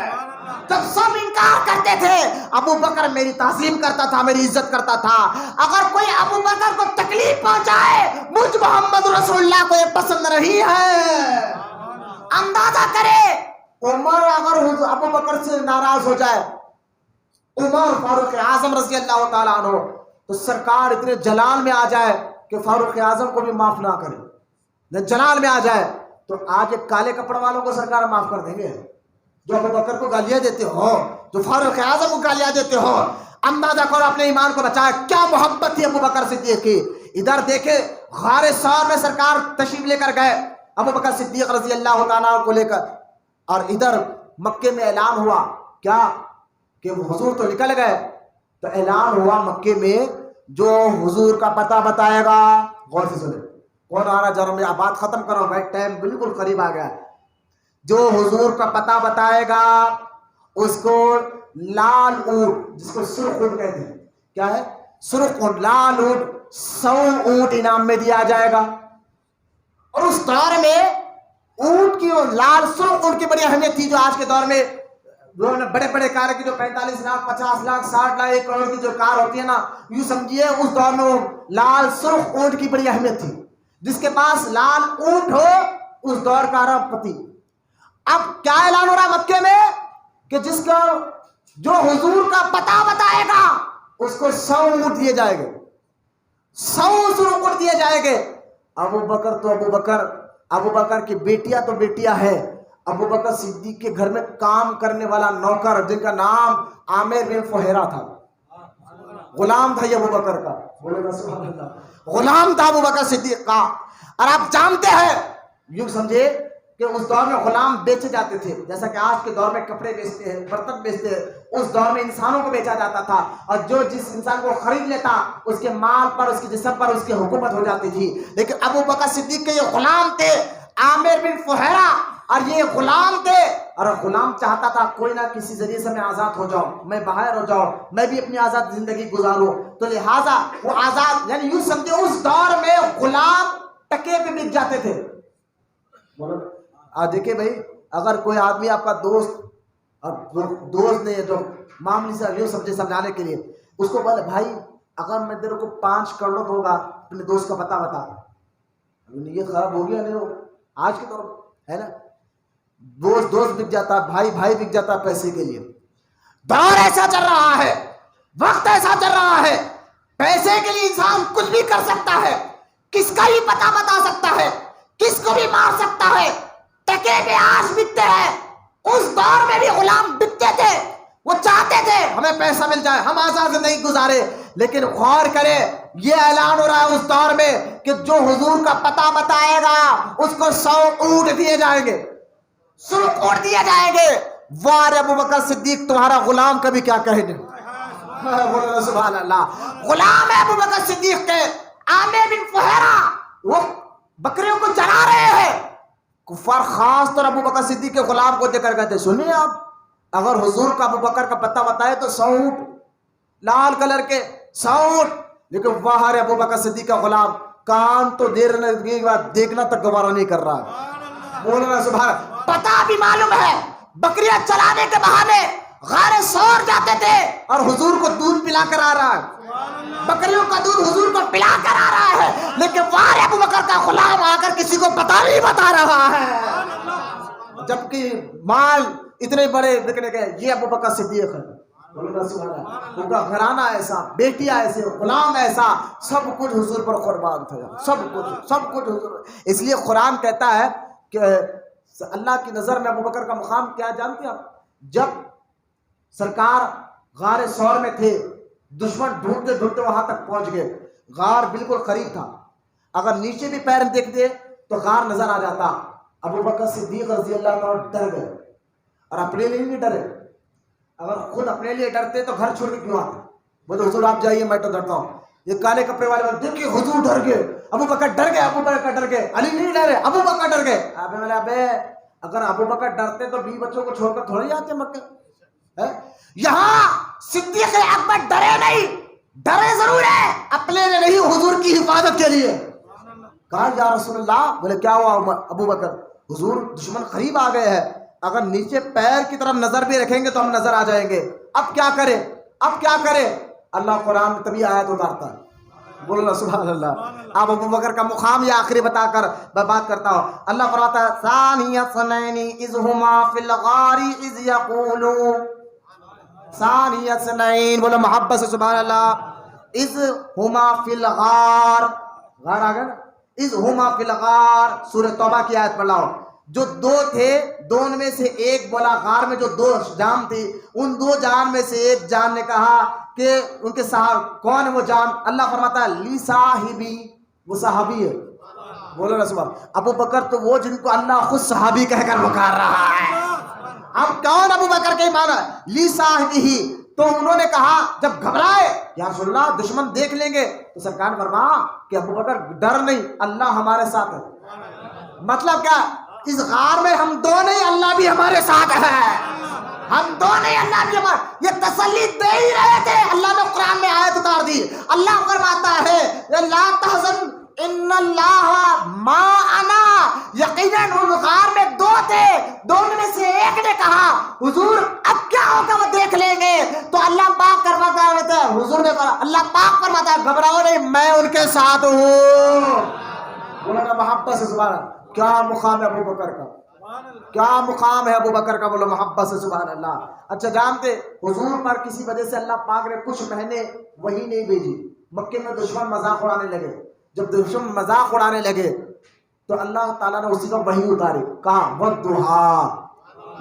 جب سب انکار کرتے تھے ابو بکر میری تعظیم کرتا تھا، میری عزت کرتا تھا، اگر کوئی ابو بکر کو تکلیف پہنچائے مجھ محمد رسول اللہ کو یہ پسند نہیں ہے۔ اندازہ کرے عمر اگر ابو بکر سے ناراض ہو جائے، عمر فاروق اعظم رضی اللہ تعالیٰ عنہ، تو سرکار اتنے جلال میں آ جائے کہ فاروق اعظم کو بھی معاف نہ کرے، جلال میں آ جائے تو آج ایک کالے کپڑے والوں کو سرکار معاف کر دیں گے، جو ابو بکر کو گالیاں دیتے ہو، جو فاروق اعظم کو گالیاں دیتے ہو، اندازہ کرو اپنے ایمان کو بچایا، کیا محبت تھی ابو بکر صدیق کی۔ ادھر دیکھے غار ثور میں سرکار تشریف لے کر گئے ابو بکر صدیق رضی اللہ تعالیٰ کو لے کر، اور ادھر مکے میں اعلان ہوا کیا کہ حضور تو نکل گئے، تو اعلان ہوا مکے میں جو حضور کا پتہ بتائے گا، غور سے سنیں کون آ رہا جرم میں بات ختم کرو بھائی، ٹائم بالکل قریب آ گیا، جو حضور کا پتہ بتائے گا اس کو لال اونٹ، جس کو سرخ اونٹ کہتے ہیں، کیا ہے سرخ اونٹ، لال اونٹ 100 اونٹ انعام میں دیا جائے گا۔ اور اس دور میں اونٹ کی، لال سرخ اونٹ کی بڑی اہمیت تھی، جو آج کے دور میں بڑے بڑے کار کی جو 45 لاکھ 50 لاکھ 60 لاکھ 1 کروڑ کی جو کار ہوتی ہے نا، یوں سمجھیے اس دور میں وہ لال سرخ اونٹ کی بڑی اہمیت تھی، جس کے پاس لال اونٹ ہو اس دور کا ارب پتی۔ اب کیا اعلان ہو رہا ہے مکے میں کہ جس کا جو حضور کا پتہ بتائے گا اس کو 100 اونٹ دیے جائے گے، 100 اونٹ دیے جائے گے۔ ابو بکر تو ابو بکر کی بیٹیاں تو بیٹیاں ہے، ابو بکر صدیق کے گھر میں کام کرنے والا نوکر جن کا نام عامر بن فہیرہ تھا، غلام تھا یہ ابو بکر کا، سبحان اللہ، غلام تھا ابو بکر صدیق کا۔ اور آپ جانتے ہیں یوں سمجھے کہ اس دور میں غلام بیچے جاتے تھے، جیسا کہ آج کے دور میں کپڑے بیچتے ہیں، برتن بیچتے ہیں، اس دور میں انسانوں کو بیچا جاتا تھا، اور جو جس انسان کو خرید لیتا اس کے مال پر، اس کے جسم پر اس کی حکومت ہو جاتی تھی۔ لیکن ابو بکر صدیق کے یہ غلام تھے عامر بن فہیرہ، اور یہ غلام تھے، اور غلام چاہتا تھا کوئی نہ کسی ذریعے سے میں آزاد ہو جاؤں، میں باہر ہو جاؤں، میں بھی اپنی آزاد زندگی گزاروں، تو لہٰذا وہ آزاد، یعنی یوں سمجھے اس دور میں غلام ٹکے پہ بک جاتے تھے۔ دیکھیں بھائی، اگر کوئی آدمی آپ کا دوست نے جو معاملے سے یوں سمجھے سمجھانے کے لیے اس کو بولے بھائی اگر میں تیرے کو 5 کروڑ دوں گا اپنے دوست کا پتہ بتا، یہ خراب ہو گیا نہیں ہو آج کے دور میں، ہے نا، دوست بک جاتا، بھائی بک جاتا پیسے کے لیے۔ دور ایسا چل رہا ہے، وقت ایسا چل رہا ہے، پیسے کے لیے انسان کچھ بھی کر سکتا ہے، کس کا بھی پتہ بتا سکتا ہے، کس کو بھی مار سکتا ہے، ٹکے پہ آج بکتے ہیں۔ اس دور میں بھی غلام بکتے تھے، وہ چاہتے تھے ہمیں پیسہ مل جائے، ہم آزاد زندگی گزارے، لیکن غور کرے یہ اعلان ہو رہا ہے اس دور میں کہ جو حضور کا پتہ بتائے گا اس کو 100 اونٹ دیے جائیں گے، 100 اونٹ دیے جائیں گے۔ وار ابو بکر صدیق تمہارا غلام کبھی کیا کہے گے، سبحان اللہ، غلام ہے ابو بکر صدیق کے عامر بن فہیرہ، وہ بکریوں کو چرا رہے ہیں، کفار خاص طور ابو بکر صدیق کے غلام کو دیکھ کر کہتے سنیے آپ اگر حضور کا ابو بکر کا پتہ بتائے تو 100 اونٹ، لال کلر کے 100 اونٹ، لیکن وہاں ابو بکر صدیق کا غلام کان تو دیر دیکھنا تک گوارا نہیں کر رہا، بول رہا سبحان، پتہ بھی معلوم ہے بکریاں چلانے کے بہانے غار سور جاتے تھے اور حضور کو دودھ پلا کر آ رہا ہے، بکریوں کا دودھ حضور کو پلا کر آ رہا ہے، لیکن وار ابو بکر کا غلام آ کر کسی کو نہیں بتا رہا ہے، جبکہ مال اتنے بڑے بکنے کے یہ ابو بکر صدیق ہے، ان کا گھرانہ ایسا، بیٹیاں ایسے، غلام ایسا، سب کچھ حضور پر قربان تھا، سب کچھ حضور۔ اس لیے قرآن کہتا ہے کہ اللہ کی نظر میں ابو بکر کا مقام کیا جانتے ہیں آپ؟ جب سرکار غار سور میں تھے، دشمن ڈھونڈتے ڈھونڈتے وہاں تک پہنچ گئے، غار بالکل قریب تھا، اگر نیچے بھی پیر دیکھتے تو غار نظر آ جاتا۔ ابو بکر صدیق رضی اللہ عنہ ڈر گئے، اور اپنے لیے نہیں ڈرے، اگر خود اپنے لیے ڈرتے تو گھر چھوڑ کے کیوں آتے؟ بولے حضور آپ جائیے میں تو ڈرتا ہوں۔ یہ کالے کپڑے والے بولے دیکھیے حضور ڈر گئے، ابو بکر ڈر گئے، ابو بکر ڈر گئے، علی نہیں ڈرے، ابو بکر ڈر گئے۔ ابے اگر ابو بکر ڈرتے تو 20 بچوں کو چھوڑ کر تھوڑے ہی آتے مکہ؟ یہاں صدیق اکبر ڈرے نہیں، ڈرے ضرور ہے، اپنے لیے نہیں، حضور کی حفاظت کے لیے۔ کہا یا رسول اللہ، بولے کیا ہوا ابو بکر؟ حضور دشمن قریب آ گئے ہیں، اگر نیچے پیر کی طرف نظر بھی رکھیں گے تو ہم نظر آ جائیں گے، اب کیا کریں؟ اب کیا کریں؟ اللہ قرآن میں تبھی آیت اتارتا ہے، بولنا سبحان اللہ۔ اب ابو بکر کا مقام یہ آخری بتا کر میں بات کرتا ہوں۔ اللہ فرماتا ہے ثانی اثنین اذ ہما فی الغار اذ یقولوا، ثانی اثنین، بولو محبت سے سبحان اللہ، اذ ہما فی الغار، غار آ گیا نا، اذ ہما فی الغار، سورہ توبہ کی آیت پڑھ لاؤ۔ جو دو تھے، دونوں میں سے ایک بولا، غار میں جو 2 جان تھی، ان 2 جان میں سے ایک جان نے کہا کہ ان کے صاحب کون ہے وہ جان؟ اللہ فرماتا ہے لی صاحبی، وہ صحابی ہے، بولو نا سبحان۔ ابو بکر تو وہ جن کو اللہ خود صحابی کہہ کر پکار رہا ہے، اب کون ابو بکر کے ایمان ہے؟ لی صاحبی ہی۔ تو انہوں نے کہا جب گھبرائے یا رسول اللہ دشمن دیکھ لیں گے، تو سرکار فرمایا کہ ابو بکر ڈر نہیں، اللہ ہمارے ساتھ ہے۔ مطلب کیا؟ اس غار میں ہم 2 نہیں، اللہ بھی ہمارے ساتھ ہے، ہم 2 نہیں، اللہ بھی ہمارے، یہ تسلی دے ہی رہے تھے۔ اللہ نے قرآن میں آیت اتار دی، اللہ فرماتا ہے لا تحزن ان اللہ معنا، یقیناً ان غار میں 2 تھے، دونوں میں سے ایک نے کہا حضور اب کیا ہوگا وہ دیکھ لیں گے، تو اللہ پاک فرماتا ہے، حضور نے کہا، اللہ پاک فرماتا ہے گھبراؤ نہیں، میں ان کے ساتھ ہوں۔ بولو نا محبت سے سبحان اللہ۔ کیا مقام ہے ابو بکر کا، کیا مقام ہے ابو بکر کا، بولو محبت سے سبحان اللہ۔ اچھا جانتے حضور پر کسی وجہ سے اللہ پاک نے کچھ مہینے وحی نہیں بھیجی، مکے میں دشمن مذاق اڑانے لگے، جب دشمن مذاق اڑانے لگے تو اللہ تعالیٰ نے اسی کا وحی اتاری، کہا والضحیٰ،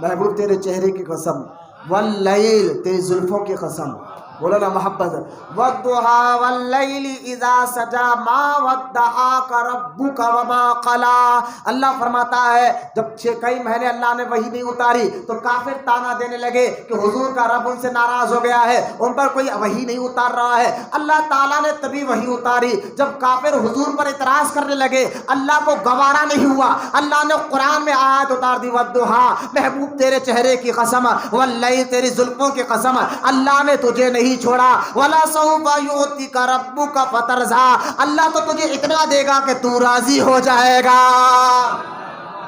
محبوب تیرے چہرے کی قسم، واللیل، تیری زلفوں کی قسم، بولو نا محبت، والضحیٰ واللیل اذا سجا ما ودعاک ربک وما قلی۔ اللہ فرماتا ہے جب کئی مہینے اللہ نے وحی نہیں اتاری تو کافر تانا دینے لگے کہ حضور کا رب ان سے ناراض ہو گیا ہے، ان پر کوئی وحی نہیں اتار رہا ہے۔ اللہ تعالیٰ نے تبھی وحی اتاری جب کافر حضور پر اعتراض کرنے لگے، اللہ کو گوارا نہیں ہوا، اللہ نے قرآن میں آیت اتار دی، والضحیٰ، محبوب تیرے چہرے کی قسم، واللیل، تیری زلفوں کی قسم، اللہ نے تجھے نہیں چھوڑا، وَلَا سَوْفَ يُعْتِكَ رَبُّكَ فَتَرْضَىٰ، اللہ تو تجھے اتنا دے گا کہ تو راضی ہو جائے گا۔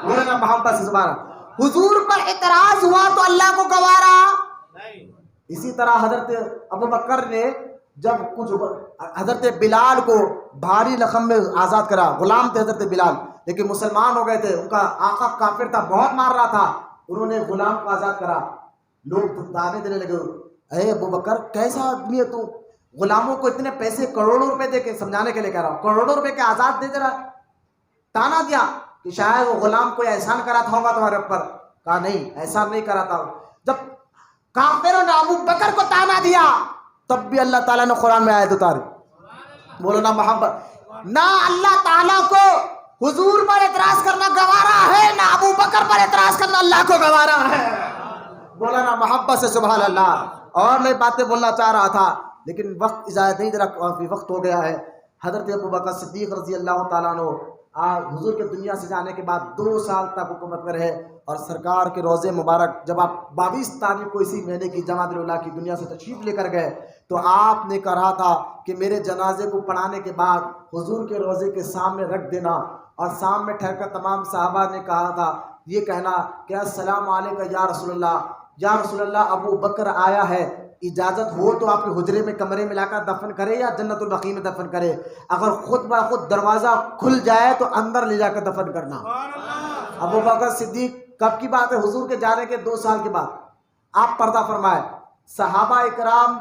بولنا محبت سے سبحان اللہ۔ حضور پر اعتراض ہوا تو اللہ کو گوارا۔ اسی طرح حضرت ابو بکر نے جب کچھ حضرت بلال کو بھاری رقم میں آزاد کرا، غلام تھے حضرت بلال لیکن مسلمان ہو گئے تھے، ان کا آقا کافر تھا، بہت مار رہا تھا، انہوں نے غلام کو آزاد کرا، لوگ تانے دینے لگے، اے ابو بکر کیسا آدمی ہے تو، غلاموں کو اتنے پیسے کروڑوں روپے دے کے، سمجھانے کے لیے کہہ رہا ہوں، کروڑوں روپے کے آزاد دے رہا، تانا دیا کہ شاید وہ غلام کوئی احسان کرا تھا ہوگا تمہارے اوپر، کہا نہیں احسان نہیں کرا تھا۔ جب کافروں نے ابو بکر کو تانا دیا تب بھی اللہ تعالیٰ نے قرآن میں آیت اتاری، بولو نا محبت، نہ اللہ تعالیٰ کو حضور پر اعتراض کرنا گوارا ہے، نہ ابو بکر پر اعتراض کرنا اللہ کو گوارا ہے، بولا نا محبت سے سبحان اللہ۔ اور میں باتیں بولنا چاہ رہا تھا لیکن وقت اجازت نہیں دے رہا، کافی وقت ہو گیا ہے۔ حضرت ابو بکر صدیق رضی اللہ تعالیٰ عنہ حضور کے دنیا سے جانے کے بعد 2 سال تک حکومت میں رہے، اور سرکار کے روزے مبارک جب آپ 22 تاریخ کو اسی مہینے کی جمادی الاولیٰ کی دنیا سے تشریف لے کر گئے تو آپ نے کہا تھا کہ میرے جنازے کو پڑھانے کے بعد حضور کے روزے کے سامنے رکھ دینا، اور سامنے ٹھہر کر تمام صحابہ نے کہا تھا یہ کہنا کہ السلام علیکم یا رسول اللہ، یا رسول اللہ ابو بکر آیا ہے، اجازت ہو تو آپ کے حجرے میں کمرے میں لا کر دفن کرے یا جنت البقیع میں دفن کرے؟ اگر خود بخود دروازہ کھل جائے تو اندر لے جا کر دفن کرنا۔ ابو بکر صدیق کب کی بات ہے؟ حضور کے جانے کے 2 سال کے بعد آپ پردہ فرمائے۔ صحابہ اکرام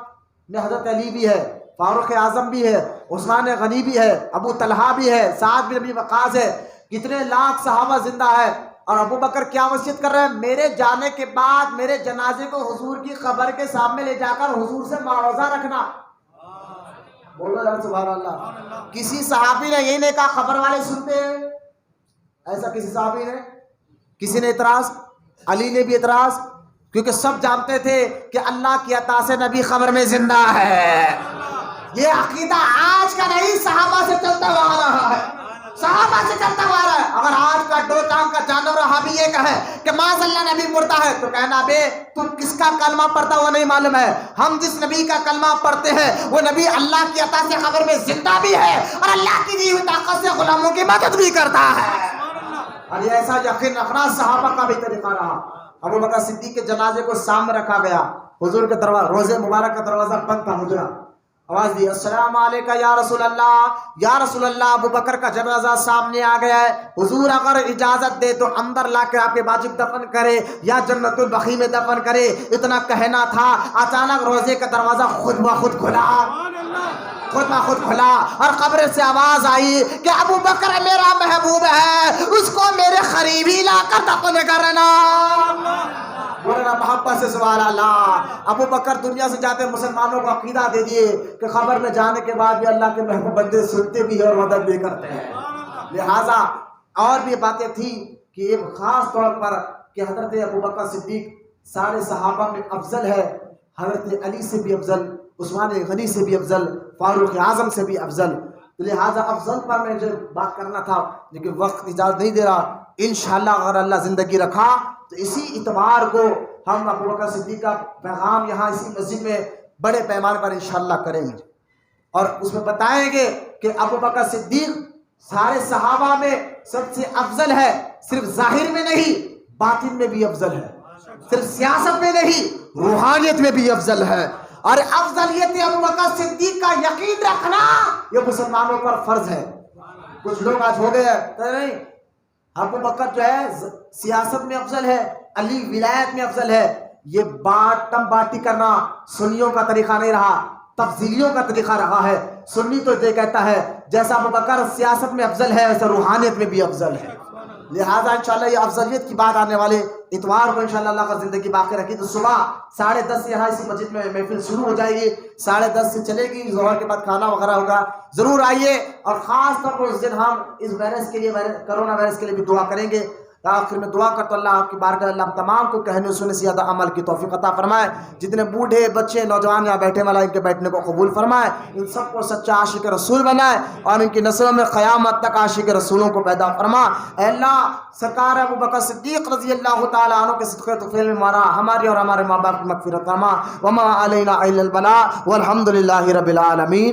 میں حضرت علی بھی ہے، فاروق اعظم بھی ہے، عثمان غنی بھی ہے، ابو طلحہ بھی ہے، سعد بن ابی وقاص ہے، کتنے لاکھ صحابہ زندہ ہے۔ اور ابو بکر کیا وصیت کر رہے ہیں؟ میرے جانے کے بعد میرے جنازے کو حضور کی قبر کے سامنے لے جا کر حضور سے معاوضہ رکھنا۔ بولو یار سبحان اللہ۔ کسی صحابی نے یہی نہیں کہا قبر والے سنتے ہیں؟ ایسا کسی صحابی نے؟ کسی نے اعتراض؟ علی نے بھی اعتراض، کیونکہ سب جانتے تھے کہ اللہ کی عطا سے نبی قبر میں زندہ ہے۔ یہ عقیدہ آج کا نہیں، صحابہ سے چلتا ہوا آ رہا ہے، صحابہ سے چلتا ہوا رہا ہے۔ اگر آج کا 2 ٹانگ کا جانور رہابی یہ کہے کہ معاذ اللہ نبی مرتا ہے، تو کہنا بے تو کس کا کلمہ پڑھتا ہوا نہیں معلوم ہے۔ ہم جس نبی کا کلمہ پڑھتے ہیں وہ نبی اللہ کی عطا سے قبر میں زندہ بھی ہے اور اللہ کی دی ہوئی طاقت سے غلاموں کی مدد بھی کرتا ہے۔ اور یہ ایسا یقین رکھنا صحابہ کا بھی طریقہ رہا۔ ابو بکر صدیق کے جنازے کو سامنے رکھا گیا، حضور کے روضے مبارک کا دروازہ بند تھا، حجرہ۔ آواز دی السلام علیکم یا رسول اللہ، یا رسول اللہ ابو بکر کا جنازہ سامنے آ گیا ہے، حضور اگر اجازت دے تو اندر لا کے آپ کے واجب دفن کرے یا جنت البقیع میں دفن کرے۔ اتنا کہنا تھا، اچانک روزے کا دروازہ خود بخود کھلا، خود بخود کھلا اور قبر سے آواز آئی کہ ابو بکر میرا محبوب ہے، اس کو میرے قریبی لا کر دفن کرنا۔ بولنا محبت سے سبحان اللہ۔ ابو بکر دنیا سے جاتے مسلمانوں کو عقیدہ دے دیے کہ خبر میں جانے کے بعد بھی اللہ کے محبوب بندے سنتے بھی ہیں اور مدد بھی کرتے ہیں۔ لہٰذا اور بھی باتیں تھیں کہ ایک خاص طور پر کہ حضرت ابو بکر صدیق سارے صحابہ میں افضل ہے، حضرت علی سے بھی افضل، عثمان غنی سے بھی افضل، فاروق اعظم سے بھی افضل۔ لہٰذا افضل پر میں جو بات کرنا تھا لیکن وقت اجازت نہیں دے رہا، انشاءاللہ اگر اللہ زندگی رکھا تو اسی اتوار کو ہم ابو بکر صدیق کا پیغام یہاں اسی مسجد میں بڑے پیمانے پر انشاءاللہ کریں گے اور اس میں بتائیں گے کہ ابو بکر صدیق سارے صحابہ میں سب سے افضل ہے، صرف ظاہر میں نہیں باطن میں بھی افضل ہے، صرف سیاست میں نہیں روحانیت میں بھی افضل ہے۔ اور افضلیت ابو بکر صدیق کا یقین رکھنا یہ مسلمانوں پر فرض ہے۔ کچھ لوگ آج ہو گئے نہیں، ابو بکر جو ہے سیاست میں افضل ہے، علی ولایت میں افضل ہے۔ یہ باٹم باٹی کرنا سنیوں کا طریقہ نہیں رہا، تفضیلیوں کا طریقہ رہا ہے۔ سنی تو یہ کہتا ہے جیسا ابو بکر سیاست میں افضل ہے ویسا روحانیت میں بھی افضل ہے۔ لہٰذا انشاءاللہ یہ افضلیت کی بات آنے والے اتوار کو انشاءاللہ اللہ کا زندگی باقی رکھی تو صبح 10:30 یہاں اسی مسجد میں محفل شروع ہو جائے گی، 10:30 سے چلے گی، ظہر کے بعد کھانا وغیرہ ہوگا، ضرور آئیے۔ اور خاص طور پر اس دن ہم اس وائرس کے لیے کرونا وائرس کے لیے بھی دعا کریں گے۔ آخر میں دعا کرتا اللہ آپ کی بارگاہ اللہ تمام کو کہنے سننے سے زیادہ عمل کی توفیق عطا فرمائے۔ جتنے بوڑھے بچے نوجوان یہاں بیٹھے والا ان کے بیٹھنے کو قبول فرمائے، ان سب کو سچا عاشق رسول بنائے اور ان کی نسلوں میں قیامت تک عاشق رسولوں کو پیدا فرما۔ اے اللہ سرکار ابو بکر صدیق رضی اللہ تعالیٰ عنہ کے صدقے طفیل میں مارا ہماری اور ہمارے ماں باپ کی مغفرت فرما۔ وما علینا الا البلاغ والحمد للہ رب العالمین۔